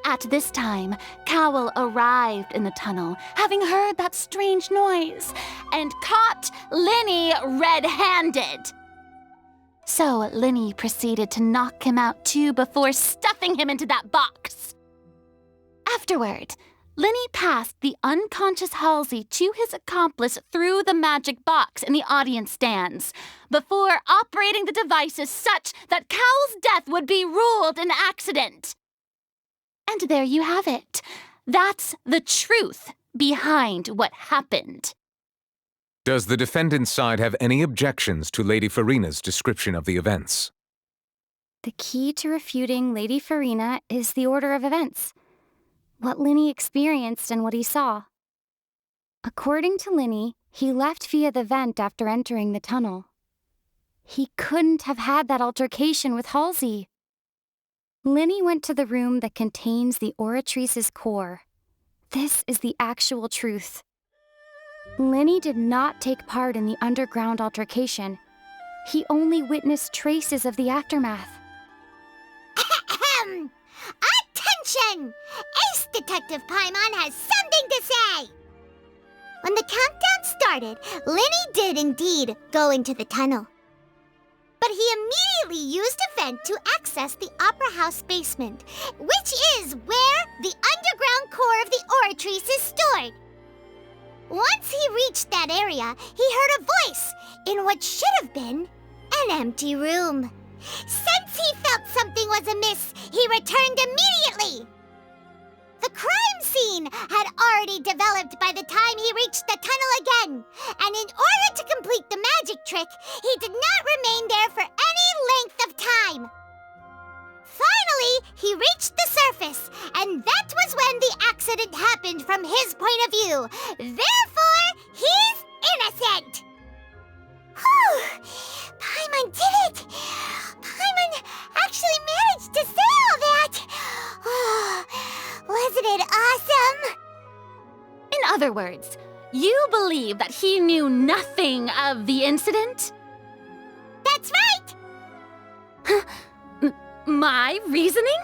At this time, Cowell arrived in the tunnel, having heard that strange noise, and caught Linny red-handed. So Linny proceeded to knock him out too before stuffing him into that box. Afterward, Linny passed the unconscious Halsey to his accomplice through the magic box in the audience stands, before operating the devices such that Cowell's death would be ruled an accident. And there you have it. That's the truth behind what happened. Does the defendant's side have any objections to Lady Farina's description of the events? The key to refuting Lady Farina is the order of events. What Linny experienced and what he saw. According to Linny, he left via the vent after entering the tunnel. He couldn't have had that altercation with Halsey. Linny went to the room that contains the Oratrice's core. This is the actual truth. Linny did not take part in the underground altercation. He only witnessed traces of the aftermath. Attention! Ace Detective Paimon has something to say! When the countdown started, Linny did indeed go into the tunnel. But he immediately used a vent to access the Opera House basement, which is where the underground core of the Oratrice is stored. Once he reached that area, he heard a voice in what should have been an empty room. Since he felt something was amiss, he returned immediately. The crime scene had already developed by the time he reached the tunnel again, and in order to complete the magic trick, he did not remain there for any length of time. Finally, he reached the surface, and that was when the accident happened from his point of view. Therefore, he's innocent. Whew! Paimon did it! Paimon actually managed to say all that! Oh, wasn't it awesome? In other words, you believe that he knew nothing of the incident? That's right! My reasoning?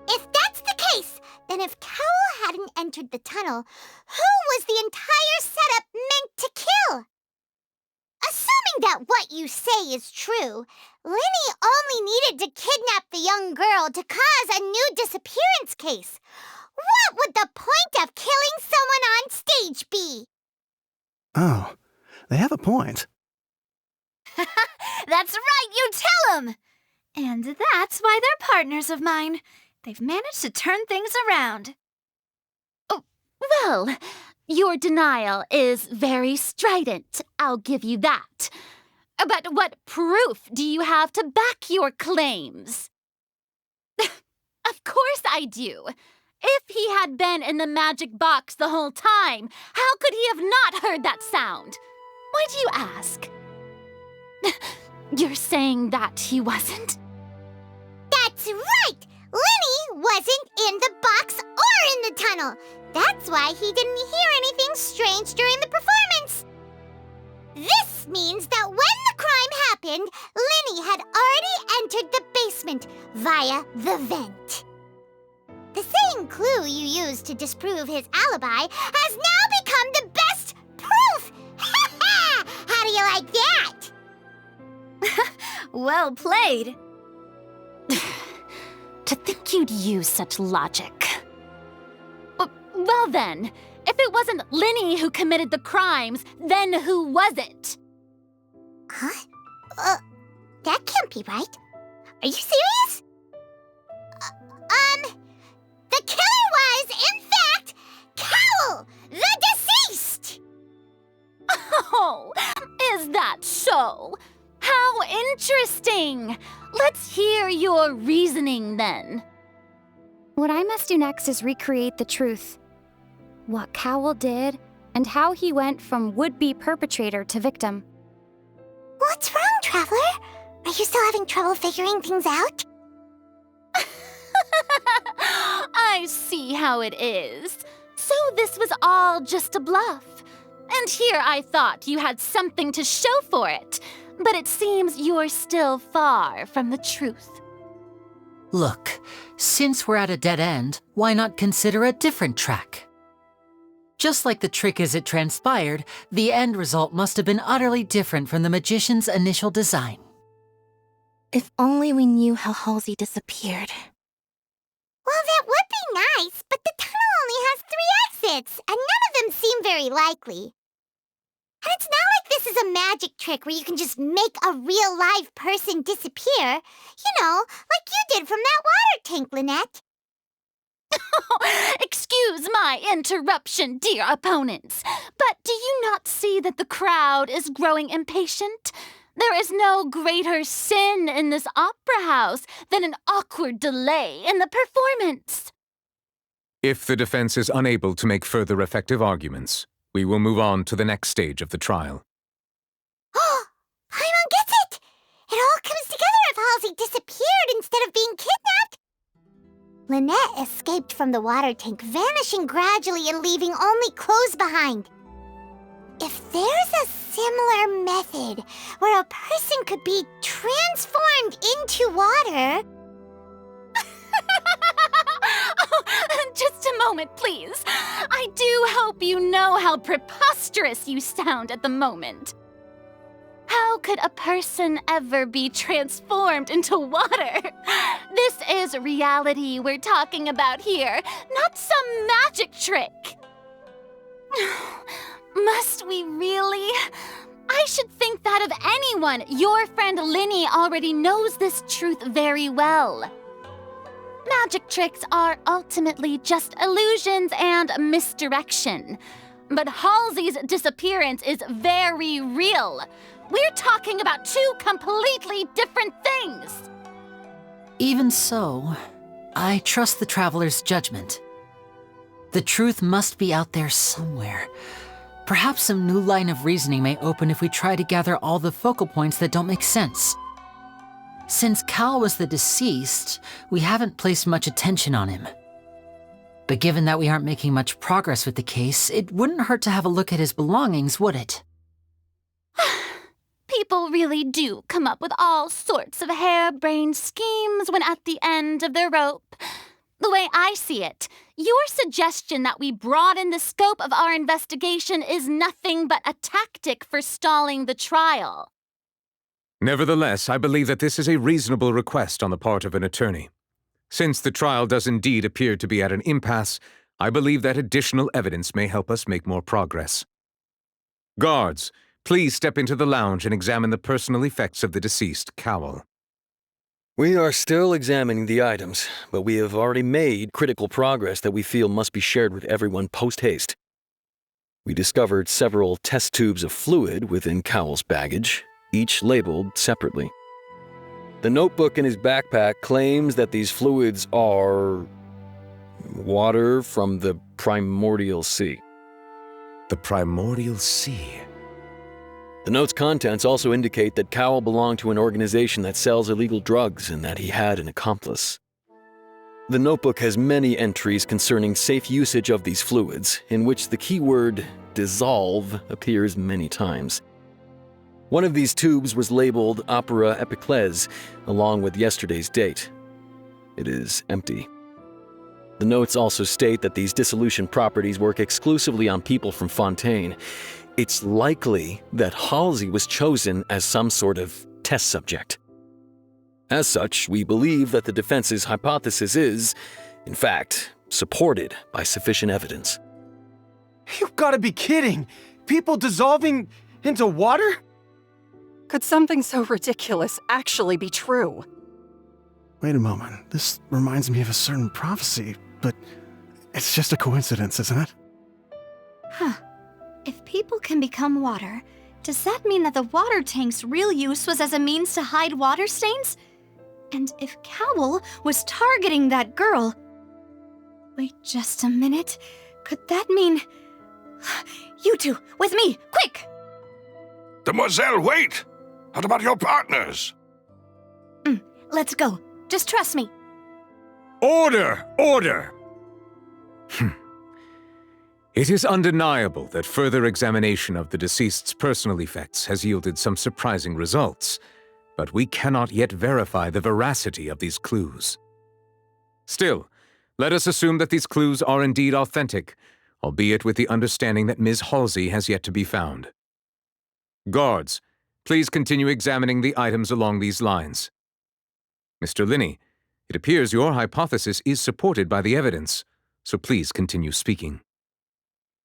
If that's the case, then if Cowell hadn't entered the tunnel, who was the entire setup meant to kill? Assuming that what you say is true, Linny only needed to kidnap the young girl to cause a new disappearance case. What would the point of killing someone on stage be? Oh, they have a point. That's right, you tell 'em! And that's why they're partners of mine. They've managed to turn things around. Oh, well, your denial is very strident, I'll give you that. But what proof do you have to back your claims? Of course I do. If he had been in the magic box the whole time, how could he have not heard that sound? Why do you ask? You're saying that he wasn't? That's right! Linny wasn't in the box or in the tunnel. That's why he didn't hear anything strange during the performance. This means that when the crime happened, Linny had already entered the basement via the vent. The same clue you used to disprove his alibi has now become the best proof! Ha ha! How do you like that? Well played. To think you'd use such logic. Well then, if it wasn't Linny who committed the crimes, then who was it? Huh? That can't be right. Are you serious? The killer was, in fact, Cowell, the deceased! Oh, is that so? How interesting! Let's hear your reasoning then. What I must do next is recreate the truth. What Cowell did, and how he went from would-be perpetrator to victim. What's wrong, Traveler? Are you still having trouble figuring things out? I see how it is. So this was all just a bluff. And here I thought you had something to show for it. But it seems you're still far from the truth. Look, since we're at a dead end, why not consider a different track? Just like the trick as it transpired, the end result must have been utterly different from the magician's initial design. If only we knew how Halsey disappeared. Well, that would be nice, but the tunnel only has 3 exits, and none of them seem very likely. And it's not like this is a magic trick where you can just make a real live person disappear. You know, like you did from that water tank, Lynette. Excuse my interruption, dear opponents, but do you not see that the crowd is growing impatient? There is no greater sin in this opera house than an awkward delay in the performance. If the defense is unable to make further effective arguments, we will move on to the next stage of the trial. Oh, Paimon gets it! It all comes together if Halsey disappeared instead of being kidnapped. Lynette escaped from the water tank, vanishing gradually and leaving only clothes behind. If there's a similar method where a person could be transformed into water... Just a moment, please. I do hope you know how preposterous you sound at the moment. How could a person ever be transformed into water? This is reality we're talking about here, not some magic trick. Must we really? I should think that of anyone. Your friend Linny already knows this truth very well. Magic tricks are ultimately just illusions and misdirection. But Halsey's disappearance is very real. We're talking about 2 completely different things. Even so, I trust the Traveler's judgment. The truth must be out there somewhere. Perhaps some new line of reasoning may open if we try to gather all the focal points that don't make sense. Since Cal was the deceased, we haven't placed much attention on him. But given that we aren't making much progress with the case, it wouldn't hurt to have a look at his belongings, would it? People really do come up with all sorts of harebrained schemes when at the end of their rope. The way I see it, your suggestion that we broaden the scope of our investigation is nothing but a tactic for stalling the trial. Nevertheless, I believe that this is a reasonable request on the part of an attorney. Since the trial does indeed appear to be at an impasse, I believe that additional evidence may help us make more progress. Guards, please step into the lounge and examine the personal effects of the deceased, Cowell. We are still examining the items, but we have already made critical progress that we feel must be shared with everyone post-haste. We discovered several test tubes of fluid within Cowell's baggage, each labeled separately. The notebook in his backpack claims that these fluids are water from the primordial sea. The primordial sea? The note's contents also indicate that Cowell belonged to an organization that sells illegal drugs and that he had an accomplice. The notebook has many entries concerning safe usage of these fluids, in which the keyword dissolve appears many times. One of these tubes was labeled Opera Epiclese, along with yesterday's date. It is empty. The notes also state that these dissolution properties work exclusively on people from Fontaine. It's likely that Halsey was chosen as some sort of test subject. As such, we believe that the defense's hypothesis is, in fact, supported by sufficient evidence. You've got to be kidding! People dissolving into water? Could something so ridiculous actually be true? Wait a moment. This reminds me of a certain prophecy, but it's just a coincidence, isn't it? Huh. If people can become water, does that mean that the water tank's real use was as a means to hide water stains? And if Cowl was targeting that girl... Wait just a minute. Could that mean... You two, with me, quick! Demoiselle, wait! What about your partners? Let's go. Just trust me. Order! Order! It is undeniable that further examination of the deceased's personal effects has yielded some surprising results, but we cannot yet verify the veracity of these clues. Still, let us assume that these clues are indeed authentic, albeit with the understanding that Ms. Halsey has yet to be found. Guards, please continue examining the items along these lines. Mr. Linney, it appears your hypothesis is supported by the evidence, so please continue speaking.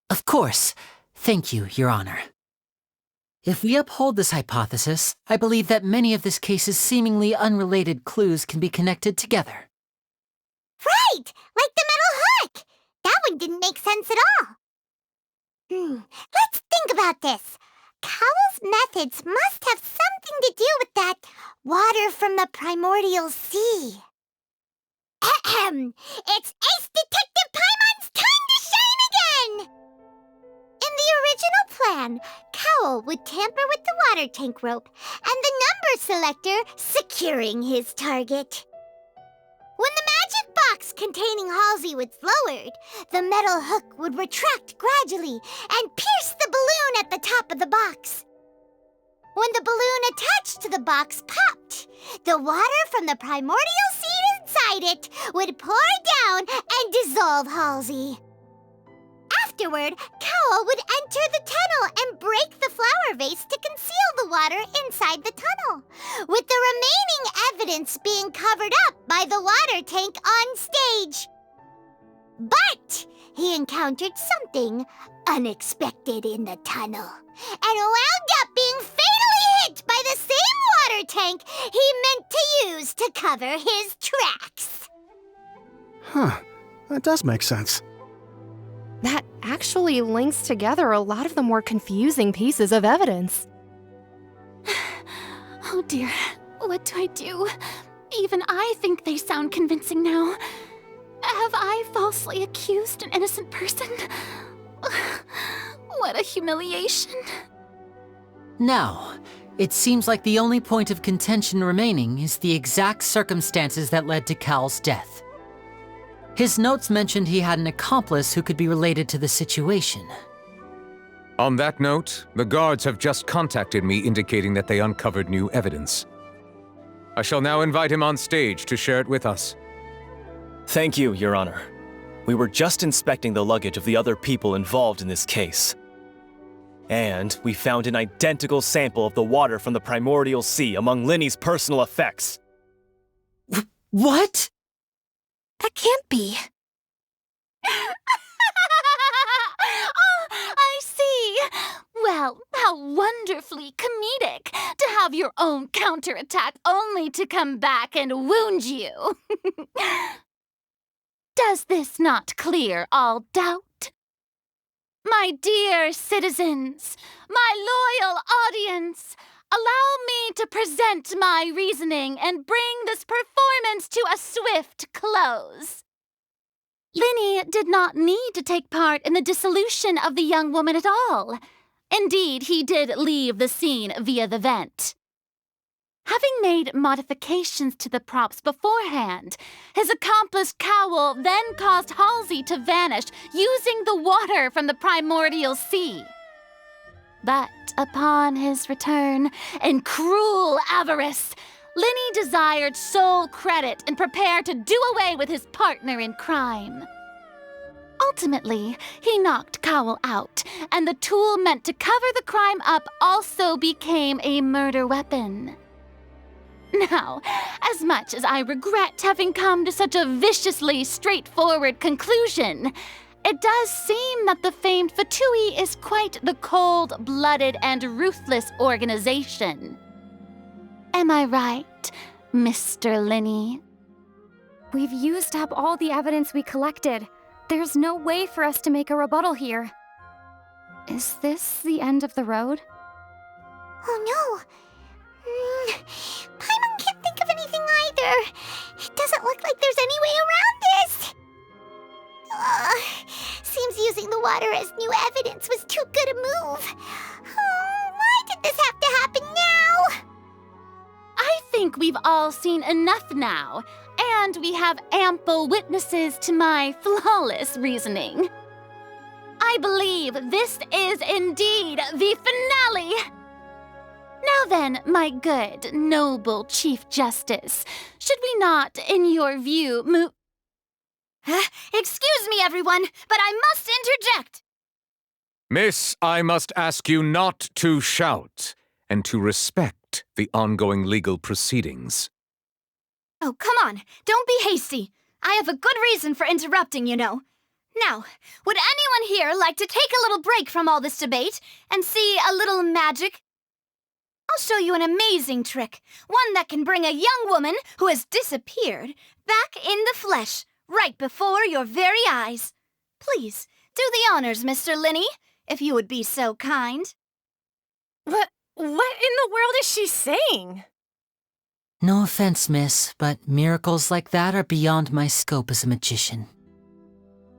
Of course. Thank you, Your Honor. If we uphold this hypothesis, I believe that many of this case's seemingly unrelated clues can be connected together. Right! Like the metal hook! That one didn't make sense at all. Let's think about this. Cowell's methods must have something to do with that water from the primordial sea. It's Ace Detective Paimon's time to shine again! In the original plan, Cowell would tamper with the water tank rope and the number selector securing his target. When the magic box containing Halsey was lowered, the metal hook would retract gradually and pierce the balloon at the top of the box. When the balloon attached to the box popped, the water from the primordial seed inside it would pour down and dissolve Halsey. Afterward, Cowell would enter the tunnel and break the flower vase to conceal the water inside the tunnel, with the remaining evidence being covered up by the water tank on stage. But he encountered something unexpected in the tunnel and wound up being fatally hit by the same water tank he meant to use to cover his tracks. Huh. That does make sense. That actually links together a lot of the more confusing pieces of evidence. Oh dear, what do I do? Even I think they sound convincing now. Have I falsely accused an innocent person? What a humiliation. Now, it seems like the only point of contention remaining is the exact circumstances that led to Cal's death. His notes mentioned he had an accomplice who could be related to the situation. On that note, the guards have just contacted me indicating that they uncovered new evidence. I shall now invite him on stage to share it with us. Thank you, Your Honor. We were just inspecting the luggage of the other people involved in this case. And we found an identical sample of the water from the primordial sea among Linny's personal effects. What? That can't be. Oh, I see. Well, how wonderfully comedic to have your own counterattack only to come back and wound you. Does this not clear all doubt? My dear citizens, my loyal audience, allow me to present my reasoning and bring this performance to a swift close. Linny did not need to take part in the dissolution of the young woman at all. Indeed, he did leave the scene via the vent. Having made modifications to the props beforehand, his accomplice Cowell then caused Halsey to vanish using the water from the primordial sea. But upon his return, in cruel avarice, Linny desired sole credit and prepared to do away with his partner in crime. Ultimately, he knocked Cowell out, and the tool meant to cover the crime up also became a murder weapon. Now, as much as I regret having come to such a viciously straightforward conclusion, it does seem that the famed Fatui is quite the cold-blooded and ruthless organization. Am I right, Mr. Linney? We've used up all the evidence we collected. There's no way for us to make a rebuttal here. Is this the end of the road? Oh no! Paimon can't think of anything either. either. It doesn't look like there's any way around this. Seems using the water as new evidence was too good a move. Why did this have to happen now? I think we've all seen enough now, and we have ample witnesses to my flawless reasoning. I believe this is indeed the finale. Now then, my good, noble Chief Justice, should we not, in your view, move... Excuse me, everyone, but I must interject! Miss, I must ask you not to shout, and to respect the ongoing legal proceedings. Oh, come on, don't be hasty. I have a good reason for interrupting, you know. Now, would anyone here like to take a little break from all this debate and see a little magic? I'll show you an amazing trick, one that can bring a young woman who has disappeared back in the flesh, right before your very eyes. Please, do the honors, Mr. Linney, if you would be so kind. What in the world is she saying? No offense, miss, but miracles like that are beyond my scope as a magician.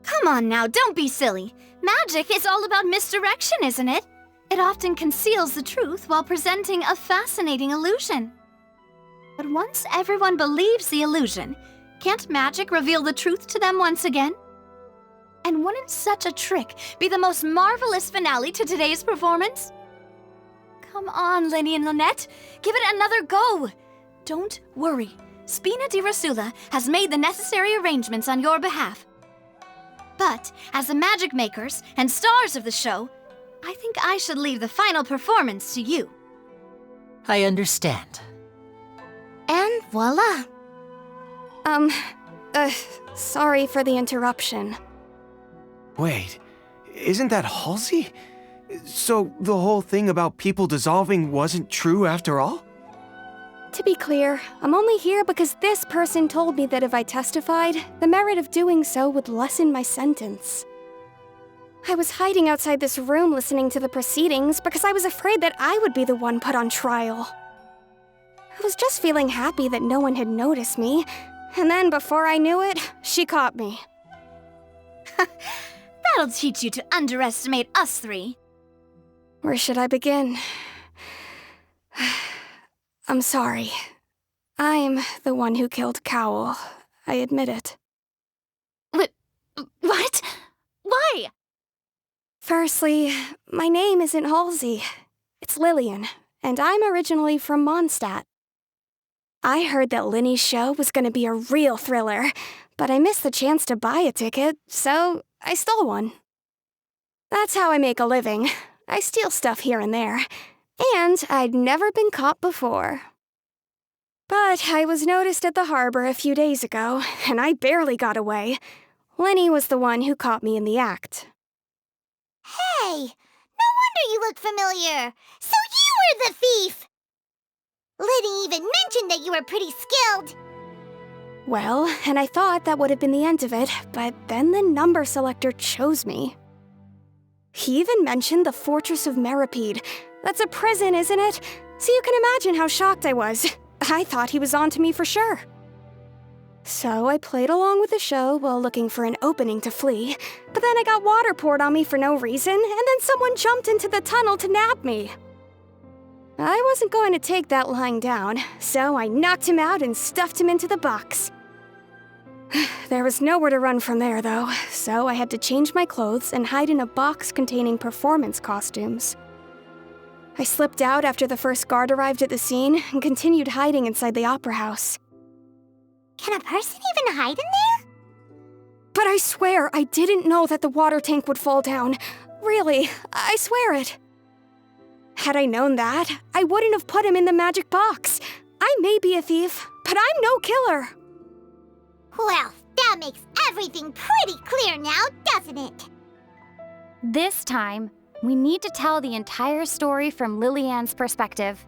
Come on now, don't be silly. Magic is all about misdirection, isn't it? It often conceals the truth while presenting a fascinating illusion. But once everyone believes the illusion, can't magic reveal the truth to them once again? And wouldn't such a trick be the most marvelous finale to today's performance? Come on, Linny and Lynette, give it another go. Don't worry, Spina di Rosula has made the necessary arrangements on your behalf. But as the magic makers and stars of the show, I think I should leave the final performance to you. I understand. And voila. Sorry for the interruption. Wait, isn't that Halsey? So the whole thing about people dissolving wasn't true after all? To be clear, I'm only here because this person told me that if I testified, the merit of doing so would lessen my sentence. I was hiding outside this room listening to the proceedings because I was afraid that I would be the one put on trial. I was just feeling happy that no one had noticed me, and then before I knew it, she caught me. That'll teach you to underestimate us three. Where should I begin? I'm sorry. I'm the one who killed Cowell. I admit it. What? Why? Firstly, my name isn't Halsey. It's Lillian, and I'm originally from Mondstadt. I heard that Linny's show was going to be a real thriller, but I missed the chance to buy a ticket, so I stole one. That's how I make a living. I steal stuff here and there, and I'd never been caught before. But I was noticed at the harbor a few days ago, and I barely got away. Linny was the one who caught me in the act. Hey, no wonder you look familiar. So you were the thief! Liddy even mentioned that you were pretty skilled. Well, and I thought that would have been the end of it, but then the number selector chose me. He even mentioned the Fortress of Meripede. That's a prison, isn't it? So you can imagine how shocked I was. I thought he was on to me for sure. So I played along with the show while looking for an opening to flee, but then I got water poured on me for no reason, and then someone jumped into the tunnel to nab me. I wasn't going to take that lying down, so I knocked him out and stuffed him into the box. There was nowhere to run from there, though, so I had to change my clothes and hide in a box containing performance costumes. I slipped out after the first guard arrived at the scene and continued hiding inside the opera house. Can a person even hide in there? But I swear I didn't know that the water tank would fall down. Really, I swear it. Had I known that, I wouldn't have put him in the magic box. I may be a thief, but I'm no killer. Well, that makes everything pretty clear now, doesn't it? This time, we need to tell the entire story from Lillian's perspective.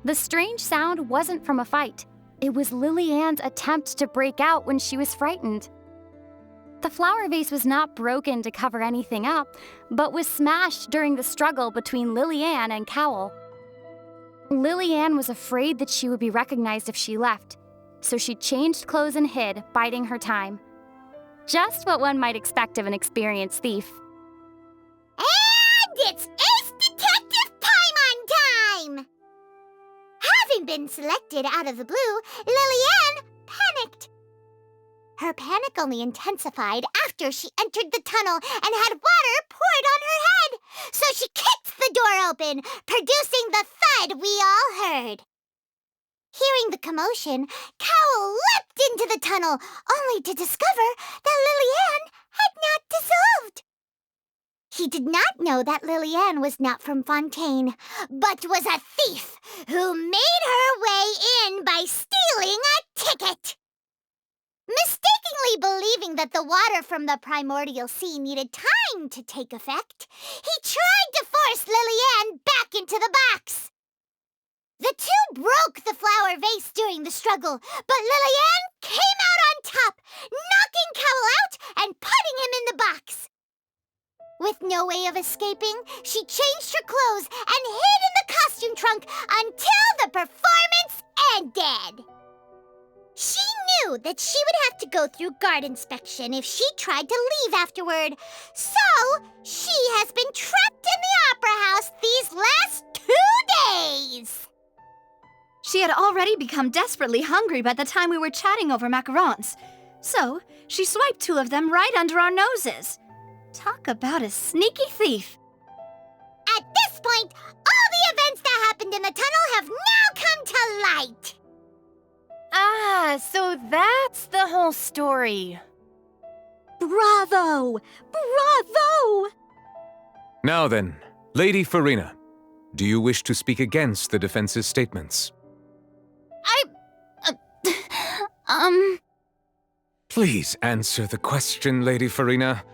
The strange sound wasn't from a fight. It was Lillian's attempt to break out when she was frightened. The flower vase was not broken to cover anything up, but was smashed during the struggle between Lillian and Cowell. Lillian was afraid that she would be recognized if she left, so she changed clothes and hid, biding her time. Just what one might expect of an experienced thief. And it's Ace Detective Paimon time! Having been selected out of the blue, Lillian panicked. Her panic only intensified after she entered the tunnel and had water poured on her head. So she kicked the door open, producing the thud we all heard. Hearing the commotion, Cowell leapt into the tunnel, only to discover that Lillian had not dissolved. He did not know that Lillian was not from Fontaine, but was a thief who made her way in by stealing a ticket. Mistakenly believing that the water from the primordial sea needed time to take effect, he tried to force Lillian back into the box. The two broke the flower vase during the struggle, but Lillian came out on top, knocking Cowell out and putting him in the box. With no way of escaping, she changed her clothes and hid in the costume trunk until the performance ended. She knew that she would have to go through guard inspection if she tried to leave afterward, so she has been trapped in the Opera House these last 2 days. She had already become desperately hungry by the time we were chatting over macarons, so she swiped 2 of them right under our noses. Talk about a sneaky thief. At this point, all the events that happened in the tunnel have now come to light. Ah, so that's the whole story. Bravo! Bravo! Now then, Lady Farina, do you wish to speak against the defense's statements? Please answer the question, Lady Farina.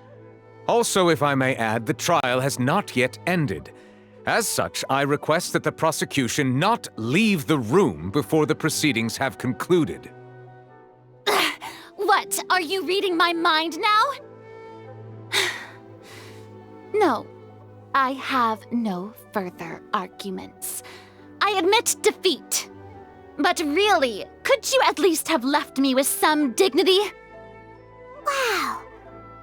Also, if I may add, the trial has not yet ended. As such, I request that the prosecution not leave the room before the proceedings have concluded. What? Are you reading my mind now? No, I have no further arguments. I admit defeat. But really, could you at least have left me with some dignity? Wow,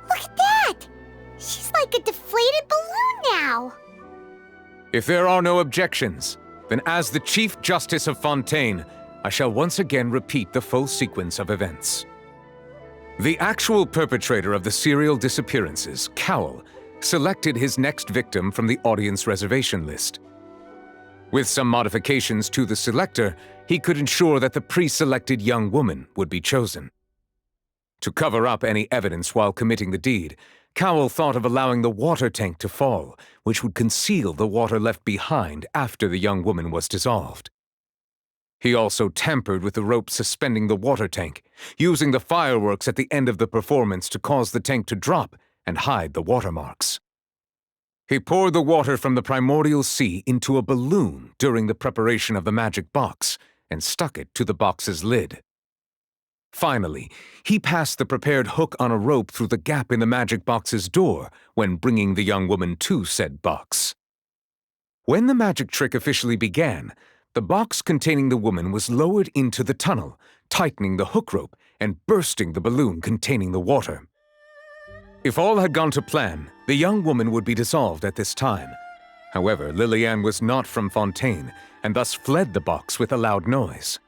look at that! She's like a deflated balloon now. If there are no objections, then as the Chief Justice of Fontaine, I shall once again repeat the full sequence of events. The actual perpetrator of the serial disappearances, Cowell, selected his next victim from the audience reservation list. With some modifications to the selector, he could ensure that the pre-selected young woman would be chosen. To cover up any evidence while committing the deed, Cowell thought of allowing the water tank to fall, which would conceal the water left behind after the young woman was dissolved. He also tampered with the rope suspending the water tank, using the fireworks at the end of the performance to cause the tank to drop and hide the watermarks. He poured the water from the primordial sea into a balloon during the preparation of the magic box and stuck it to the box's lid. Finally, he passed the prepared hook on a rope through the gap in the magic box's door when bringing the young woman to said box. When the magic trick officially began, the box containing the woman was lowered into the tunnel, tightening the hook rope and bursting the balloon containing the water. If all had gone to plan, the young woman would be dissolved at this time. However, Lillian was not from Fontaine and thus fled the box with a loud noise.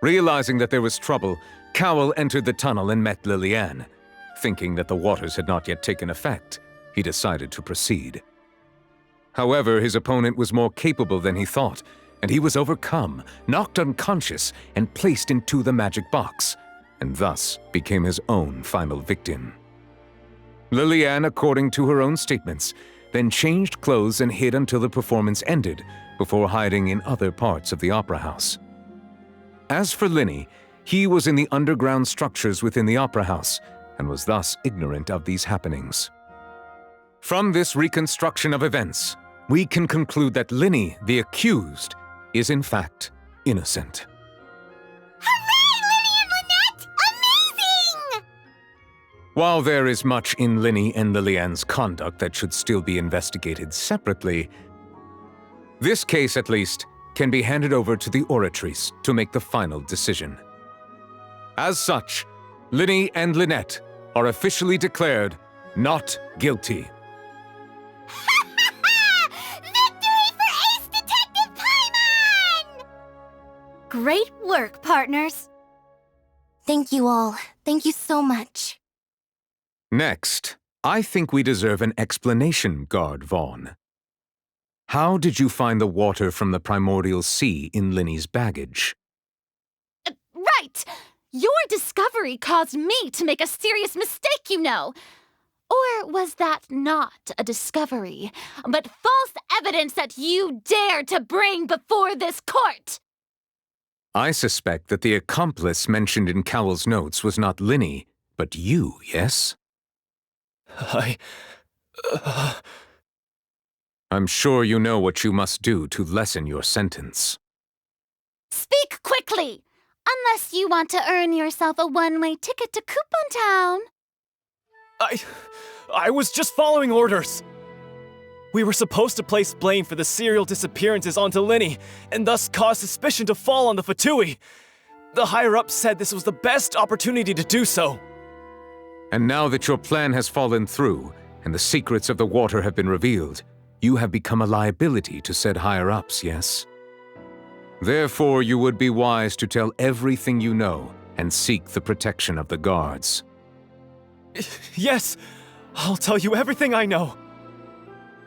Realizing that there was trouble, Cowell entered the tunnel and met Lillian. Thinking that the waters had not yet taken effect, he decided to proceed. However, his opponent was more capable than he thought, and he was overcome, knocked unconscious, and placed into the magic box, and thus became his own final victim. Lillian, according to her own statements, then changed clothes and hid until the performance ended, before hiding in other parts of the opera house. As for Linny, he was in the underground structures within the opera house, and was thus ignorant of these happenings. From this reconstruction of events, we can conclude that Linny, the accused, is in fact innocent. Hooray, Linny and Lynette! Amazing! While there is much in Linny and Lillian's conduct that should still be investigated separately, this case, at least, can be handed over to the Oratrice to make the final decision. As such, Linny and Lynette are officially declared not guilty. Victory for Ace Detective Paimon! Great work, partners. Thank you all. Thank you so much. Next, I think we deserve an explanation, Guard Vaughn. How did you find the water from the primordial sea in Linny's baggage? Right! Your discovery caused me to make a serious mistake, you know. Or was that not a discovery, but false evidence that you dared to bring before this court? I suspect that the accomplice mentioned in Cowell's notes was not Linny, but you, yes? I'm sure you know what you must do to lessen your sentence. Speak quickly! Unless you want to earn yourself a one-way ticket to Coupon Town. I was just following orders. We were supposed to place blame for the serial disappearances onto Linny, and thus cause suspicion to fall on the Fatui. The higher-ups said this was the best opportunity to do so. And now that your plan has fallen through, and the secrets of the water have been revealed, you have become a liability to said higher-ups, yes? Therefore, you would be wise to tell everything you know and seek the protection of the guards. Yes, I'll tell you everything I know.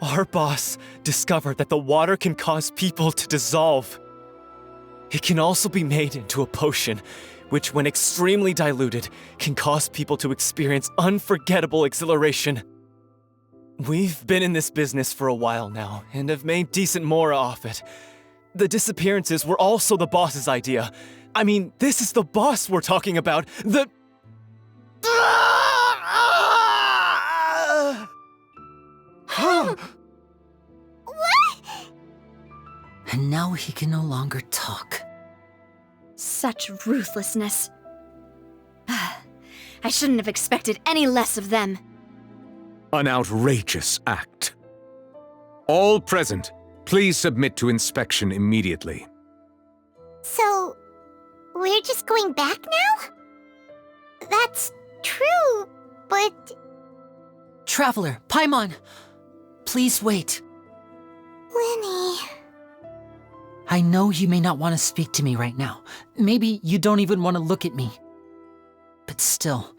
Our boss discovered that the water can cause people to dissolve. It can also be made into a potion, which when extremely diluted, can cause people to experience unforgettable exhilaration. We've been in this business for a while now, and have made decent mora off it. The disappearances were also the boss's idea. I mean, this is the boss we're talking about. The... What? And now he can no longer talk. Such ruthlessness. I shouldn't have expected any less of them. An outrageous act. All present, please submit to inspection immediately. So, we're just going back now? That's true, but... Traveler, Paimon, please wait. Linny... I know you may not want to speak to me right now. Maybe you don't even want to look at me. But still,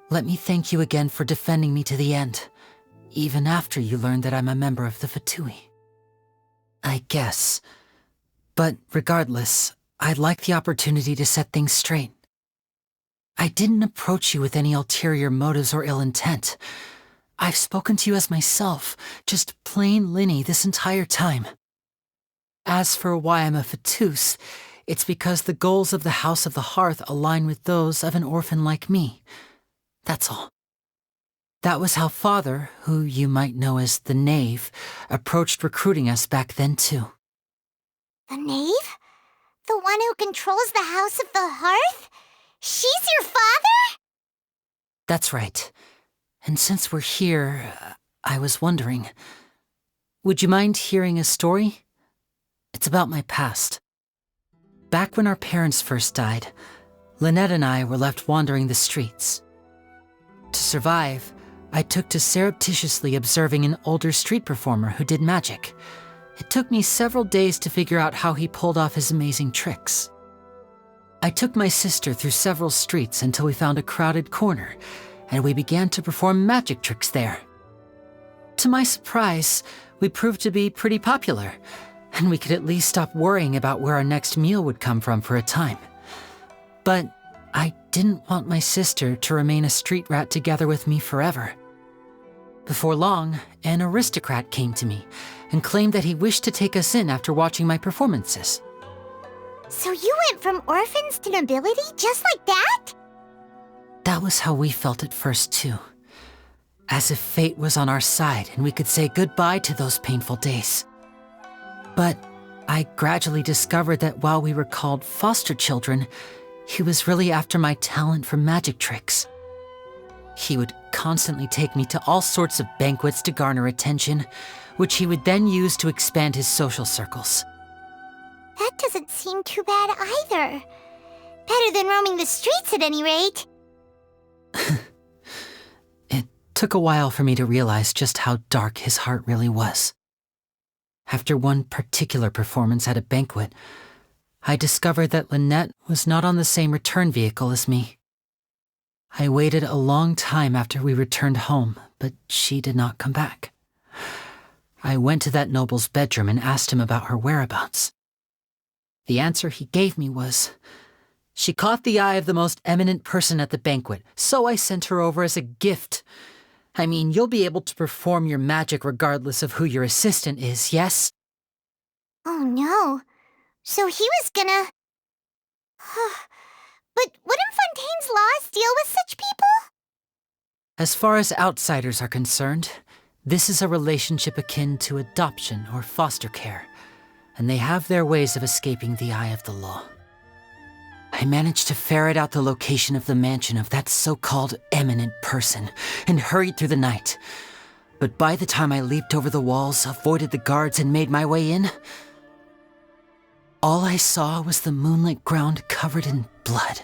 let me thank you again for defending me to the end, even after you learned that I'm a member of the Fatui. I guess. But regardless, I'd like the opportunity to set things straight. I didn't approach you with any ulterior motives or ill intent. I've spoken to you as myself, just plain Linny this entire time. As for why I'm a Fatus, it's because the goals of the House of the Hearth align with those of an orphan like me. That's all. That was how Father, who you might know as the Knave, approached recruiting us back then too. The Knave? The one who controls the House of the Hearth? She's your father? That's right. And since we're here, I was wondering, would you mind hearing a story? It's about my past. Back when our parents first died, Lynette and I were left wandering the streets. To survive, I took to surreptitiously observing an older street performer who did magic. It took me several days to figure out how he pulled off his amazing tricks. I took my sister through several streets until we found a crowded corner, and we began to perform magic tricks there. To my surprise, we proved to be pretty popular, and we could at least stop worrying about where our next meal would come from for a time. But I didn't want my sister to remain a street rat together with me forever. Before long, an aristocrat came to me and claimed that he wished to take us in after watching my performances. So you went from orphans to nobility just like that? That was how we felt at first too. As if fate was on our side and we could say goodbye to those painful days. But I gradually discovered that while we were called foster children, he was really after my talent for magic tricks. He would constantly take me to all sorts of banquets to garner attention, which he would then use to expand his social circles. That doesn't seem too bad either. Better than roaming the streets at any rate. It took a while for me to realize just how dark his heart really was. After one particular performance at a banquet, I discovered that Lynette was not on the same return vehicle as me. I waited a long time after we returned home, but she did not come back. I went to that noble's bedroom and asked him about her whereabouts. The answer he gave me was, "She caught the eye of the most eminent person at the banquet, so I sent her over as a gift. I mean, you'll be able to perform your magic regardless of who your assistant is, yes?" Oh no. So he was gonna... But wouldn't Fontaine's laws deal with such people? As far as outsiders are concerned, this is a relationship akin to adoption or foster care, and they have their ways of escaping the eye of the law. I managed to ferret out the location of the mansion of that so-called eminent person and hurried through the night. But by the time I leaped over the walls, avoided the guards, and made my way in, all I saw was the moonlit ground covered in blood,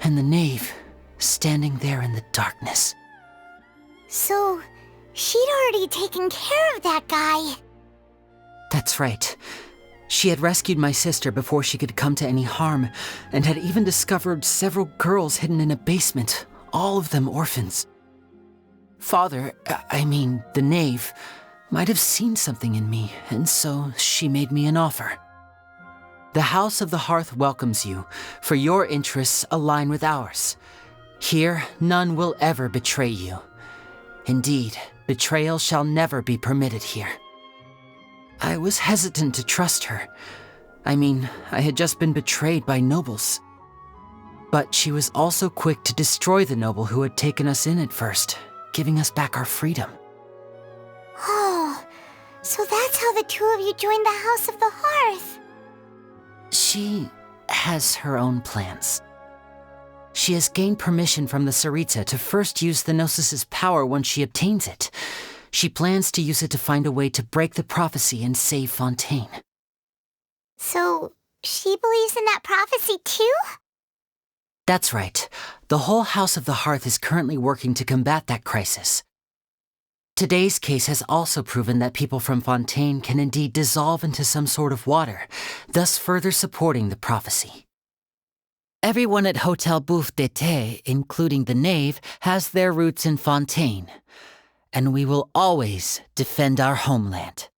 and the knave standing there in the darkness. So, she'd already taken care of that guy. That's right. She had rescued my sister before she could come to any harm, and had even discovered several girls hidden in a basement, all of them orphans. Father, the knave, might have seen something in me, and so she made me an offer. The House of the Hearth welcomes you, for your interests align with ours. Here, none will ever betray you. Indeed, betrayal shall never be permitted here. I was hesitant to trust her. I had just been betrayed by nobles. But she was also quick to destroy the noble who had taken us in at first, giving us back our freedom. Oh, so that's how the two of you joined the House of the Hearth. She has her own plans. She has gained permission from the Tsaritsa to first use the Gnosis' power once she obtains it. She plans to use it to find a way to break the prophecy and save Fontaine. So, she believes in that prophecy too? That's right. The whole House of the Hearth is currently working to combat that crisis. Today's case has also proven that people from Fontaine can indeed dissolve into some sort of water, thus further supporting the prophecy. Everyone at Hotel Bouffe d'été, including the knave, has their roots in Fontaine, and we will always defend our homeland.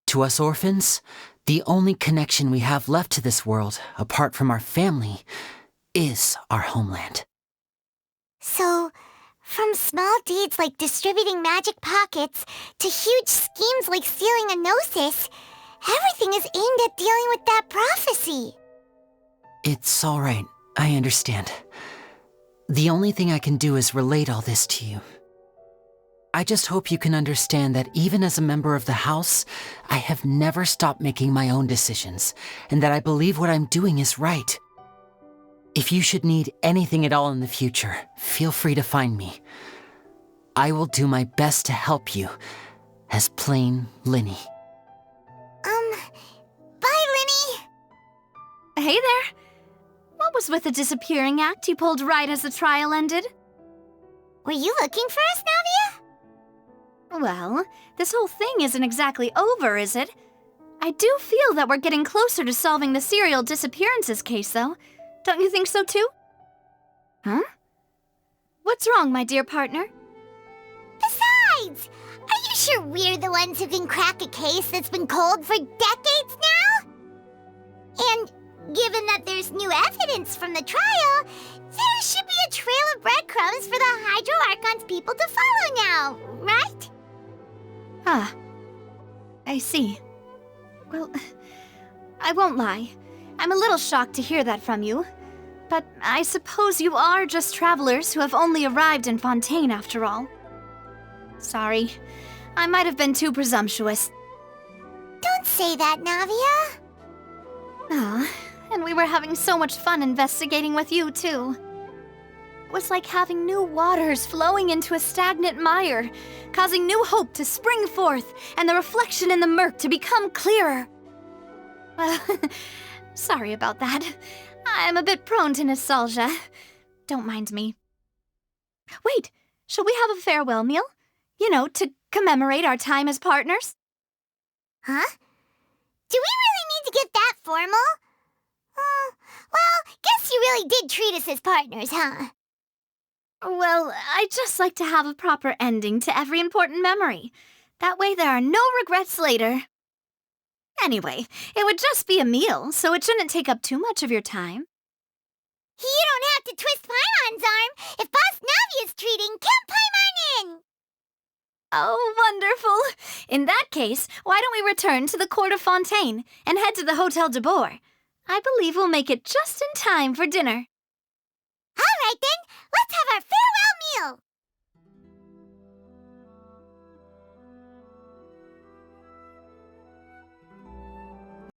To us orphans, the only connection we have left to this world, apart from our family, is our homeland. So, from small deeds like distributing magic pockets to huge schemes like stealing a Gnosis, everything is aimed at dealing with that prophecy. It's all right. I understand. The only thing I can do is relate all this to you. I just hope you can understand that even as a member of the House, I have never stopped making my own decisions, and that I believe what I'm doing is right. If you should need anything at all in the future, feel free to find me. I will do my best to help you, as plain Linny. Bye, Linny! Hey there! What was with the disappearing act you pulled right as the trial ended? Were you looking for us, Navia? Well, this whole thing isn't exactly over, is it? I do feel that we're getting closer to solving the serial disappearances case, though. Don't you think so, too? Huh? What's wrong, my dear partner? Besides, are you sure we're the ones who can crack a case that's been cold for decades now? And given that there's new evidence from the trial, there should be a trail of breadcrumbs for the Hydro Archon's people to follow now, right? Ah, I see. Well, I won't lie. I'm a little shocked to hear that from you. But I suppose you are just travelers who have only arrived in Fontaine after all. Sorry, I might have been too presumptuous. Don't say that, Navia. Ah, and we were having so much fun investigating with you, too. It was like having new waters flowing into a stagnant mire, causing new hope to spring forth, and the reflection in the murk to become clearer. Well, sorry about that. I'm a bit prone to nostalgia. Don't mind me. Wait, shall we have a farewell meal? You know, to commemorate our time as partners? Huh? Do we really need to get that formal? Well, guess you really did treat us as partners, huh? Well, I'd just like to have a proper ending to every important memory. That way there are no regrets later. Anyway, it would just be a meal, so it shouldn't take up too much of your time. You don't have to twist Paimon's arm. If Boss Navi is treating, count Paimon in! Oh, wonderful! In that case, why don't we return to the court of Fontaine and head to the Hotel de Boer? I believe we'll make it just in time for dinner.